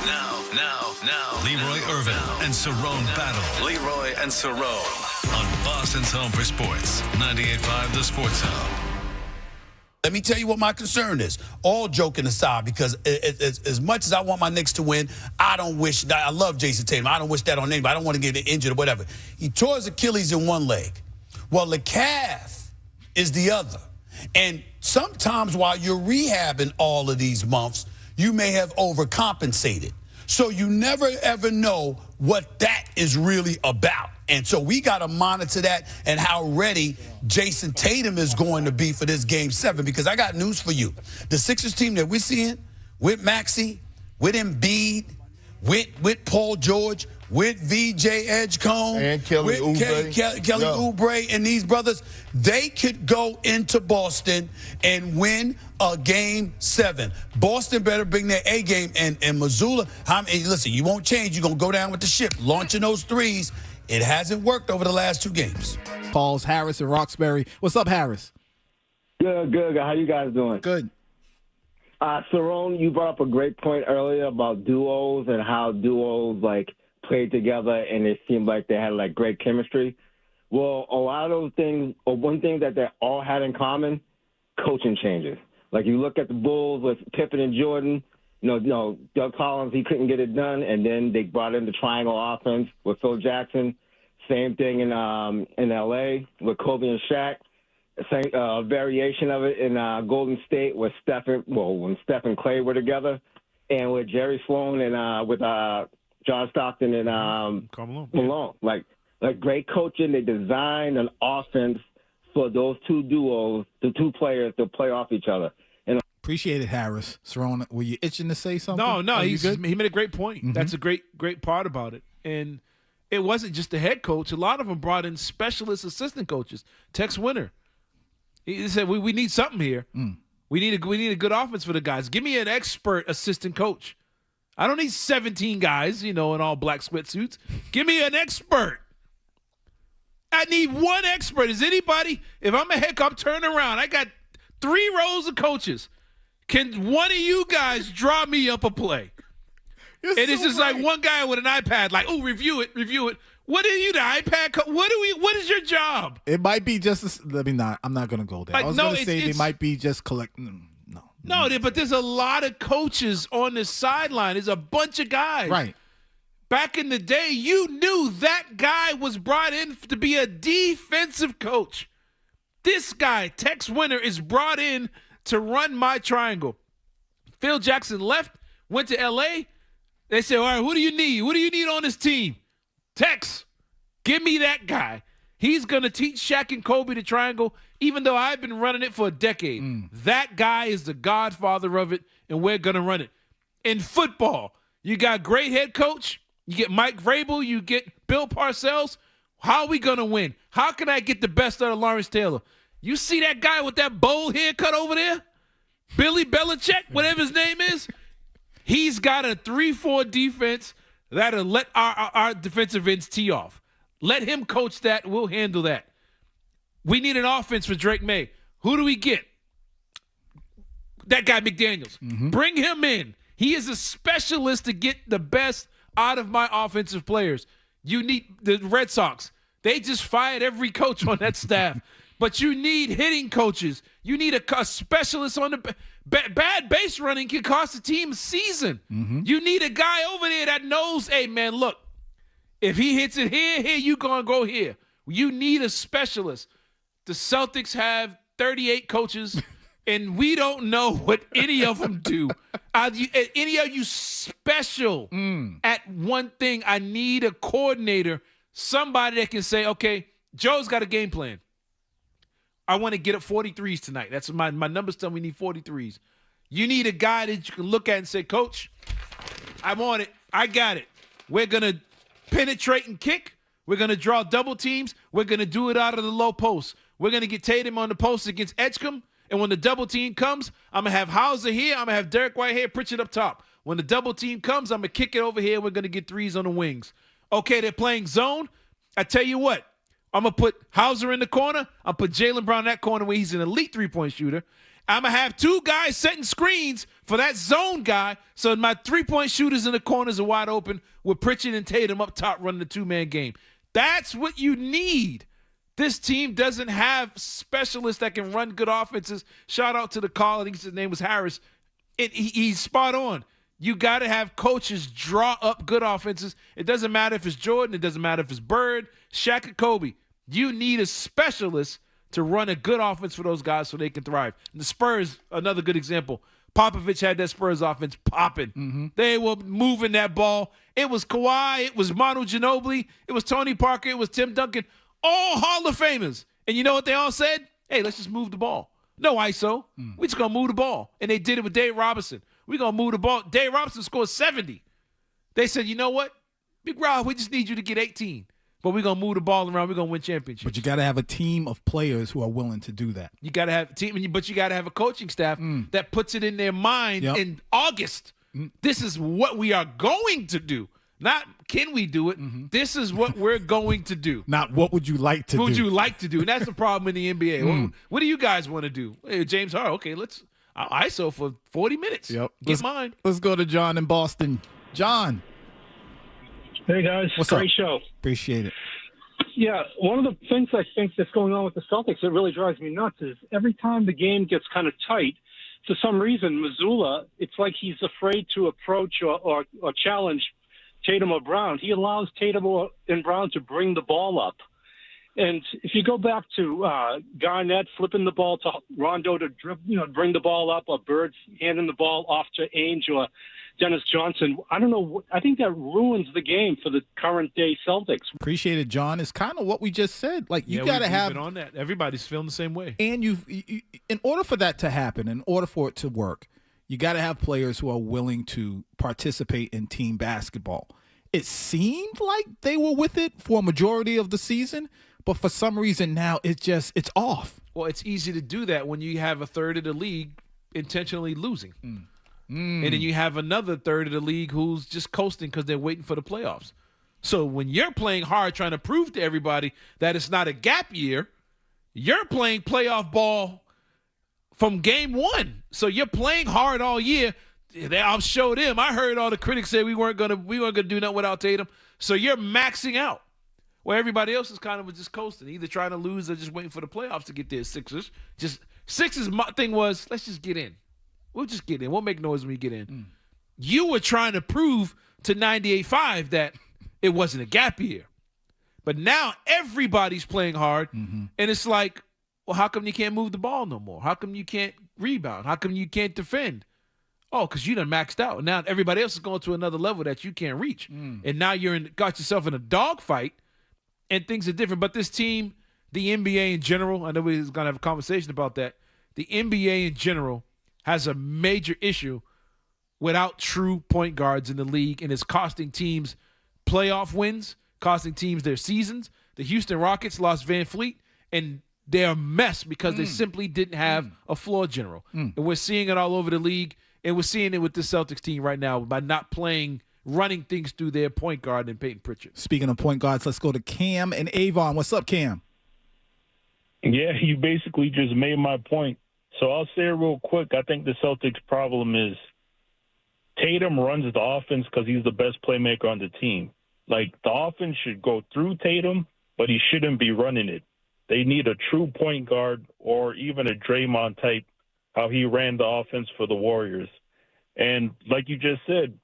Now, Leroy Irvin and Cerrone battle. Leroy and Cerrone on Boston's Home for Sports, 98.5 The Sports Home. Let me tell you what my concern is. All joking aside, because as much as I want my Knicks to win, I love Jason Tatum. I don't wish that on anybody. I don't want to get injured or whatever. He tore his Achilles in one leg. Well, the calf is the other. And sometimes while you're rehabbing all of these months, you may have overcompensated. So you never, ever know what that is really about. And so we got to monitor that and how ready Jason Tatum is going to be for this Game 7, because I got news for you. The Sixers team that we're seeing with Maxey, with Embiid, with Paul George, with VJ Edgecombe, and Kelly Oubre. Kelly Oubre and these brothers, they could go into Boston and win a Game 7. Boston better bring their A game. And Missoula, listen, you won't change. You're going to go down with the ship, launching those threes. It hasn't worked over the last 2 games. Paul's Harris and Roxbury. What's up, Harris? Good. How you guys doing? Good. Cerrone, you brought up a great point earlier about duos and how duos, played together and it seemed like they had, great chemistry. Well, a lot of those things, or one thing that they all had in common, coaching changes. Like, you look at the Bulls with Pippen and Jordan, Doug Collins, he couldn't get it done, and then they brought in the triangle offense with Phil Jackson. Same thing in L.A. with Kobe and Shaq. Same variation of it in Golden State with when Steph and Clay were together, and with Jerry Sloan and with John Stockton and Malone. Like great coaching. They designed an offense for those two duos, the two players, to play off each other. Appreciate it, Harris. Cerrone, were you itching to say something? No, he made a great point. Mm-hmm. That's a great part about it. And it wasn't just the head coach. A lot of them brought in specialist assistant coaches. Tex Winter, he said, we need something here. We need a good offense for the guys. Give me an expert assistant coach. I don't need 17 guys, in all black sweatsuits. Give me an expert. I need one expert. Is anybody, if I'm a head coach, I'm turning around. I got 3 rows of coaches. Can one of you guys draw me up a play? It's just right. Like one guy with an iPad, review it. What are you, the iPad coach? What is your job? It might be just, I'm not going to go there. I was going to say they might be just collecting. No, but there's a lot of coaches on the sideline. There's a bunch of guys. Right. Back in the day, you knew that guy was brought in to be a defensive coach. This guy, Tex Winter, is brought in to run my triangle. Phil Jackson left, went to L.A. They said, all right, who do you need? What do you need on this team? Tex, give me that guy. He's going to teach Shaq and Kobe the triangle, even though I've been running it for a decade. That guy is the godfather of it, and we're going to run it. In football, you got great head coach. You get Mike Vrabel. You get Bill Parcells. How are we going to win? How can I get the best out of Lawrence Taylor? You see that guy with that bowl haircut over there? Billy Belichick, whatever his name is? He's got a 3-4 defense that'll let our defensive ends tee off. Let him coach that. We'll handle that. We need an offense for Drake May. Who do we get? That guy McDaniels. Bring him in. He is a specialist to get the best out of my offensive players. You need the Red Sox. They just fired every coach on that staff. But you need hitting coaches. You need a specialist on the bad base running can cost the team a season. You need a guy over there that knows, hey, man, look, if he hits it here, you going to go here. You need a specialist. The Celtics have 38 coaches, and we don't know what any of them do. Any of you special at one thing? I need a coordinator, somebody that can say, okay, Joe's got a game plan. I want to get up 43s tonight. That's my numbers tell me we need 43s. You need a guy that you can look at and say, Coach, I'm on it. I got it. We're going to penetrate and kick. We're going to draw double teams. We're going to do it out of the low post. We're going to get Tatum on the post against Edgecombe. And when the double team comes, I'm going to have Hauser here. I'm going to have Derek White here, Pritchard up top. When the double team comes, I'm going to kick it over here. We're going to get 3s on the wings. Okay, they're playing zone. I tell you what, I'm going to put Hauser in the corner. I'll put Jaylen Brown in that corner where he's an elite three-point shooter. I'm going to have two guys setting screens for that zone guy so my three-point shooters in the corners are wide open with Pritchard and Tatum up top running the two-man game. That's what you need. This team doesn't have specialists that can run good offenses. Shout out to the caller. I think his name was Harris. He's spot on. You got to have coaches draw up good offenses. It doesn't matter if it's Jordan. It doesn't matter if it's Bird, Shaq, or Kobe. You need a specialist to run a good offense for those guys so they can thrive. And the Spurs, another good example. Popovich had that Spurs offense popping. Mm-hmm. They were moving that ball. It was Kawhi. It was Manu Ginobili. It was Tony Parker. It was Tim Duncan. All Hall of Famers. And you know what they all said? Hey, let's just move the ball. No ISO. We're just going to move the ball. And they did it with Dave Robinson. We're going to move the ball. Dave Robinson scored 70. They said, you know what? Big Rob, we just need you to get 18. But we're going to move the ball around. We're going to win championships. But you got to have a team of players who are willing to do that. You got to have a team, but you got to have a coaching staff that puts it in their mind in August. This is what we are going to do. Not can we do it. This is what we're going to do. Not what would you like to do. What would you like to do? And that's the problem in the NBA. What do you guys want to do? Hey, James Harden, okay, let's ISO for 40 minutes. Yep. Get mine. Let's go to John in Boston. John. Hey, guys. What's Great up? show. Appreciate it. Yeah, one of the things I think that's going on with the Celtics that really drives me nuts is every time the game gets kind of tight, for some reason, Mazzulla, it's like he's afraid to approach or challenge Tatum or Brown. He allows Tatum and Brown to bring the ball up. And if you go back to Garnett flipping the ball to Rondo to bring the ball up, or Bird handing the ball off to Ainge or Dennis Johnson, I don't know. I think that ruins the game for the current day Celtics. Appreciate it, John. It's kind of what we just said. Like you got to have been on that. Everybody's feeling the same way. And you, in order for that to happen, in order for it to work, you got to have players who are willing to participate in team basketball. It seemed like they were with it for a majority of the season, but for some reason now it's off. Well, it's easy to do that when you have a third of the league intentionally losing. And then you have another third of the league who's just coasting because they're waiting for the playoffs. So when you're playing hard trying to prove to everybody that it's not a gap year, you're playing playoff ball from game one. So you're playing hard all year. I'll show them. I heard all the critics say we weren't gonna do nothing without Tatum. So you're maxing out, where everybody else is kind of just coasting, either trying to lose or just waiting for the playoffs to get there. Sixers. My thing was, let's just get in. We'll just get in. We'll make noise when we get in. You were trying to prove to 98.5 that it wasn't a gap year. But now everybody's playing hard, and it's like, well, how come you can't move the ball no more? How come you can't rebound? How come you can't defend? Oh, because you done maxed out. Now everybody else is going to another level that you can't reach. And now got yourself in a dogfight, and things are different. But this team, the NBA in general, I know we're going to have a conversation about that. The NBA in general has a major issue without true point guards in the league, and it's costing teams playoff wins, costing teams their seasons. The Houston Rockets lost Van Fleet, and they're a mess because they simply didn't have a floor general. And we're seeing it all over the league, and we're seeing it with the Celtics team right now by not running things through their point guard and Peyton Pritchard. Speaking of point guards, let's go to Cam and Avon. What's up, Cam? Yeah, you basically just made my point. So I'll say it real quick. I think the Celtics' problem is Tatum runs the offense because he's the best playmaker on the team. Like, the offense should go through Tatum, but he shouldn't be running it. They need a true point guard or even a Draymond type, how he ran the offense for the Warriors. And like you just said,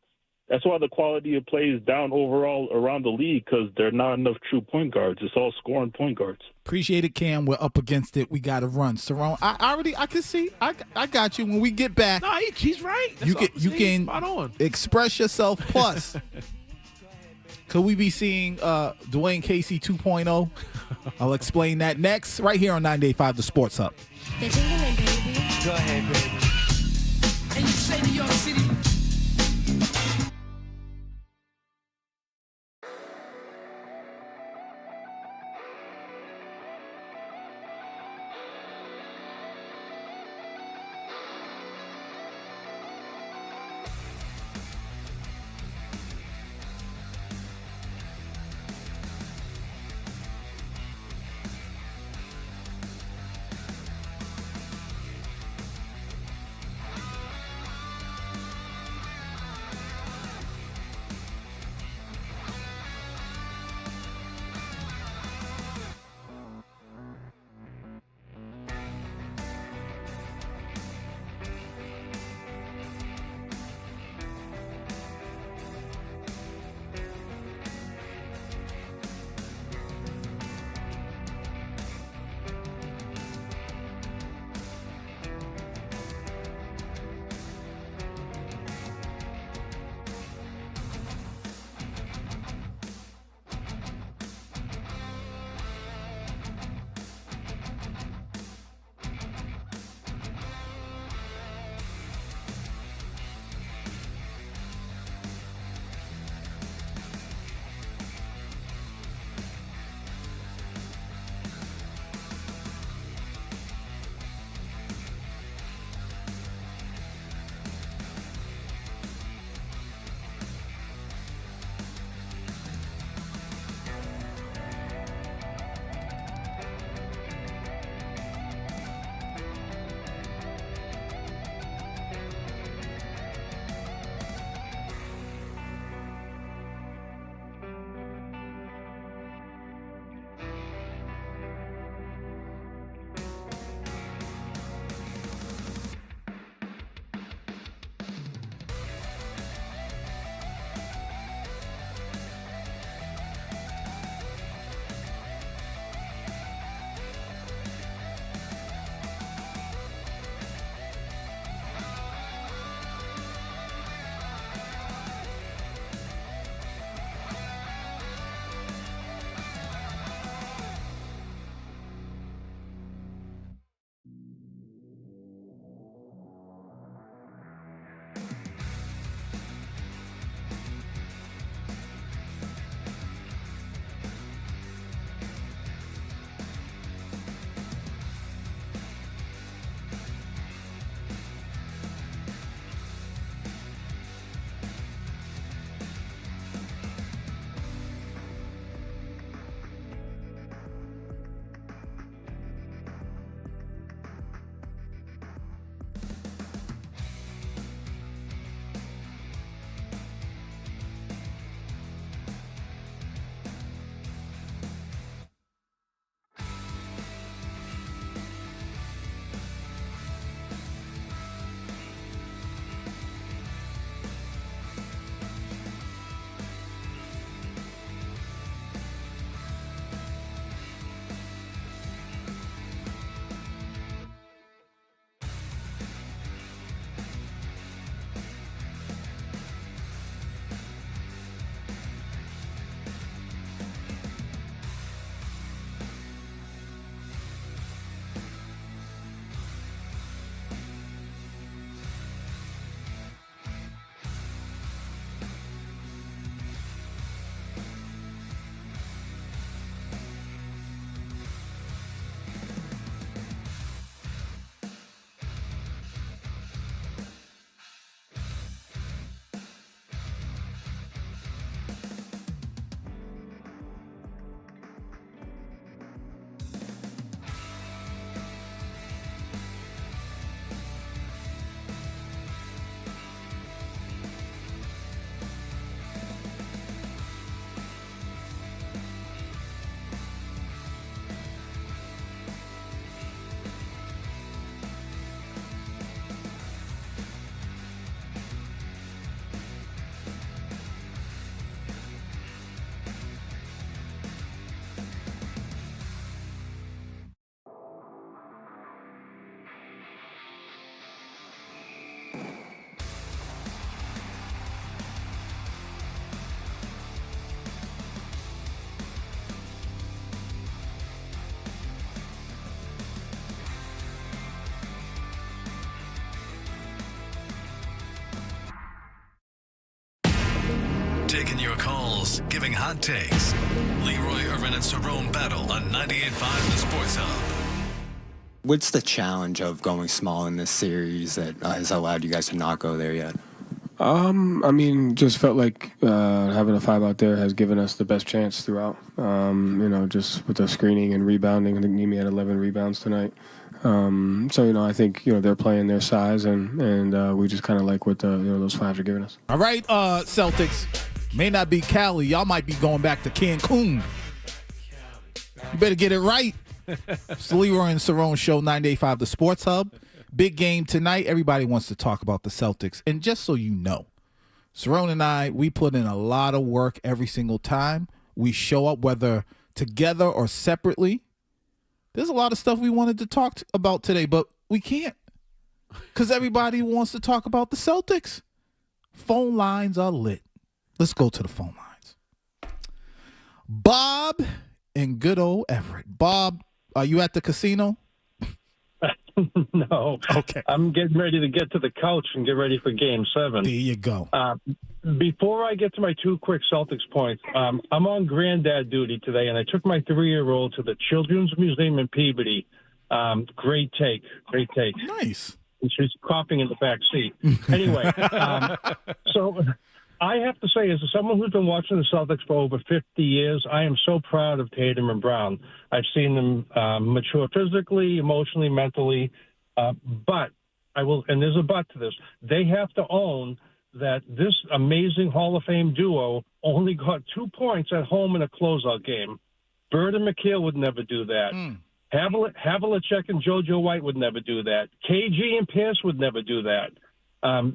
that's why the quality of play is down overall around the league, because there are not enough true point guards. It's all scoring point guards. Appreciate it, Cam. We're up against it. We got to run. Cerrone, I can see. I got you. When we get back, no, he's right. You can spot on. Express yourself. Plus, could we be seeing Dwayne Casey 2.0? I'll explain that next, right here on 98.5 The Sports Hub. Go ahead, baby. And you say New York City. experts giving hot takes. Leroy and Cerrone battle on 98.5 The Sports Hub. What's the challenge of going small in this series that has allowed you guys to not go there yet? I mean, just felt like having a 5 out there has given us the best chance throughout. Just with the screening and rebounding. I think Nimi had 11 rebounds tonight. I think they're playing their size, and we just kind of like what those 5s are giving us. All right, Celtics. May not be Cali. Y'all might be going back to Cancun. You better get it right. It's the Leroy and Cerrone Show, 98.5 The Sports Hub. Big game tonight. Everybody wants to talk about the Celtics. And just so you know, Cerrone and I, we put in a lot of work every single time we show up, whether together or separately. There's a lot of stuff we wanted to talk about today, but we can't because everybody wants to talk about the Celtics. Phone lines are lit. Let's go to the phone lines. Bob in good old Everett. Bob, are you at the casino? No. Okay. I'm getting ready to get to the couch and get ready for Game 7. There you go. Before I get to my 2 quick Celtics points, I'm on granddad duty today, and I took my 3-year-old to the Children's Museum in Peabody. Great take. Nice. And she's coughing in the back seat. Anyway, so I have to say, as someone who's been watching the Celtics for over 50 years, I am so proud of Tatum and Brown. I've seen them mature physically, emotionally, mentally, but I will, and there's a but to this, they have to own that this amazing Hall of Fame duo only got 2 points at home in a closeout game. Bird and McHale would never do that. Havlicek and JoJo White would never do that. KG and Pierce would never do that.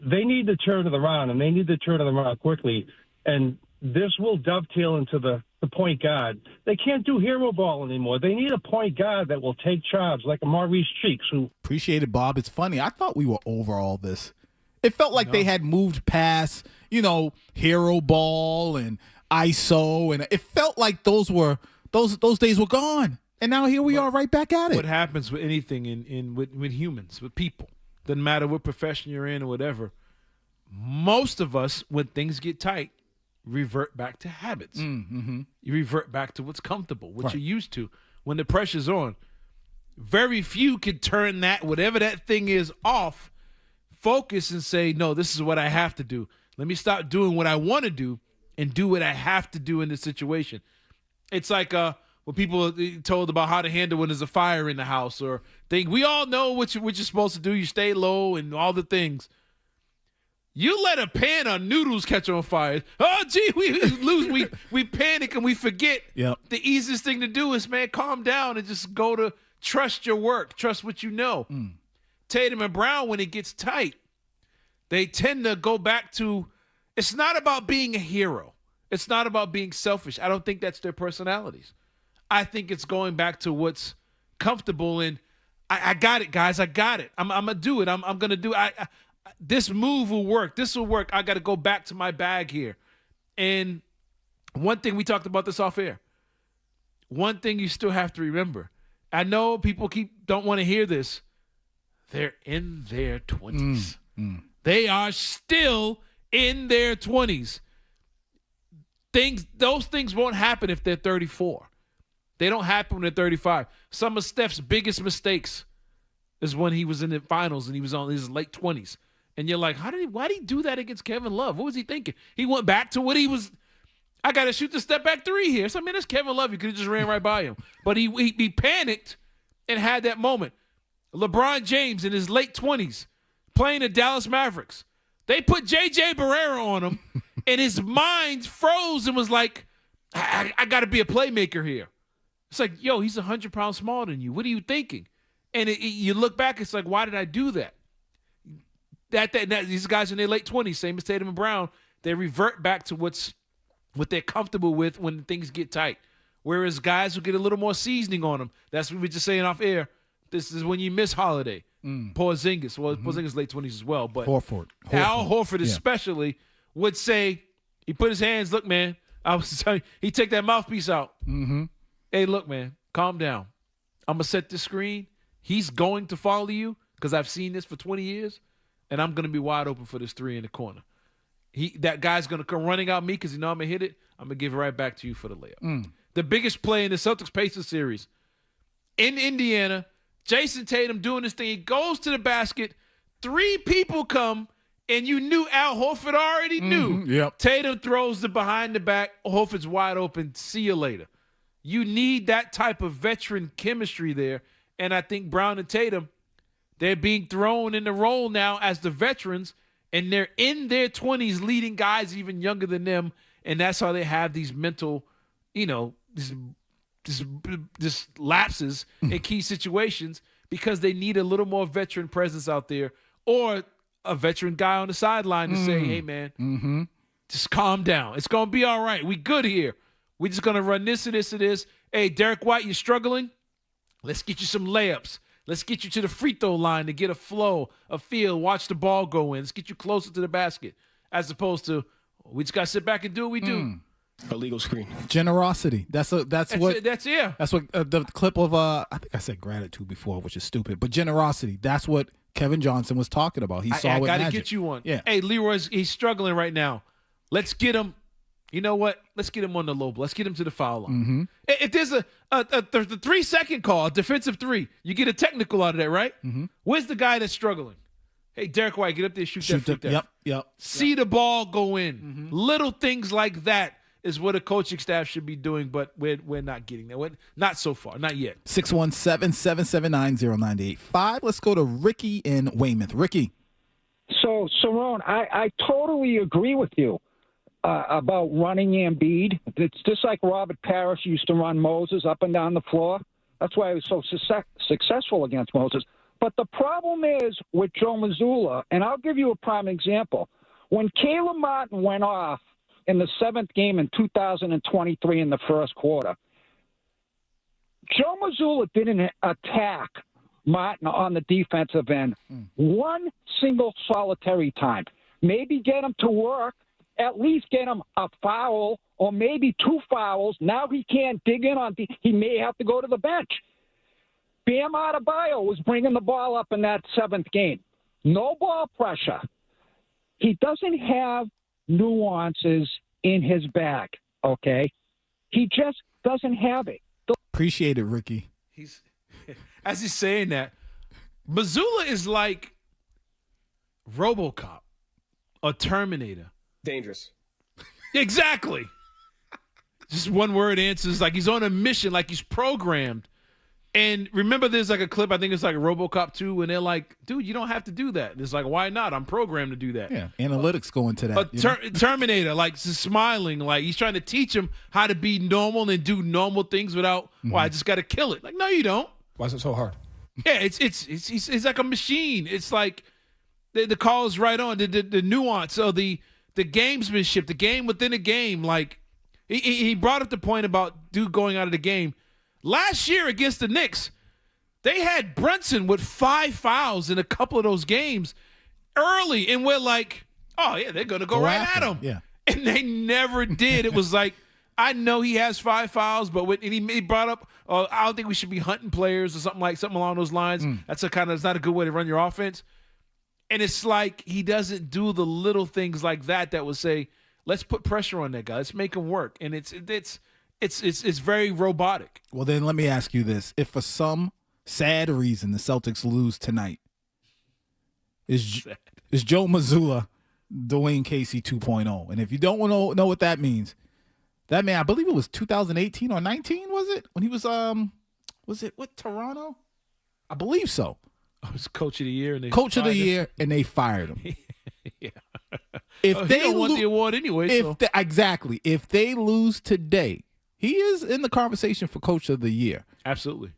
They need to turn it around, and they need to turn it around quickly. And this will dovetail into the point guard. They can't do hero ball anymore. They need a point guard that will take charge, like a Maurice Cheeks. Appreciate it, Bob. It's funny. I thought we were over all this. It felt like they had moved past, hero ball and ISO, and it felt like those days were gone. And now here we are right back at it. What happens with anything with humans, with people? Doesn't matter what profession you're in or whatever. Most of us, when things get tight, revert back to habits. Mm-hmm. You revert back to what's comfortable, what you're used to. When the pressure's on, very few can turn that, whatever that thing is, off, focus and say, no, this is what I have to do. Let me stop doing what I want to do and do what I have to do in this situation. It's like when people are told about how to handle when there's a fire in the house or thing. We all know what you're supposed to do. You stay low and all the things. You let a pan of noodles catch on fire. Oh, gee, we lose. We panic and we forget. Yep. The easiest thing to do is, man, calm down and just go to trust your work. Trust what you know. Tatum and Brown, when it gets tight, they tend to go back to, it's not about being a hero. It's not about being selfish. I don't think that's their personalities. I think it's going back to what's comfortable and I got it, guys. I got it. I'm going to do it. I'm going to do it. This move will work. This will work. I got to go back to my bag here. And one thing, we talked about this off air. One thing you still have to remember. I know people don't want to hear this. They're in their 20s. They are still in their 20s. Those things won't happen if they're 34. They don't happen when they're 35. Some of Steph's biggest mistakes is when he was in the finals and he was on his late 20s. And you're like, why did he do that against Kevin Love? What was he thinking? He went back to what he was. I got to shoot the step back 3 here. So, man, that's Kevin Love. You could have just ran right by him. But he panicked and had that moment. LeBron James in his late 20s playing the Dallas Mavericks. They put J.J. Barrera on him, and his mind froze and was like, I got to be a playmaker here. It's like, yo, he's 100 pounds smaller than you. What are you thinking? And you look back, it's like, why did I do that? These guys in their late 20s, same as Tatum and Brown, they revert back to what they're comfortable with when things get tight. Whereas guys who get a little more seasoning on them, that's what we were just saying off air. This is when you miss Holiday. Porzingis. Well, Porzingis late 20s as well. But Horford. Al Horford especially would say, he put his hands, look, man, I was telling you, he take that mouthpiece out. Hey, look, man, calm down. I'm going to set this screen. He's going to follow you because I've seen this for 20 years, and I'm going to be wide open for this 3 in the corner. that guy's going to come running out me because he know I'm going to hit it. I'm going to give it right back to you for the layup. The biggest play in the Celtics-Pacers series in Indiana, Jason Tatum doing this thing. He goes to the basket. 3 people come, and you knew Al Horford already knew. Yep. Tatum throws the behind the back. Horford's wide open. See you later. You need that type of veteran chemistry there. And I think Brown and Tatum, they're being thrown in the role now as the veterans, and they're in their 20s leading guys even younger than them. And that's how they have these mental, this lapses in key situations because they need a little more veteran presence out there or a veteran guy on the sideline to say, hey, man, just calm down. It's going to be all right. We good here. We're just going to run this and this and this. Hey, Derek White, you're struggling? Let's get you some layups. Let's get you to the free throw line to get a flow, a feel, watch the ball go in. Let's get you closer to the basket as opposed to we just got to sit back and do what we do. Illegal screen. Generosity. That's what That's what the clip of I think I said gratitude before, which is stupid, but generosity. That's what Kevin Johnson was talking about. He saw I with got to Magic. get you one. Yeah. Hey, Leroy's he's struggling right now. Let's get him. You know what? Let's get him on the low blow. Let's get him to the foul line. If there's the 3-second call, a defensive 3, you get a technical out of that, right? Where's the guy that's struggling? Hey, Derek White, get up there, shoot that free throw. Yep. See the ball go in. Little things like that is what a coaching staff should be doing, but we're not getting there. Not so far. Not yet. 617-779-0985. Let's go to Ricky in Weymouth. Ricky. So, Cerrone, I totally agree with you about running Embiid. It's just like Robert Parrish used to run Moses up and down the floor. That's why he was so successful against Moses. But the problem is with Joe Mazzulla, and I'll give you a prime example. When Caleb Martin went off in the 7th game in 2023 in the first quarter, Joe Mazzulla didn't attack Martin on the defensive end one single solitary time. Maybe get him to work, at least get him a foul or maybe 2 fouls. Now he can't dig in on he may have to go to the bench. Bam Adebayo was bringing the ball up in that 7th game. No ball pressure. He doesn't have nuances in his bag, okay? He just doesn't have it. Appreciate it, Ricky. As he's saying that, Mazzulla is like RoboCop or Terminator. Dangerous. Exactly. Just one word answers, like he's on a mission, like he's programmed. And remember, there's like a clip, I think it's like a RoboCop 2, and they're like, dude, you don't have to do that. And it's like, why not? I'm programmed to do that. Yeah, analytics go into that. Terminator, like just smiling, like he's trying to teach him how to be normal and do normal things without, I just got to kill it. Like, no, you don't. Why is it so hard? Yeah, it's like a machine. It's like the call is right on. The nuance of the gamesmanship, the game within a game. Like he brought up the point about dude going out of the game. Last year against the Knicks, they had Brunson with 5 fouls in a couple of those games early, and we're like, oh, yeah, they're going to go right at him. Yeah. And they never did. It was like, I know he has 5 fouls, but when he brought up, I don't think we should be hunting players or something along those lines. That's it's not a good way to run your offense. And it's like he doesn't do the little things like that would say, let's put pressure on that guy. Let's make him work. And it's very robotic. Well, then let me ask you this. If for some sad reason the Celtics lose tonight, is Joe Mazzulla Dwayne Casey 2.0? And if you don't know what that means, that man, I believe it was 2018 or 19, was it? When he was what, Toronto? I believe so. I was coach of the year. And and they fired him. Yeah. If they don't want the award anyway. Exactly. If they lose today, he is in the conversation for Coach of the Year. Absolutely.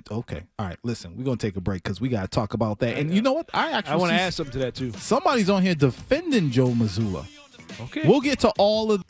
Okay. All right. Listen, we're going to take a break because we got to talk about that. And you know what? I want to add something to that, too. Somebody's on here defending Joe Mazzulla. Okay. We'll get to all of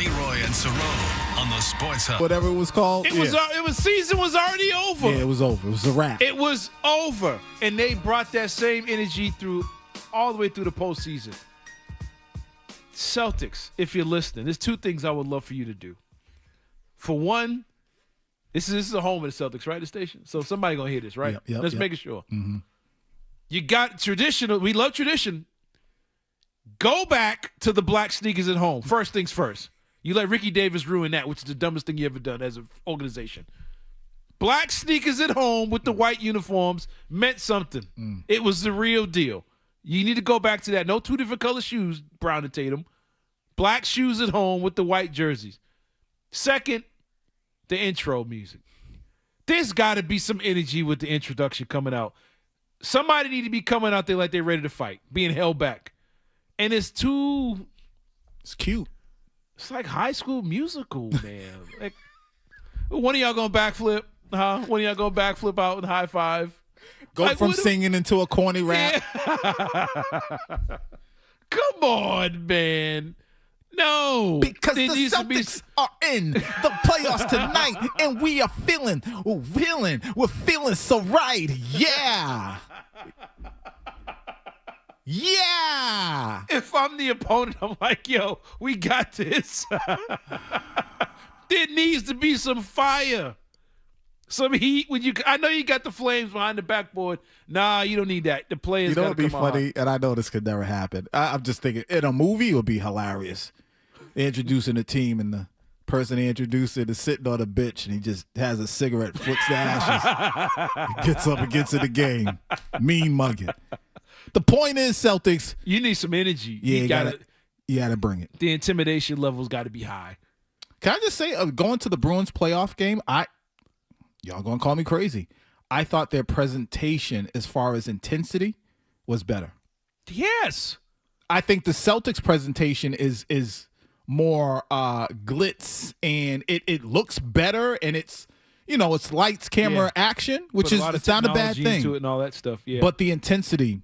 Leroy and Cerrone on the Sports Hub. Whatever it was called. It was season was already over. Yeah, it was over. It was a wrap. It was over. And they brought that same energy through all the way through the postseason. Celtics, if you're listening, there's two things I would love for you to do. For one, this is the home of the Celtics, right? The station. So somebody gonna hear this, right? Let's make it sure. Mm-hmm. You got traditional. We love tradition. Go back to the black sneakers at home. First things first. You let Ricky Davis ruin that, which is the dumbest thing you ever done as an organization. Black sneakers at home with the white uniforms meant something. It was the real deal. You need to go back to that. No two different color shoes, Brown and Tatum. Black shoes at home with the white jerseys. Second, the intro music. There's got to be some energy with the introduction coming out. Somebody need to be coming out there like they're ready to fight, being held back. And it's cute. It's like High School Musical, man. Like, one of y'all gonna backflip? Huh? One of y'all gonna backflip out and high five? Go like, from singing into a corny rap. Yeah. Come on, man. No. Because the Celtics are in the playoffs tonight, and we are feeling so right. Yeah. Yeah. If I'm the opponent, I'm like, yo, we got this. There needs to be some fire. Some heat when I know you got the flames behind the backboard. Nah, you don't need that. The players. You know, it'd be funny, on. And I know this could never happen. I'm just thinking in a movie it would be hilarious. They're introducing a team and the person they introduced it is sitting on a bench and he just has a cigarette, flicks the ashes, gets up and gets in the game, mean mugging. The point is, Celtics. You need some energy. Yeah, you gotta bring it. The intimidation level's got to be high. Can I just say, going to the Bruins playoff game, y'all gonna call me crazy. I thought their presentation as far as intensity was better. Yes. I think the Celtics presentation is more glitz and it looks better and it's it's lights, camera, action, which it's not a bad thing. To it and all that stuff. Yeah. But the intensity,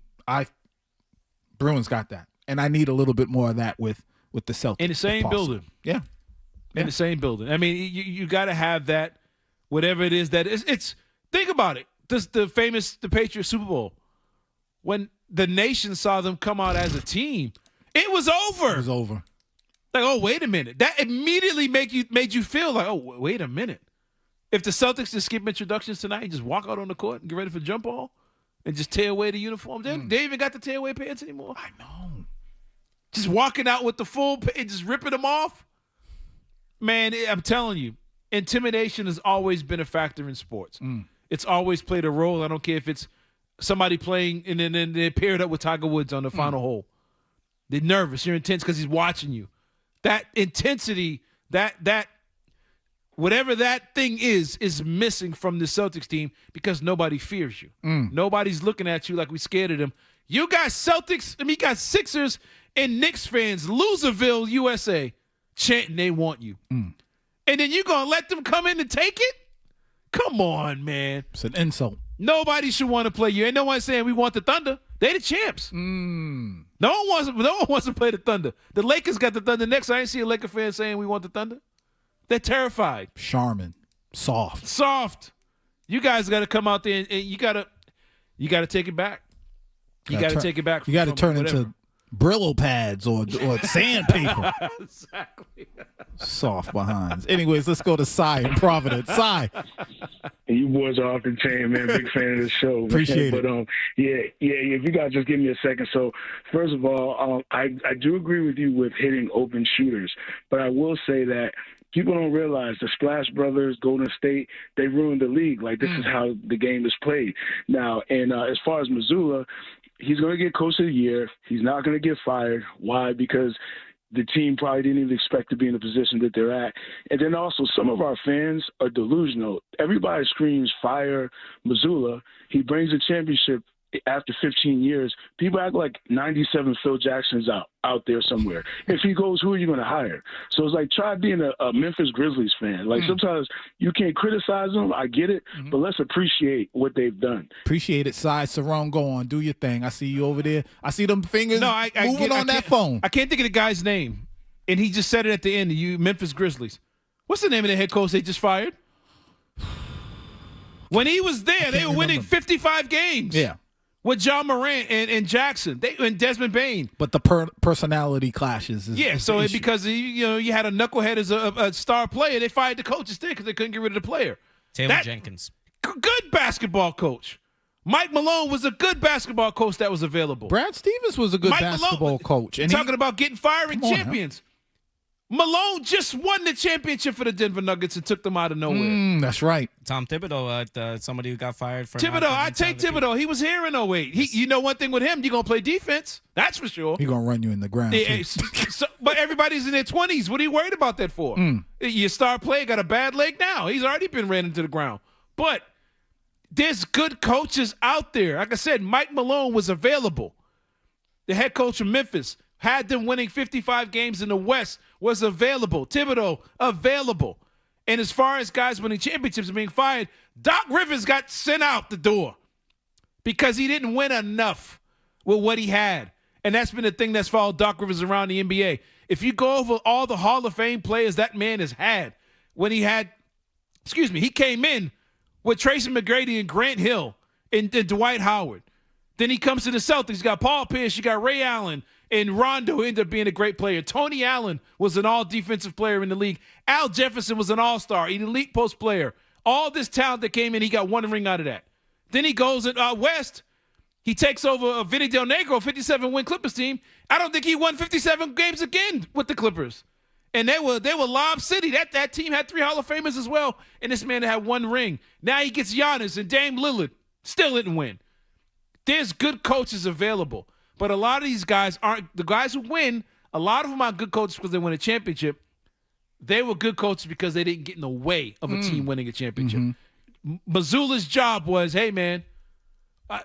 Bruins got that. And I need a little bit more of that with the Celtics. In the same building. Yeah. In the same building. I mean, you got to have that. Whatever it is that it's think about it. The Patriots Super Bowl, when the nation saw them come out as a team, it was over. It was over. Like, oh, wait a minute. That immediately made you feel like, oh, wait a minute. If the Celtics just skip introductions tonight and just walk out on the court and get ready for jump ball and just tear away the uniforms, they even got the tear away pants anymore. I know. Just walking out with the full and just ripping them off. Man, I'm telling you. Intimidation has always been a factor in sports. It's always played a role. I don't care if it's somebody playing and then they paired up with Tiger Woods on the final hole. They're nervous. You're intense because he's watching you. That intensity, that whatever that thing is missing from the Celtics team because nobody fears you. Nobody's looking at you like we scared of them. You got you got Sixers and Knicks fans, Loserville, USA, chanting they want you. And then you going to let them come in and take it? Come on, man. It's an insult. Nobody should want to play you. Ain't no one saying we want the Thunder. They the champs. No one wants to play the Thunder. The Lakers got the Thunder next. I ain't see a Laker fan saying we want the Thunder. They're terrified. Charmin. Soft. You guys got to come out there and you got to take it back. You got to take it back. You got to turn into Brillo pads or sandpaper. Exactly. Soft behinds. Anyways, let's go to Cy in Providence. Cy. You boys are off the chain, man. Big fan of the show. Appreciate it. But if you guys just give me a second. So first of all, I do agree with you with hitting open shooters, but I will say that people don't realize the Splash Brothers, Golden State, they ruined the league. Like, this is how the game is played now. And as far as Missoula, he's going to get Coach of the Year. He's not going to get fired. Why? Because the team probably didn't even expect to be in the position that they're at. And then also some of our fans are delusional. Everybody screams, fire Missoula. He brings a championship after 15 years. People act like 97 Phil Jackson's out there somewhere. If he goes, who are you going to hire? So it's like, try being a Memphis Grizzlies fan. Like, sometimes you can't criticize them. I get it, but let's appreciate what they've done. Appreciate it, Cy. Cerrone, go on. Do your thing. I see you over there. I see them fingers moving on that phone. I can't think of the guy's name. and he just said it at the end, you Memphis Grizzlies. What's the name of the head coach they just fired? When he was there, they were winning 55 games. Yeah. With John Morant and Jackson, and Desmond Bain. But the personality clashes. Because you had a knucklehead as a star player, they fired the coach instead because they couldn't get rid of the player. Taylor Jenkins. Good basketball coach. Mike Malone was a good basketball coach that was available. Brad Stevens was a good basketball coach. And talking about getting firing champions. Malone just won the championship for the Denver Nuggets and took them out of nowhere. That's right. Tom Thibodeau, somebody who got fired for Thibodeau. I take Thibodeau. He was here in 08. You know one thing with him, you're going to play defense. That's for sure. He's going to run you in the ground. But everybody's in their 20s. What are you worried about that for? Your star player got a bad leg now. He's already been ran into the ground. But there's good coaches out there. Like I said, Mike Malone was available. The head coach from Memphis had them winning 55 games in the West, was available. Thibodeau, available. And as far as guys winning championships and being fired, Doc Rivers got sent out the door because he didn't win enough with what he had. And that's been the thing that's followed Doc Rivers around the NBA. If you go over all the Hall of Fame players that man has had, he came in with Tracy McGrady and Grant Hill and Dwight Howard. Then he comes to the Celtics. You got Paul Pierce, you got Ray Allen, and Rondo ended up being a great player. Tony Allen was an all-defensive player in the league. Al Jefferson was an all-star, an elite post player. All this talent that came in, he got one ring out of that. Then he goes west. He takes over Vinny Del Negro, 57-win Clippers team. I don't think he won 57 games again with the Clippers. And they were Lob City. That team had 3 Hall of Famers as well, and this man had 1 ring. Now he gets Giannis and Dame Lillard. Still didn't win. There's good coaches available. But a lot of these guys aren't – the guys who win, a lot of them are good coaches because they win a championship. They were good coaches because they didn't get in the way of a team winning a championship. Mazzulla's job was, hey, man,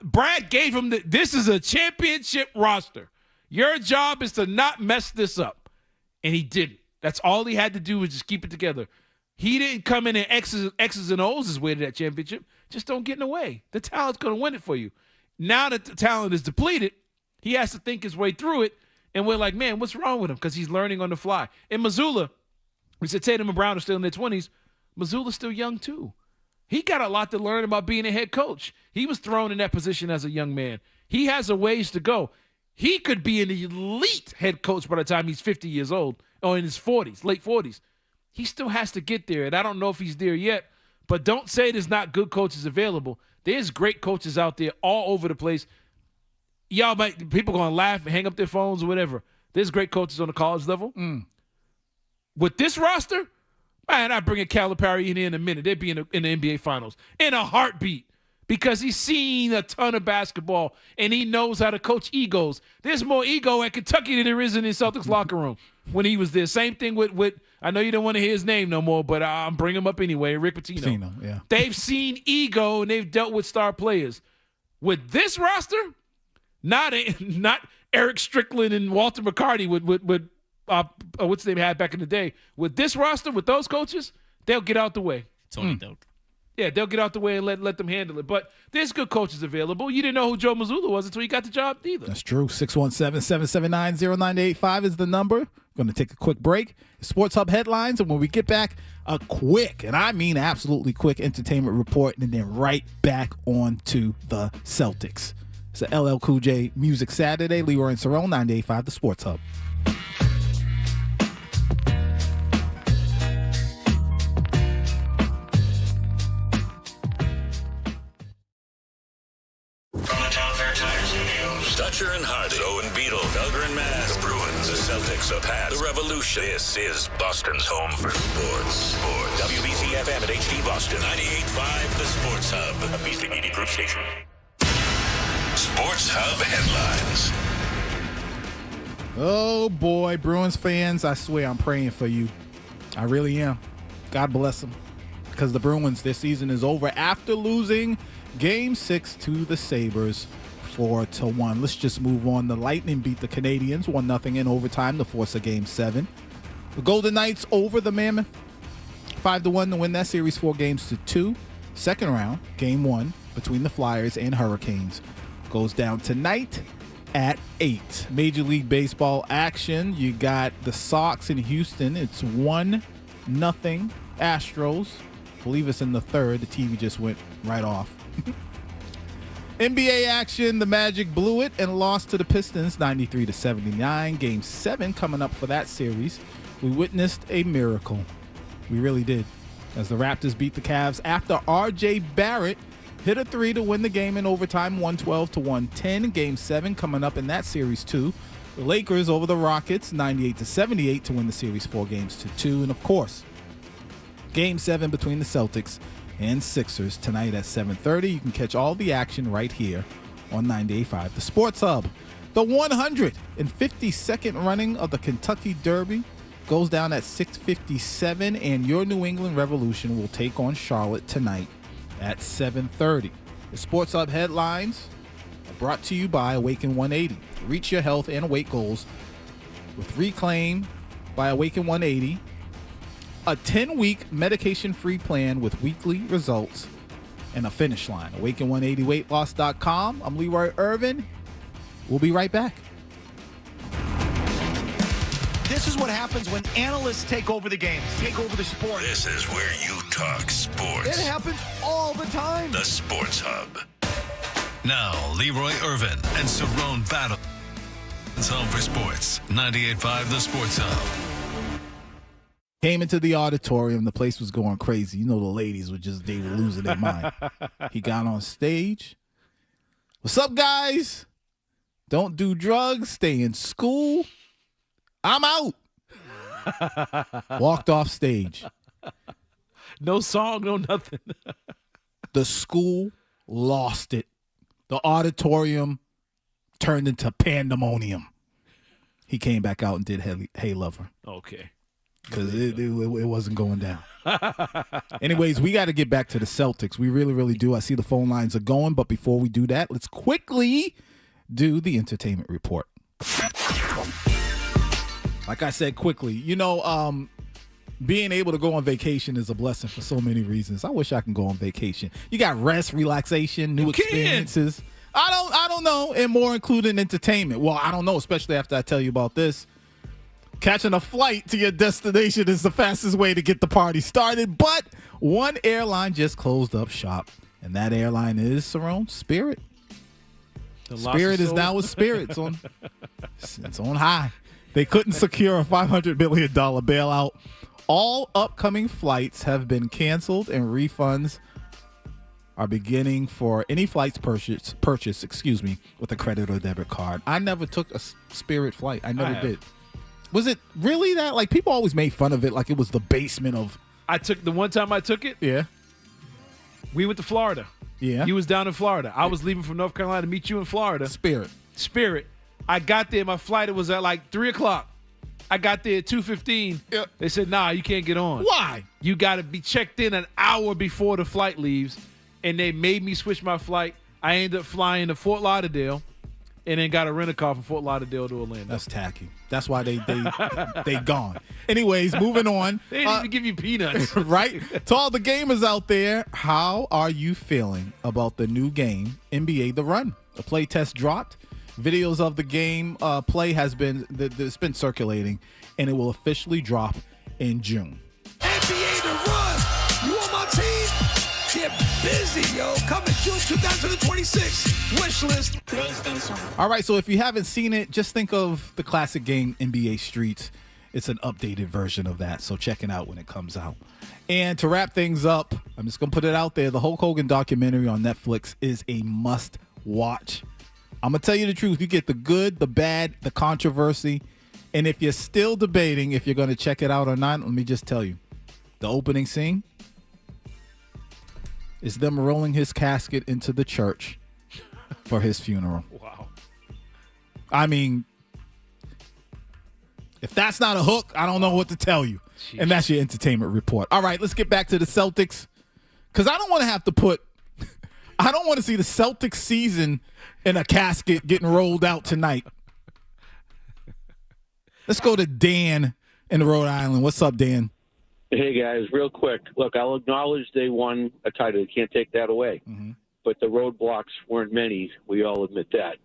Brad gave him this is a championship roster. Your job is to not mess this up. And he didn't. That's all he had to do was just keep it together. He didn't come in and X's and O's his way to that championship. Just don't get in the way. The talent's going to win it for you. Now that the talent is depleted, he has to think his way through it, and we're like, man, what's wrong with him? Because he's learning on the fly. And Mazzulla, we said Tatum and Brown are still in their 20s. Mazzulla's still young, too. He got a lot to learn about being a head coach. He was thrown in that position as a young man. He has a ways to go. He could be an elite head coach by the time he's 50 years old or in his 40s, late 40s. He still has to get there, and I don't know if he's there yet. But don't say there's not good coaches available. There's great coaches out there all over the place. People going to laugh and hang up their phones or whatever. There's great coaches on the college level. With this roster, man, I bring a Calipari in a minute. They'd be in the NBA Finals in a heartbeat because he's seen a ton of basketball and he knows how to coach egos. There's more ego at Kentucky than there is in the Celtics locker room when he was there. Same thing with I know you don't want to hear his name no more, but I'm bringing him up anyway, Rick Pitino. Yeah. They've seen ego and they've dealt with star players. With this roster, not Eric Strickland and Walter McCarty with what's the name had back in the day. With this roster, with those coaches, they'll get out the way. Tony Doak. Yeah, they'll get out the way and let them handle it. But there's good coaches available. You didn't know who Joe Mazzulla was until you got the job either. That's true. 617-779-0985 is the number. Going to take a quick break. Sports Hub headlines, and when we get back, a quick, and I mean absolutely quick, entertainment report, and then right back on to the Celtics. It's a LL Cool J Music Saturday. Leroy and Cerrone, 98.5, the Sports Hub. Dutcher and Hardy, Owen Beetle, Felger and Maz, the Bruins, the Celtics, the Pats, the Revolution. This is Boston's home for sports. WBC FM at HD Boston, 98.5, the Sports Hub, a Beasley Media Group station. Sports Hub headlines. Oh, boy, Bruins fans, I swear I'm praying for you. I really am. God bless them. Because the Bruins, their season is over after losing Game 6 to the Sabres 4-1. Let's just move on. The Lightning beat the Canadiens 1-0 in overtime to force a Game 7. The Golden Knights over the Mammoth 5-1 to win that series 4-2. Second round, Game 1 between the Flyers and Hurricanes goes down tonight. at 8. Major League Baseball action. You got the Sox in Houston. It's 1-0 Astros. I believe it's in the third. The TV just went right off. NBA action. The Magic blew it and lost to the Pistons 93-79. Game 7 coming up for that series. We witnessed a miracle. We really did. As the Raptors beat the Cavs after R.J. Barrett hit a 3 to win the game in overtime, 112-110. Game 7 coming up in that series, too. The Lakers over the Rockets, 98-78 to win the series 4-2. And, of course, Game 7 between the Celtics and Sixers tonight at 7:30. You can catch all the action right here on 98.5, the Sports Hub. The 152nd running of the Kentucky Derby goes down at 6:57, and your New England Revolution will take on Charlotte tonight at 7:30. The Sports Hub headlines are brought to you by Awaken 180. Reach your health and weight goals with Reclaim by Awaken 180, a 10-week medication-free plan with weekly results and a finish line. Awaken180weightloss.com. I'm Leroy Irvin. We'll be right back. This is what happens when analysts take over the games, take over the sport. This is where you talk sports. It happens all the time. The Sports Hub. Now, Leroy Irvin and Cerrone battle. It's home for sports. 98.5 The Sports Hub. Came into the auditorium. The place was going crazy. You know, the ladies they were losing their mind. He got on stage. What's up, guys? Don't do drugs. Stay in school. I'm out. Walked off stage. No song, no nothing. The school lost it. The auditorium turned into pandemonium. He came back out and did Hey Lover. Okay. Because it wasn't going down. Anyways, we got to get back to the Celtics. We really, really do. I see the phone lines are going. But before we do that, let's quickly do the entertainment report. Like I said, quickly, being able to go on vacation is a blessing for so many reasons. I wish I can go on vacation. You got rest, relaxation, new experiences. I don't know, and more including entertainment. Well, I don't know, especially after I tell you about this. Catching a flight to your destination is the fastest way to get the party started, but one airline just closed up shop, and that airline is Cerrone, Spirit. Spirit is now with Spirit. It's on high. They couldn't secure a $500 million bailout. All upcoming flights have been canceled, and refunds are beginning for any flights purchase, with a credit or debit card. I never took a Spirit flight. I never did. Was it really that? Like, people always made fun of it like it was the basement of... The one time I took it? Yeah. We went to Florida. Yeah. You was down in Florida. I was leaving from North Carolina to meet you in Florida. Spirit. I got there. My flight was at like 3 o'clock. I got there at 2:15. Yep. They said, nah, you can't get on. Why? You got to be checked in an hour before the flight leaves. And they made me switch my flight. I ended up flying to Fort Lauderdale and then got a rent-a-car from Fort Lauderdale to Orlando. That's tacky. That's why they gone. Anyways, moving on. They didn't even give you peanuts. Right? To all the gamers out there, how are you feeling about the new game, NBA The Run? The play test dropped. Videos of the game play it's been circulating, and it will officially drop in June. NBA The Run. You on my team? Get busy, yo. Coming June 2026. Wish list. PlayStation. All right, so if you haven't seen it, just think of the classic game NBA Streets. It's an updated version of that, so check it out when it comes out. And to wrap things up, I'm just going to put it out there. The Hulk Hogan documentary on Netflix is a must-watch. I'm going to tell you the truth. You get the good, the bad, the controversy. And if you're still debating if you're going to check it out or not, let me just tell you. The opening scene is them rolling his casket into the church for his funeral. Wow. I mean, if that's not a hook, I don't know what to tell you. Jeez. And that's your entertainment report. All right, let's get back to the Celtics. Because I don't want to see the Celtics season in a casket getting rolled out tonight. Let's go to Dan in Rhode Island. What's up, Dan? Hey, guys, real quick. Look, I'll acknowledge they won a title. You can't take that away. Mm-hmm. But the roadblocks weren't many. We all admit that.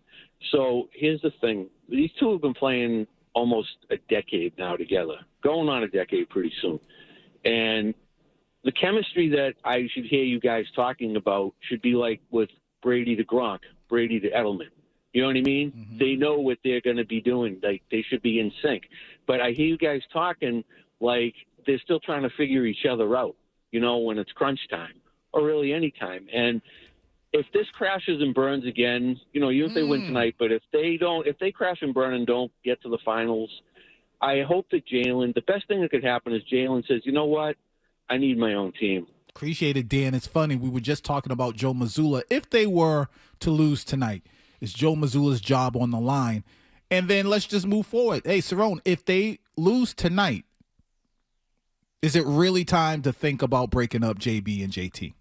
So here's the thing. These two have been playing almost a decade now together, going on a decade pretty soon. And the chemistry that I should hear you guys talking about should be like with Brady to Gronk, Brady to Edelman. You know what I mean? Mm-hmm. They know what they're going to be doing. Like, they should be in sync. But I hear you guys talking like they're still trying to figure each other out, you know, when it's crunch time or really any time. And if this crashes and burns again, you know, even if they win tonight, but if they crash and burn and don't get to the finals, I hope that Jalen, the best thing that could happen is Jalen says, you know what? I need my own team. Appreciate it, Dan. It's funny. We were just talking about Joe Mazzulla. If they were to lose tonight, is Joe Mazzulla's job on the line? And then let's just move forward. Hey, Cerrone, if they lose tonight, is it really time to think about breaking up JB and JT?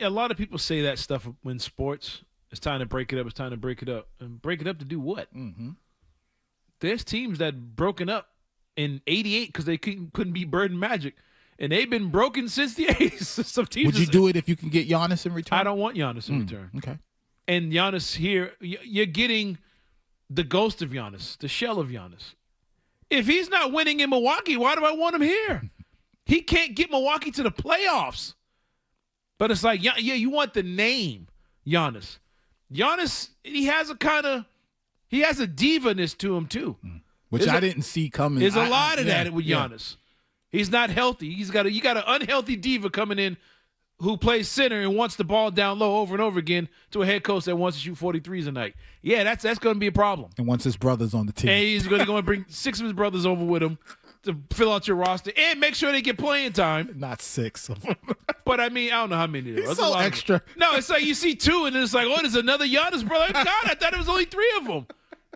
A lot of people say that stuff in sports. It's time to break it up. It's time to break it up. And break it up to do what? Mm-hmm. There's teams that broken up in '88 because they couldn't beat Bird and Magic, and they've been broken since the '80s. Some teams. Would you do it if you can get Giannis in return? I don't want Giannis in return. Okay. And Giannis here, you're getting the ghost of Giannis, the shell of Giannis. If he's not winning in Milwaukee, why do I want him here? He can't get Milwaukee to the playoffs. But it's like, yeah, you want the name, Giannis. Giannis, he has a diva-ness to him too. Which I didn't see coming. There's a lot of that with Giannis. He's not healthy. You got an unhealthy diva coming in who plays center and wants the ball down low over and over again to a head coach that wants to shoot 43s a night. Yeah, that's going to be a problem. And wants his brothers on the team. And he's going to go and bring 6 of his brothers over with him to fill out your roster and make sure they get playing time. Not 6 of them. But, I mean, I don't know how many there are. He's so extra. No, it's like you see 2, and then it's like, oh, there's another Giannis brother. God, I thought it was only 3 of them.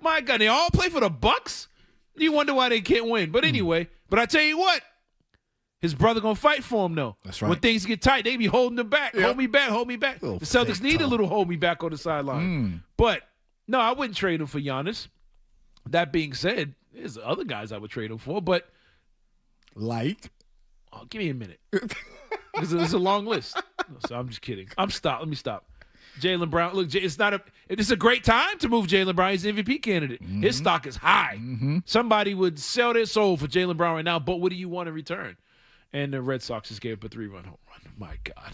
My God, they all play for the Bucks? You wonder why they can't win. But anyway, but I tell you what, his brother going to fight for him, though. That's right. When things get tight, they be holding him back. Yep. Hold me back, hold me back. The Celtics need a little hold me back on the sideline. But, no, I wouldn't trade him for Giannis. That being said, there's other guys I would trade him for, but. Like? Oh, give me a minute. Because it's a long list. So I'm just kidding. Let me stop. Jaylen Brown. Look, it's a great time to move Jaylen Brown. He's an MVP candidate. Mm-hmm. His stock is high. Mm-hmm. Somebody would sell their soul for Jaylen Brown right now, but what do you want in return? And the Red Sox just gave up a 3-run home run. My God.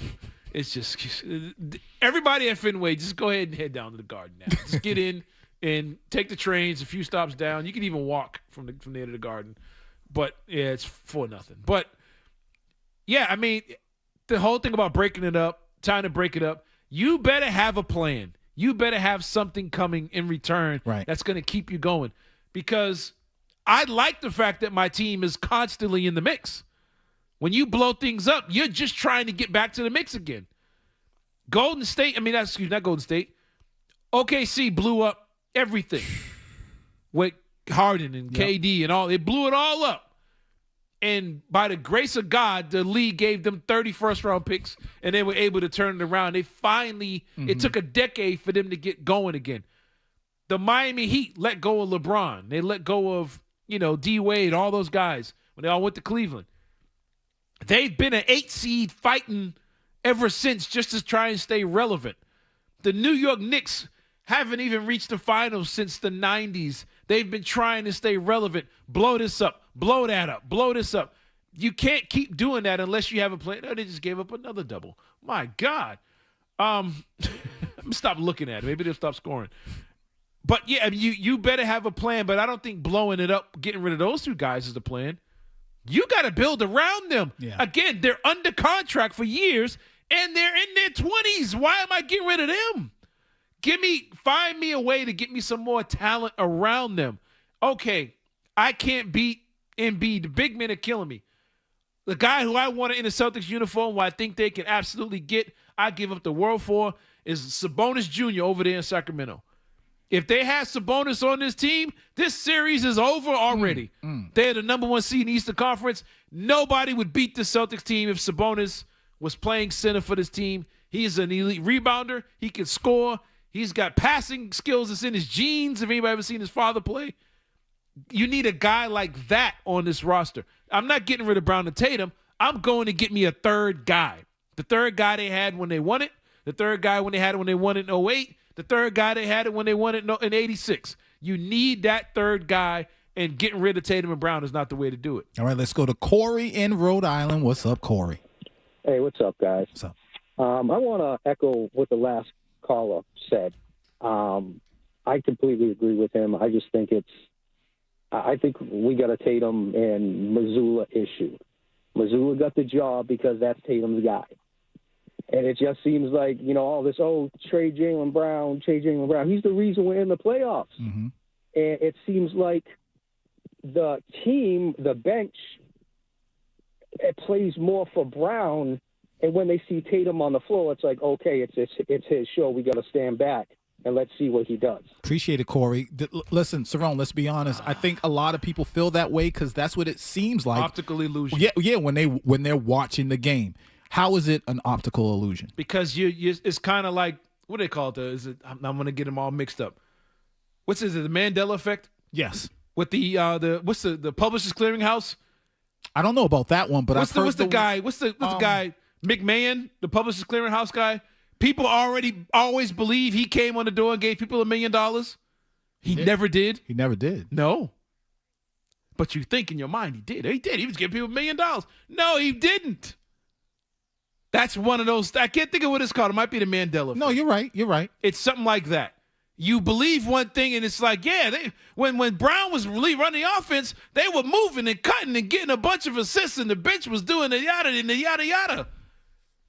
It's just everybody at Fenway, just go ahead and head down to the Garden now. Just get in and take the trains, a few stops down. You can even walk from there to the Garden. But, yeah, it's 4-0. But, yeah, I mean, the whole thing about breaking it up, time to break it up, you better have a plan. You better have something coming in return that's going to keep you going. Because I like the fact that my team is constantly in the mix. When you blow things up, you're just trying to get back to the mix again. Not Golden State. OKC blew up everything with Harden and KD and all. They blew it all up. And by the grace of God, the league gave them 30 first-round picks, and they were able to turn it around. They finally, it took a decade for them to get going again. The Miami Heat let go of LeBron. They let go of, D-Wade, all those guys when they all went to Cleveland. They've been an 8 seed fighting ever since just to try and stay relevant. The New York Knicks haven't even reached the finals since the 90s. They've been trying to stay relevant. Blow this up. Blow that up. Blow this up. You can't keep doing that unless you have a plan. No, they just gave up another double. My God. Stop looking at it. Maybe they'll stop scoring. But, yeah, I mean, you better have a plan, but I don't think blowing it up, getting rid of those 2 guys is the plan. You got to build around them. Yeah. Again, they're under contract for years, and they're in their 20s. Why am I getting rid of them? Find me a way to get me some more talent around them. Okay, I can't beat Embiid. The big men are killing me. The guy who I wanted in a Celtics uniform, who I think they can absolutely get, I give up the world for, is Sabonis Jr. over there in Sacramento. If they had Sabonis on this team, this series is over already. They're the number 1 seed in the Eastern Conference. Nobody would beat the Celtics team if Sabonis was playing center for this team. He's an elite rebounder. He can score. He's got passing skills that's in his genes. If anybody ever seen his father play, you need a guy like that on this roster. I'm not getting rid of Brown and Tatum. I'm going to get me a third guy. The third guy they had when they won it. The third guy when they had it when they won it in 08. The third guy, they had it when they won it in 86. You need that third guy, and getting rid of Tatum and Brown is not the way to do it. All right, let's go to Corey in Rhode Island. What's up, Corey? Hey, what's up, guys? What's up? I want to echo what the last caller said. I completely agree with him. I just think I think we got a Tatum and Mazzulla issue. Mazzulla got the job because that's Tatum's guy. And it just seems like, all this, trade Jaylen Brown. He's the reason we're in the playoffs. Mm-hmm. And it seems like the team, the bench, it plays more for Brown. And when they see Tatum on the floor, it's like, okay, it's his show. We got to stand back and let's see what he does. Appreciate it, Corey. Listen, Cerrone, let's be honest. I think a lot of people feel that way because that's what it seems like. Optical illusion. Yeah. When they're watching the game, how is it an optical illusion? Because it's kind of like, what do they call it? I'm going to get them all mixed up. What's it? The Mandela effect? Yes. With what's the Publishers Clearinghouse? I don't know about that one, but what's the guy McMahon, the Publishers Clearinghouse guy? People always believe he came on the door and gave people $1 million. He never did. He never did. No. But you think in your mind he did. He did. He was giving people $1 million. No, he didn't. That's one of those. I can't think of what it's called. It might be the Mandela effect. No, you're right. You're right. It's something like that. You believe one thing, and it's like, when Brown was really running the offense, they were moving and cutting and getting a bunch of assists, and the bench was doing the yada and the yada yada.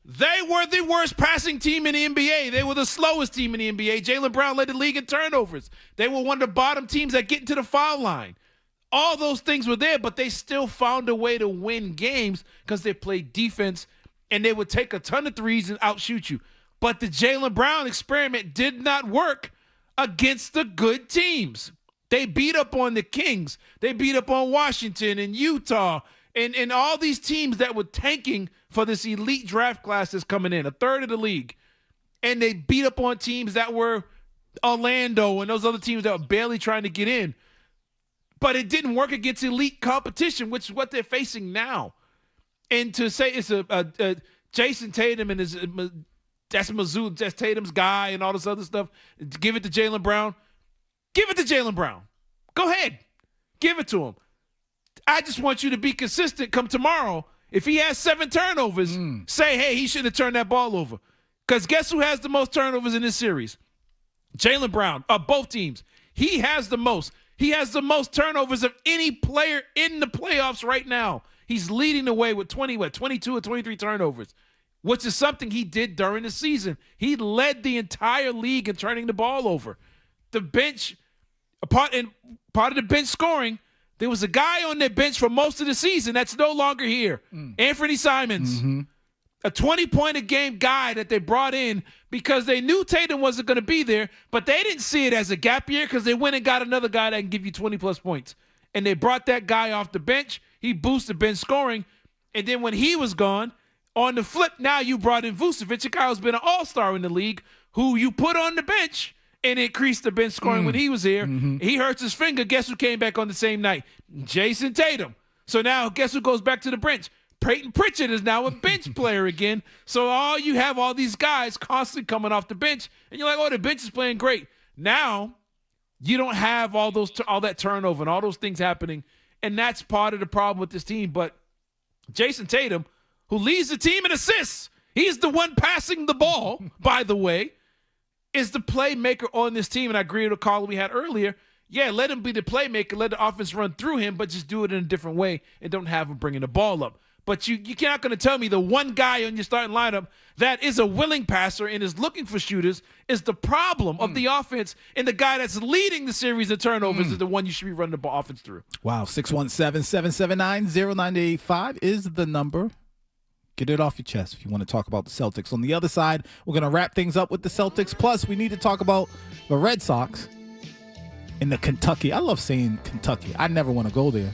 They were the worst passing team in the NBA. They were the slowest team in the NBA. Jaylen Brown led the league in turnovers. They were one of the bottom teams that get into the foul line. All those things were there, but they still found a way to win games because they played defense, and they would take a ton of threes and outshoot you. But the Jaylen Brown experiment did not work against the good teams. They beat up on the Kings. They beat up on Washington and Utah and all these teams that were tanking for this elite draft class that's coming in, a third of the league. And they beat up on teams that were Orlando and those other teams that were barely trying to get in. But it didn't work against elite competition, which is what they're facing now. And to say it's a Jason Tatum and that's Mizzou, that's Tatum's guy and all this other stuff, give it to Jaylen Brown. Give it to Jaylen Brown. Go ahead. Give it to him. I just want you to be consistent come tomorrow. If he has 7 turnovers, say, hey, he shouldn't have turned that ball over. Because guess who has the most turnovers in this series? Jaylen Brown, both teams. He has the most. He has the most turnovers of any player in the playoffs right now. He's leading the way with 22 or 23 turnovers, which is something he did during the season. He led the entire league in turning the ball over. The bench, part of the bench scoring, there was a guy on their bench for most of the season that's no longer here. Anthony Simons, a 20-point-a-game guy that they brought in because they knew Tatum wasn't going to be there, but they didn't see it as a gap year because they went and got another guy that can give you 20-plus points. And they brought that guy off the bench. He boosted bench scoring. And then when he was gone, on the flip, now you brought in Vucevic, a guy who's been an all-star in the league, who you put on the bench and increased the bench scoring when he was here. He hurts his finger. Guess who came back on the same night? Jason Tatum. So now guess who goes back to the bench? Peyton Pritchard is now a bench player again. So you have all these guys constantly coming off the bench, and you're like, oh, the bench is playing great. Now you don't have all that turnover and all those things happening, and that's part of the problem with this team. But Jason Tatum, who leads the team in assists, he's the one passing the ball, by the way, is the playmaker on this team. And I agree with the call we had earlier. Yeah, let him be the playmaker, let the offense run through him, but just do it in a different way and don't have him bringing the ball up. But you're not going to tell me the one guy on your starting lineup that is a willing passer and is looking for shooters is the problem of the offense, and the guy that's leading the series of turnovers is the one you should be running the ball offense through. Wow, 617-779-0985 is the number. Get it off your chest if you want to talk about the Celtics. On the other side, we're going to wrap things up with the Celtics. Plus, we need to talk about the Red Sox and the Kentucky. I love saying Kentucky. I never want to go there.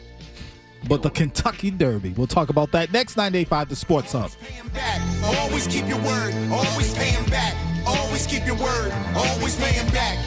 But the Kentucky Derby. We'll talk about that next. 985 The Sports Hub. Always keep your word. Always pay him back. Always keep your word. Always pay him back.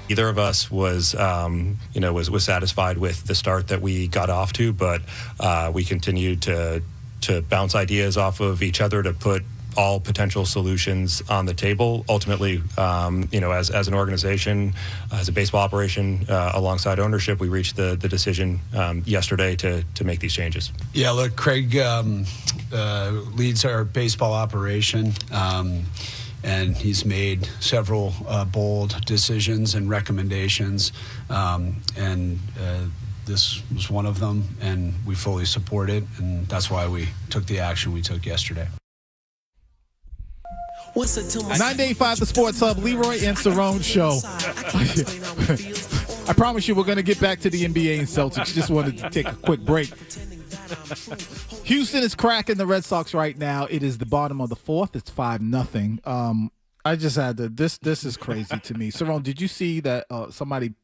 Either of us was satisfied with the start that we got off to, but we continued to bounce ideas off of each other to put all potential solutions on the table. Ultimately, as an organization, as a baseball operation, alongside ownership, we reached the decision yesterday to make these changes. Yeah, look, Craig leads our baseball operation, and he's made several bold decisions and recommendations, and this was one of them, and we fully support it, and that's why we took the action we took yesterday. 985 The Sports Hub, Leroy and Cerrone show. I promise you we're going to get back to the NBA and Celtics. Just wanted to take a quick break. Houston is cracking the Red Sox right now. It is the bottom of the fourth. It's 5-0. I just had to, this is crazy to me. Cerrone, did you see that somebody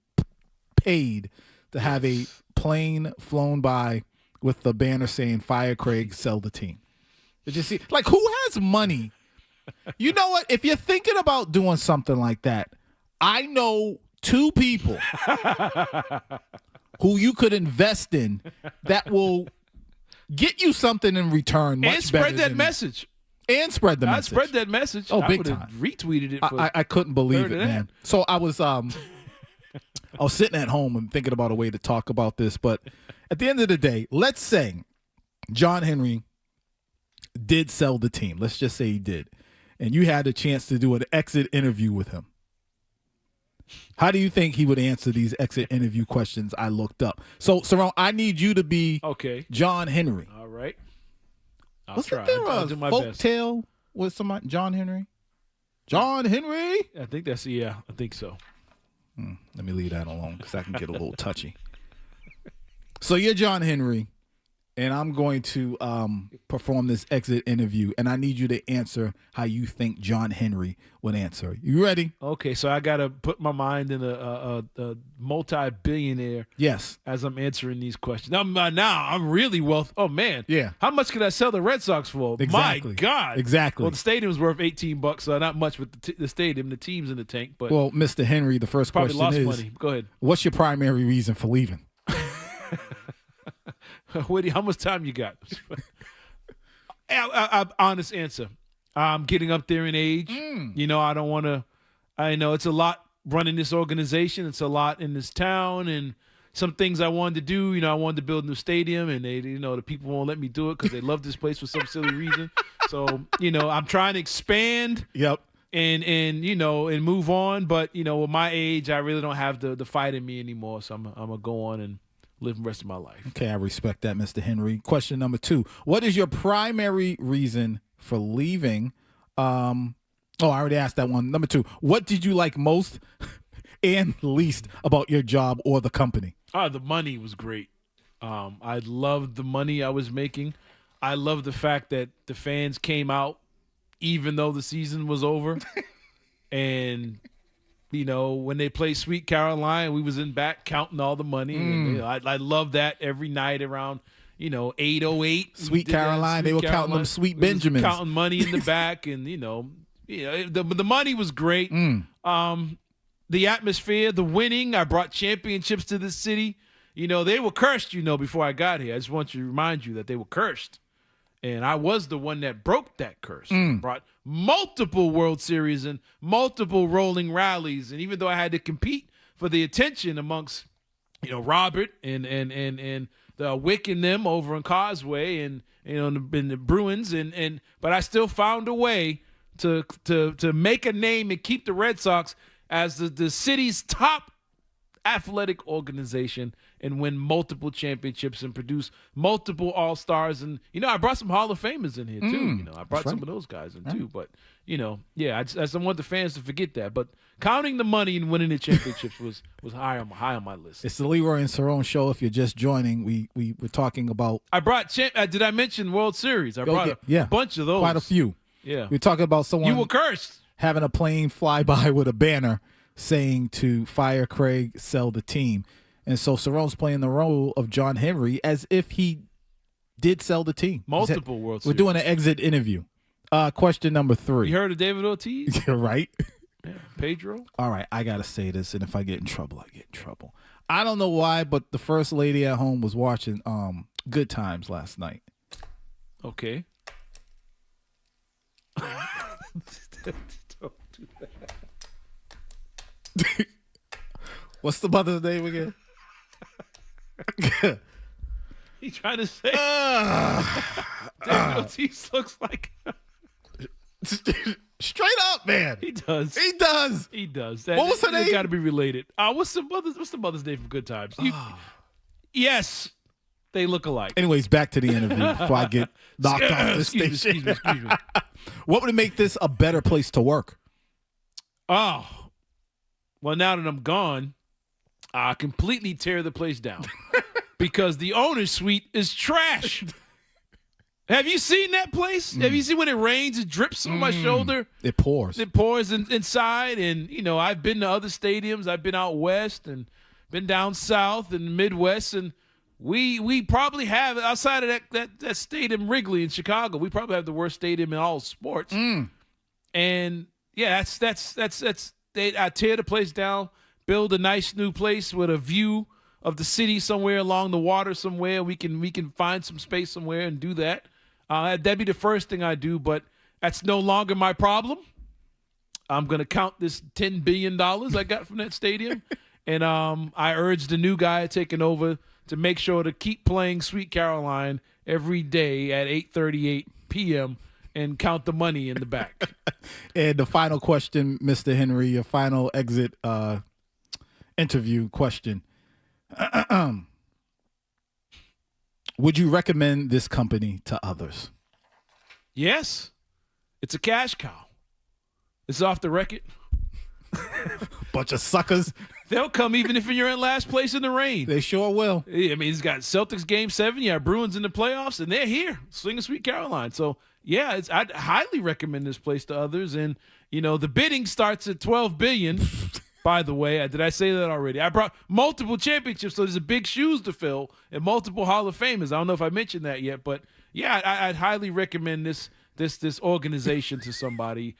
paid to have a plane flown by with the banner saying "Fire Craig, sell the team"? Did you see? Like, who has money? You know what? If you're thinking about doing something like that, I know two people who you could invest in that will get you something in return. Much And spread better that than- message. And spread the message. Spread that message. Oh, I big would've time. retweeted it. For I couldn't believe third it, of that. man. So I was sitting at home and thinking about a way to talk about this. But at the end of the day, let's say John Henry did sell the team. Let's just say he did. And you had a chance to do an exit interview with him. How do you think he would answer these exit interview questions I looked up? So, Cerrone, I need you to be John Henry. All right. I'll Wasn't try. there I'll a do my folk best. tale with somebody, John Henry? John Henry? I think that's, I think so. Let me leave that alone because I can get a little touchy. So you're John Henry, and I'm going to perform this exit interview, and I need you to answer how you think John Henry would answer. You ready? Okay, so I got to put my mind in a multi-billionaire. Yes. As I'm answering these questions. Now I'm really wealthy. Oh, man. Yeah. How much could I sell the Red Sox for? Exactly. My God. Exactly. Well, the stadium's worth $18, so not much with the stadium. The team's in the tank. But Well, Mr. Henry, the first probably question lost is, money. Go ahead. what's your primary reason for leaving? How much time you got? Honest answer. I'm getting up there in age. You know, I don't want to. I know it's a lot running this organization. It's a lot in this town, and some things I wanted to do. You know, I wanted to build a new stadium, and the people won't let me do it because they love this place for some silly reason. So, I'm trying to expand. Yep. And move on. But with my age, I really don't have the fight in me anymore. So I'm gonna go on and live the rest of my life. Okay, I respect that, Mr. Henry. Question number 2. What is your primary reason for leaving? I already asked that one. Number 2, what did you like most and least about your job or the company? The money was great. I loved the money I was making. I loved the fact that the fans came out even though the season was over. And when they played Sweet Caroline, we was in back counting all the money. And, I love that every night around, 8:08. Sweet Caroline, they were counting them Sweet Benjamins. Counting money in the back, and the money was great. The atmosphere, the winning. I brought championships to this city. They were cursed. Before I got here, I just want to remind you that they were cursed. And I was the one that broke that curse. Brought multiple World Series and multiple rolling rallies. And even though I had to compete for the attention amongst, Robert and the Wick and them over in Causeway and the Bruins, but I still found a way to make a name and keep the Red Sox as the city's top athletic organization and win multiple championships and produce multiple All-Stars. And, I brought some Hall of Famers in here, too. I brought some of those guys in, too. But, I don't want the fans to forget that. But counting the money and winning the championships was high on my list. It's the Leroy and Cerrone show. If you're just joining, we were talking about... I brought... did I mention World Series? I brought a bunch of those. Quite a few. Yeah. We're talking about someone... You were cursed. Having a plane fly by with a banner saying to fire Craig, sell the team. And so Cerrone's playing the role of John Henry as if he did sell the team. Multiple World Series. We're doing an exit interview. Question number 3. You heard of David Ortiz? You're right. Yeah, Pedro. All right, I got to say this, and if I get in trouble, I get in trouble. I don't know why, but the first lady at home was watching Good Times last night. Okay. Don't do that. What's the mother's name again? He trying to say David Ortiz looks like straight up, man. He does. He does. He does. What was her name? Got to be related. What's the mother's name from Good Times? Yes, they look alike. Anyways, back to the interview before I get knocked off the station. Excuse me. What would make this a better place to work? Oh, well, now that I'm gone, I completely tear the place down because the owner's suite is trash. Have you seen that place? Have you seen when it rains, it drips on my shoulder? It pours. It pours inside. And, I've been to other stadiums. I've been out west and been down south and Midwest. And we probably have, outside of that stadium Wrigley in Chicago, we probably have the worst stadium in all sports. And, yeah, I tear the place down, build a nice new place with a view of the city somewhere along the water somewhere. We can find some space somewhere and do that. That'd be the first thing I do, but that's no longer my problem. I'm going to count this $10 billion I got from that stadium, and I urge the new guy taking over to make sure to keep playing Sweet Caroline every day at 8:38 p.m. and count the money in the back. And the final question, Mr. Henry, your final exit interview question. Would you recommend this company to others? Yes. It's a cash cow. It's off the record. Bunch of suckers. They'll come even if you're in last place in the rain. They sure will. I mean, he's got Celtics Game 7. You have Bruins in the playoffs, and they're here swinging Sweet Caroline. So, yeah, I'd highly recommend this place to others. And, the bidding starts at $12 billion. By the way, did I say that already? I brought multiple championships, so there's a big shoes to fill and multiple Hall of Famers. I don't know if I mentioned that yet, but yeah, I'd highly recommend this organization to somebody,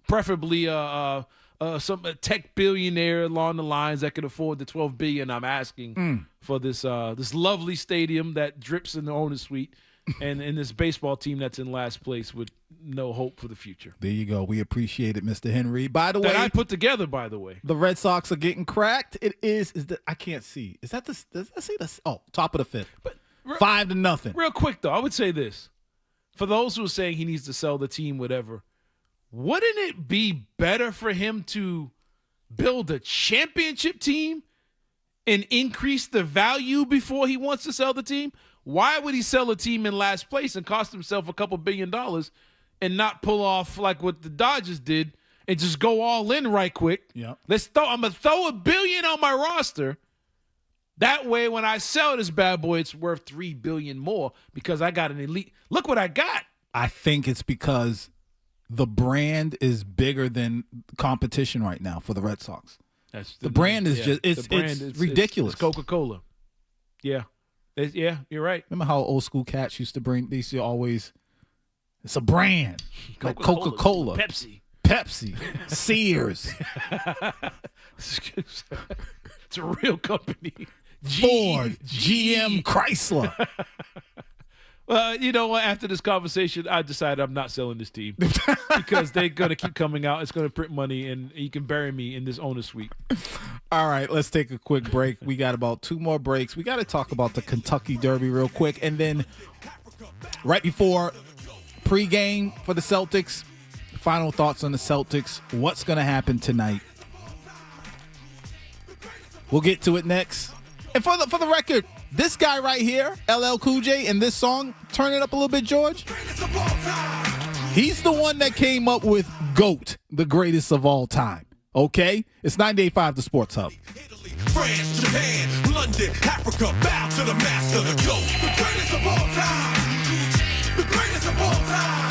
preferably some tech billionaire along the lines that can afford the $12 billion I'm asking for this lovely stadium that drips in the owner's suite, and this baseball team that's in last place with no hope for the future. There you go. We appreciate it, Mr. Henry. By the way, that I put together. By the way, the Red Sox are getting cracked. It is that I can't see. Is that does that say this? Oh, top of the fifth. But 5-0. Real quick though, I would say this: for those who are saying he needs to sell the team, whatever, wouldn't it be better for him to build a championship team and increase the value before he wants to sell the team? Why would he sell a team in last place and cost himself a couple $1 billion and not pull off like what the Dodgers did and just go all in right quick? Yeah. I'm gonna throw $1 billion on my roster. That way, when I sell this bad boy, it's worth $3 billion more because I got an elite. Look what I got. I think it's because the brand is bigger than competition right now for the Red Sox. The brand is it's ridiculous. It's Coca-Cola. Yeah. Yeah, you're right. Remember how old school cats used to bring? They used to always, it's a brand like Coca-Cola, Pepsi, Sears. It's a real company. Ford, GM, Chrysler. Well, you know what? After this conversation, I decided I'm not selling this team because they're going to keep coming out. It's going to print money, and you can bury me in this owner suite. All right, let's take a quick break. We got about 2 more breaks. We got to talk about the Kentucky Derby real quick. And then right before pregame for the Celtics, final thoughts on the Celtics. What's going to happen tonight? We'll get to it next. And for the record, this guy right here, LL Cool J, in this song, turn it up a little bit, George. He's the one that came up with GOAT, the greatest of all time. Okay? It's 98.5 The Sports Hub. France, Japan, London, Africa, bow to the master, the GOAT, the greatest of all time. The greatest of all time.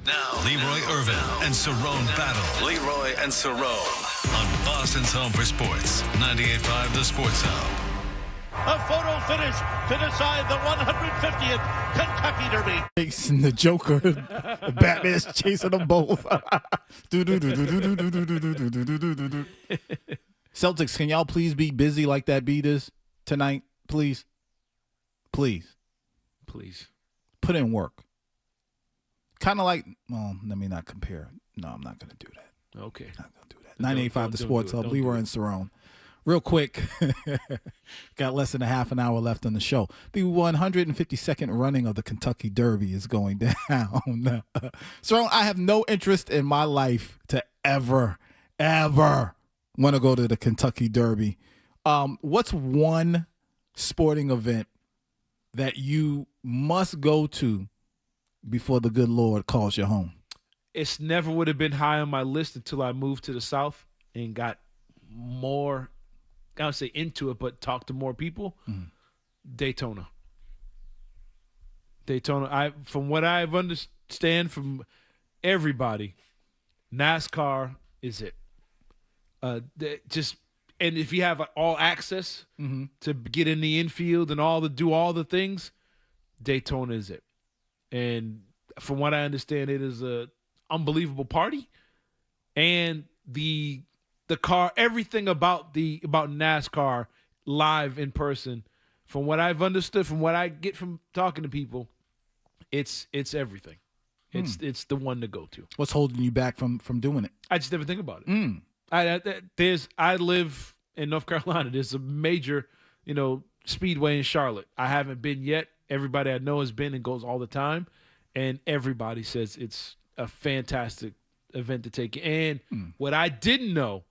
Now, Leroy Irvin and Cerrone battle. Leroy and Cerrone on Boston's Home for Sports, 98.5 The Sports Hub. A photo finish to decide the 150th Kentucky Derby. Chasing the Joker. Batman's chasing them both. Celtics, can y'all please be busy like that beat is tonight? Please. Please. Please. Put in work. Kind of like, well, let me not compare. No, I'm not going to do that. Okay. Not going to do that. 98.5 The Sports Hub, Leroy and Cerrone. Real quick, got less than a half an hour left on the show. The 152nd running of the Kentucky Derby is going down. Cerrone, I have no interest in my life to ever want to go to the Kentucky Derby. What's one sporting event that you must go to before the good Lord calls you home? It's never would have been high on my list until I moved to the South and got more, I would say into it, but talked to more people. Daytona. From what I've understand from everybody, NASCAR is it. And if you have all access to get in the infield and do all the things, Daytona is it. And from what I understand, it is a unbelievable party, and the car, everything about NASCAR live in person, from what I've understood, from what I get from talking to people, it's everything. It's the one to go to. What's holding you back from doing it? I just never think about it. I live in North Carolina. There's a major, speedway in Charlotte. I haven't been yet. Everybody I know has been and goes all the time, and everybody says it's a fantastic event to take. And what I didn't know,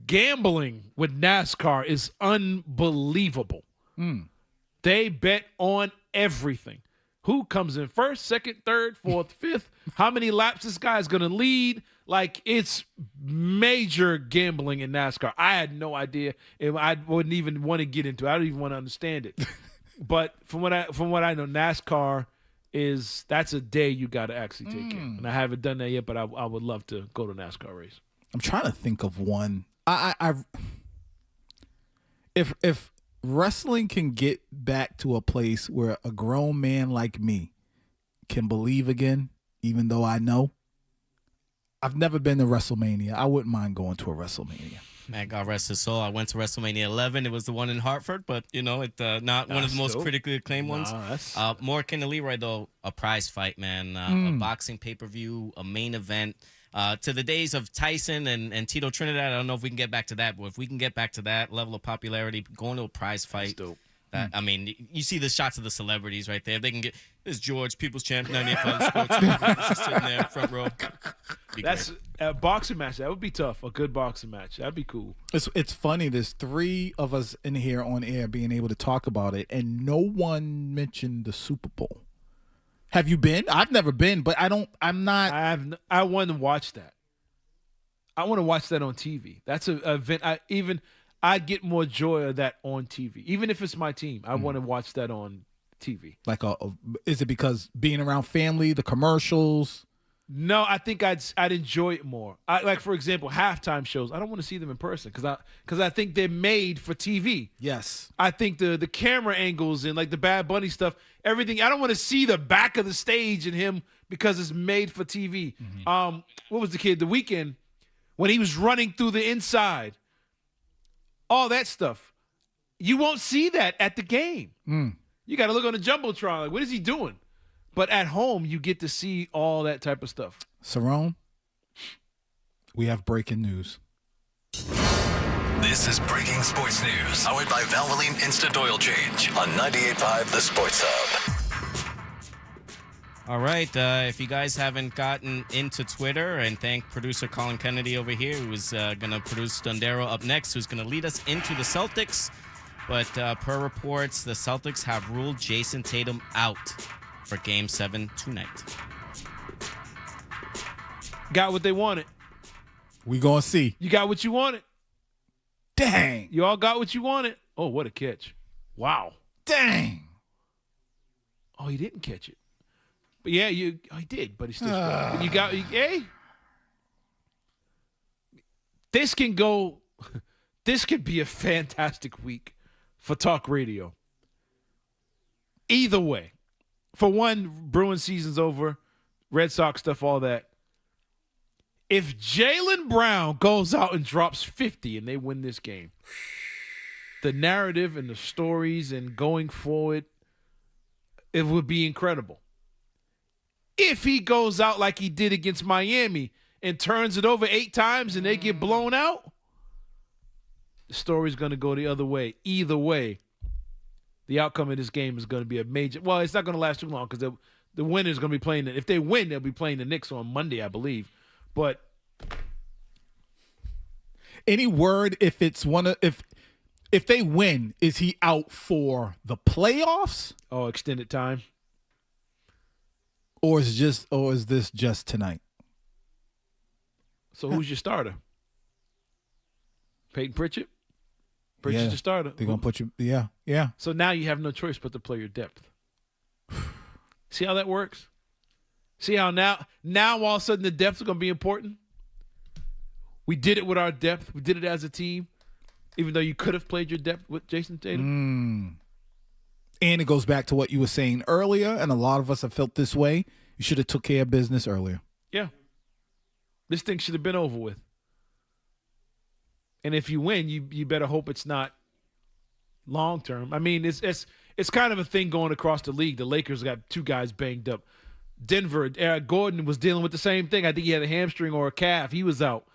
gambling with NASCAR is unbelievable. They bet on everything. Who comes in first, second, third, fourth, fifth? How many laps this guy's going to lead? Like, it's major gambling in NASCAR. I had no idea. I wouldn't even want to get into it. I don't even want to understand it. But from what I know, NASCAR that's a day you got to actually take in. And I haven't done that yet, but I would love to go to a NASCAR race. I'm trying to think of one. If wrestling can get back to a place where a grown man like me can believe again, even though I know, I've never been to WrestleMania. I wouldn't mind going to a WrestleMania. Man, God rest his soul. I went to WrestleMania 11. It was the one in Hartford, but, not one of the most critically acclaimed ones. More akin to Leroy, though, a prize fight, man. A boxing pay-per-view, a main event. To the days of Tyson and Tito Trinidad, I don't know if we can get back to that, but if we can get back to that level of popularity, going to a prize fight. That's dope. I mean, you see the shots of the celebrities right there. If they can get this George, People's Champ, 98 Sports, just sitting there front row. That's a boxing match. That would be tough. A good boxing match. That'd be cool. It's funny. There's three of us in here on air being able to talk about it, and no one mentioned the Super Bowl. Have you been? I've never been, but I'm not. I want to watch that. I want to watch that on TV. That's an event. I'd get more joy of that on TV, even if it's my team. I want to watch that on TV. Like, is it because being around family, the commercials? No, I think I'd enjoy it more. Like, for example, halftime shows. I don't want to see them in person because I think they're made for TV. Yes. I think the camera angles and like the Bad Bunny stuff, everything. I don't want to see the back of the stage and him because it's made for TV. What was the kid? The Weeknd, when he was running through the inside, all that stuff. You won't see that at the game. You got to look on the Jumbotron. Like, what is he doing? But at home, you get to see all that type of stuff. Cerrone, we have breaking news. This is Breaking Sports News, powered by Valvoline Instant Oil Change on 98.5 The Sports Hub. All right, if you guys haven't gotten into Twitter, and thank producer Colin Kennedy over here, who's going to produce Dondero up next, who's going to lead us into the Celtics. But per reports, the Celtics have ruled Jason Tatum out for Game 7 tonight. Got what they wanted. We gonna see. You got what you wanted. Dang. You all got what you wanted. Oh, what a catch. Wow. Dang. Oh, he didn't catch it. But yeah, he did, but he still scored. You got, hey, this can go. This could be a fantastic week for talk radio. Either way, for one, Bruins season's over, Red Sox stuff, all that. If Jaylen Brown goes out and drops 50 and they win this game, the narrative and the stories and going forward, it would be incredible. If he goes out like he did against Miami and turns it over 8 times and they get blown out, the story's going to go the other way. Either way, the outcome of this game is going to be a major – well, it's not going to last too long because the winner's going to be playing – if they win, they'll be playing the Knicks on Monday, I believe. But any word if it's if they win, is he out for the playoffs? Oh, extended time. Or is this just tonight? So who's your starter? Peyton Pritchard? Pritchard's your starter. They're going to put you yeah. So now you have no choice but to play your depth. See how that works? See how now all of a sudden the depth is going to be important? We did it with our depth. We did it as a team, even though you could have played your depth with Jason Tatum. And it goes back to what you were saying earlier, and a lot of us have felt this way. You should have took care of business earlier. Yeah. This thing should have been over with. And if you win, you better hope it's not long term. I mean, it's kind of a thing going across the league. The Lakers got 2 guys banged up. Denver, Eric Gordon was dealing with the same thing. I think he had a hamstring or a calf. He was out.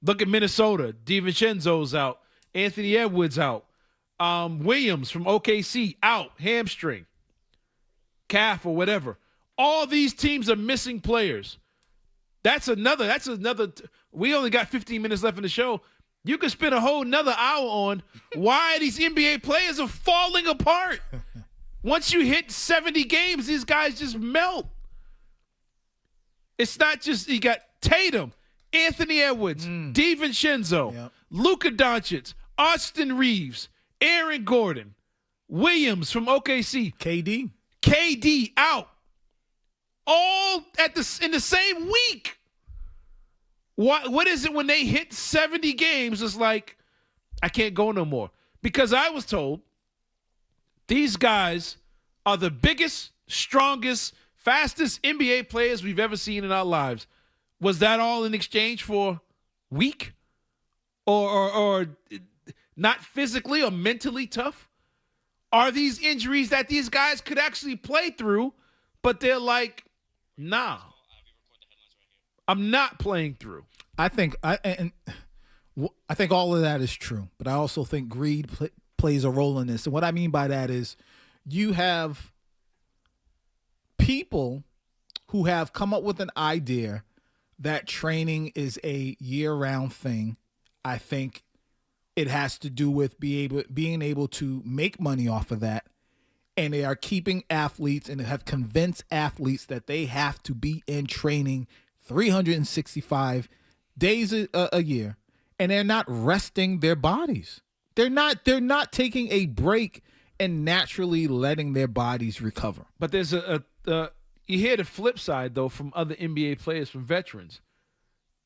Look at Minnesota. DiVincenzo's out. Anthony Edwards out. Williams from OKC out. Hamstring. Calf or whatever. All these teams are missing players. That's another. We only got 15 minutes left in the show. You could spend a whole another hour on why these NBA players are falling apart. Once you hit 70 games, these guys just melt. It's not just you got Tatum, Anthony Edwards, DiVincenzo, Luka Doncic, Austin Reeves, Aaron Gordon, Williams from OKC, KD out, all in the same week. What is it when they hit 70 games? It's like I can't go no more because I was told these guys are the biggest, strongest, fastest NBA players we've ever seen in our lives. Was that all in exchange for weak or not physically or mentally tough? Are these injuries that these guys could actually play through, but they're like, nah, I'm not playing through. I think all of that is true, but I also think greed plays a role in this. And what I mean by that is you have people who have come up with an idea that training is a year-round thing. I think it has to do with being able to make money off of that. And they are keeping athletes and have convinced athletes that they have to be in training 365 days a year. And they're not resting their bodies. They're not taking a break and naturally letting their bodies recover. But there's you hear the flip side, though, from other NBA players, from veterans.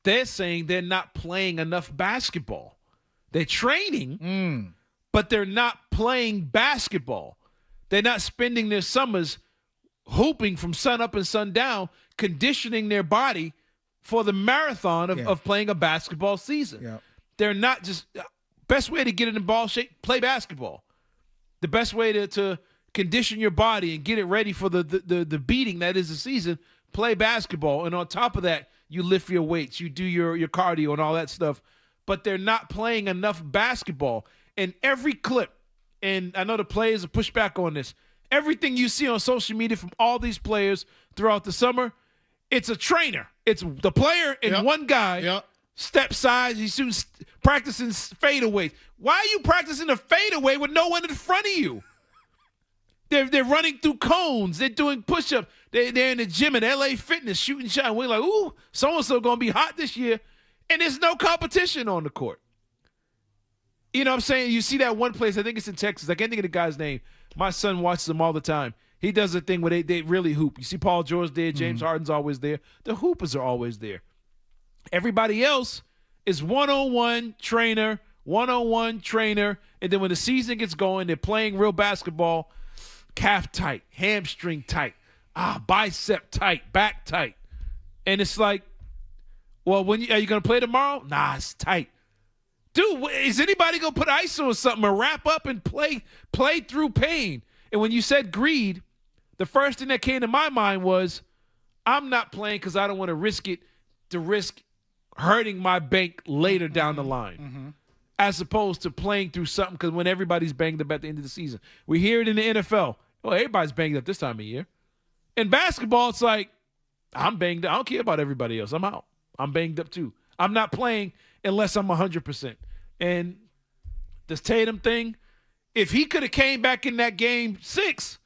They're saying they're not playing enough basketball. They're training, but they're not playing basketball. They're not spending their summers hooping from sun up and sun down, conditioning their body for the marathon of playing a basketball season. Yeah. They're not just – best way to get in ball shape, play basketball. The best way to condition your body and get it ready for the beating that is the season, play basketball. And on top of that, you lift your weights, you do your cardio and all that stuff. But they're not playing enough basketball. And every clip, and I know the players will push back on this, everything you see on social media from all these players throughout the summer, it's a trainer. It's the player and one guy, step size, he's practicing fadeaways. Why are you practicing a fadeaway with no one in front of you? They're running through cones. They're doing push-ups. They're in the gym at LA Fitness shooting shots. We're like, ooh, so-and-so going to be hot this year. And there's no competition on the court. You know what I'm saying? You see that one place, I think it's in Texas. I can't think of the guy's name. My son watches them all the time. He does a thing where they really hoop. You see Paul George there, James Harden's always there. The hoopers are always there. Everybody else is one-on-one trainer, and then when the season gets going, they're playing real basketball, calf tight, hamstring tight, bicep tight, back tight. And it's like, well, are you going to play tomorrow? Nah, it's tight. Dude, is anybody going to put ice on something or wrap up and play through pain? And when you said greed, the first thing that came to my mind was, I'm not playing because I don't want to risk hurting my bank later down the line, as opposed to playing through something because when everybody's banged up at the end of the season. We hear it in the NFL. Well, everybody's banged up this time of year. In basketball, it's like, I'm banged up. I don't care about everybody else. I'm out. I'm banged up too. I'm not playing unless I'm 100%. And this Tatum thing, if he could have came back in that game 6,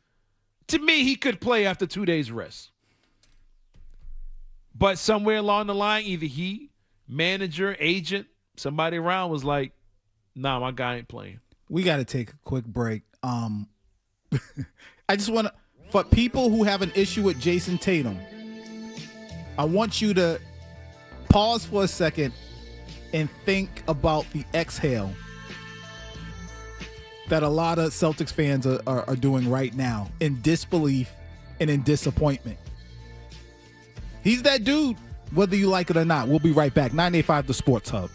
to me, he could play after 2 days rest. But somewhere along the line, either he, manager, agent, somebody around was like, nah, my guy ain't playing. We got to take a quick break. I just want to, for people who have an issue with Jason Tatum, I want you to pause for a second and think about the exhale that a lot of Celtics fans are doing right now in disbelief and in disappointment. He's that dude, whether you like it or not. We'll be right back. 98.5 The Sports Hub.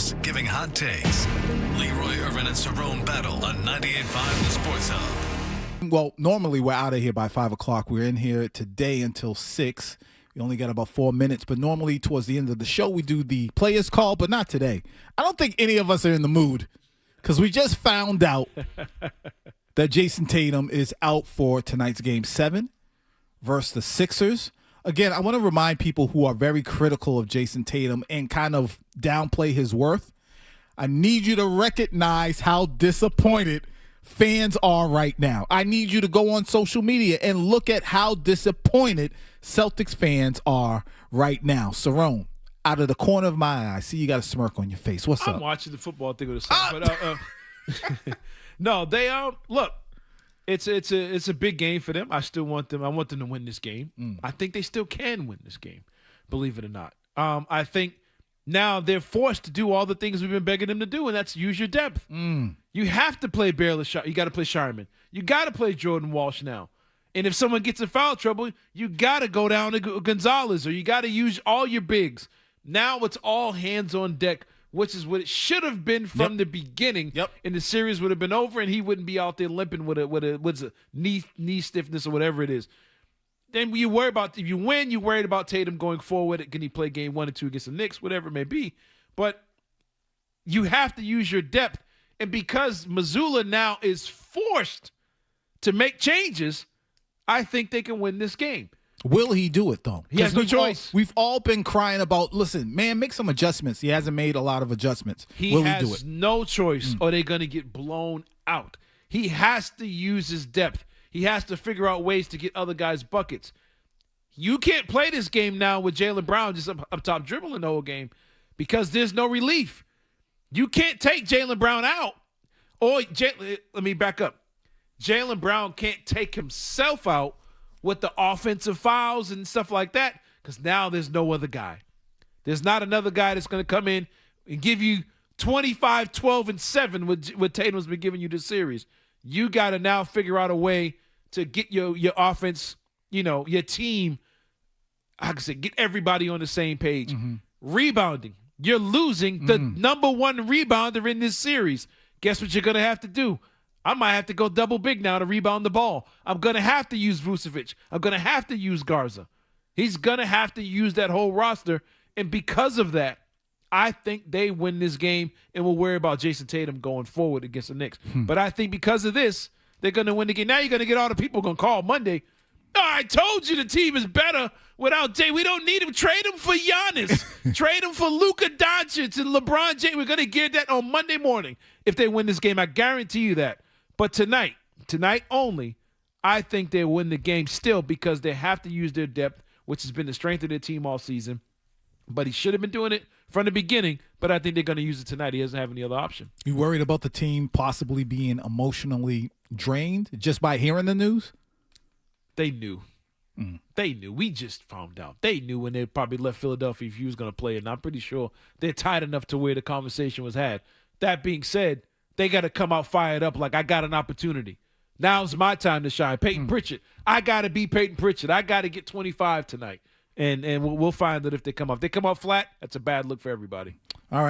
Studios, giving hot takes. Leroy and Cerrone battle on 98.5 The Sports Hub. Well, normally we're out of here by 5 o'clock. We're in here today until 6. We only got about 4 minutes, but normally towards the end of the show, we do the players call, but not today. I don't think any of us are in the mood because we just found out that Jason Tatum is out for tonight's Game 7 versus the Sixers. Again, I want to remind people who are very critical of Jason Tatum and kind of downplay his worth. I need you to recognize how disappointed fans are right now. I need you to go on social media and look at how disappointed Celtics fans are right now. Cerrone, out of the corner of my eye, I see you got a smirk on your face. What's up? I'm watching the football thing with the Celtics. But no, they are. Look, it's a big game for them. I still want them. I want them to win this game. I think they still can win this game, believe it or not. I think now they're forced to do all the things we've been begging them to do, and that's use your depth. You have to play Bayless. You got to play Sharman. You got to play Jordan Walsh now. And if someone gets in foul trouble, you got to go down to Gonzalez, or you got to use all your bigs. Now it's all hands on deck, which is what it should have been from the beginning. And the series would have been over, and he wouldn't be out there limping with a knee stiffness or whatever it is. Then you worry about, if you win, you're worried about Tatum going forward. Can he play game 1 and 2 against the Knicks, whatever it may be. But you have to use your depth. And because Mazzulla now is forced to make changes, I think they can win this game. Will he do it, though? He has no choice. We've all been crying about, listen, man, make some adjustments. He hasn't made a lot of adjustments. Will he do it? No choice, or they're going to get blown out. He has to use his depth. He has to figure out ways to get other guys buckets. You can't play this game now with Jaylen Brown just up top dribbling the whole game because there's no relief. You can't take Jaylen Brown out. Let me back up. Jaylen Brown can't take himself out with the offensive fouls and stuff like that because now there's no other guy. There's not another guy that's going to come in and give you 25, 12, and 7 what Tatum's been giving you this series. You got to now figure out a way to get your offense, your team, like I said, get everybody on the same page. Rebounding. You're losing the number 1 rebounder in this series. Guess what you're going to have to do? I might have to go double big now to rebound the ball. I'm going to have to use Vucevic. I'm going to have to use Garza. He's going to have to use that whole roster. And because of that, I think they win this game and we'll worry about Jason Tatum going forward against the Knicks. But I think because of this, they're going to win the game. Now you're going to get all the people going to call Monday. Oh, I told you the team is better without Jay. We don't need him. Trade him for Giannis. Trade him for Luka Doncic and LeBron James. We're going to get that on Monday morning if they win this game. I guarantee you that. But tonight only, I think they win the game still because they have to use their depth, which has been the strength of their team all season. But he should have been doing it from the beginning, but I think they're going to use it tonight. He doesn't have any other option. You worried about the team possibly being emotionally drained just by hearing the news? They knew. They knew. We just found out. They knew when they probably left Philadelphia if he was going to play, and I'm pretty sure they're tired enough to where the conversation was had. That being said, they got to come out fired up like, I got an opportunity. Now's my time to shine. Peyton Pritchard. I got to be Peyton Pritchard. I got to get 25 tonight. And we'll find that if they come off. If they come out flat, that's a bad look for everybody.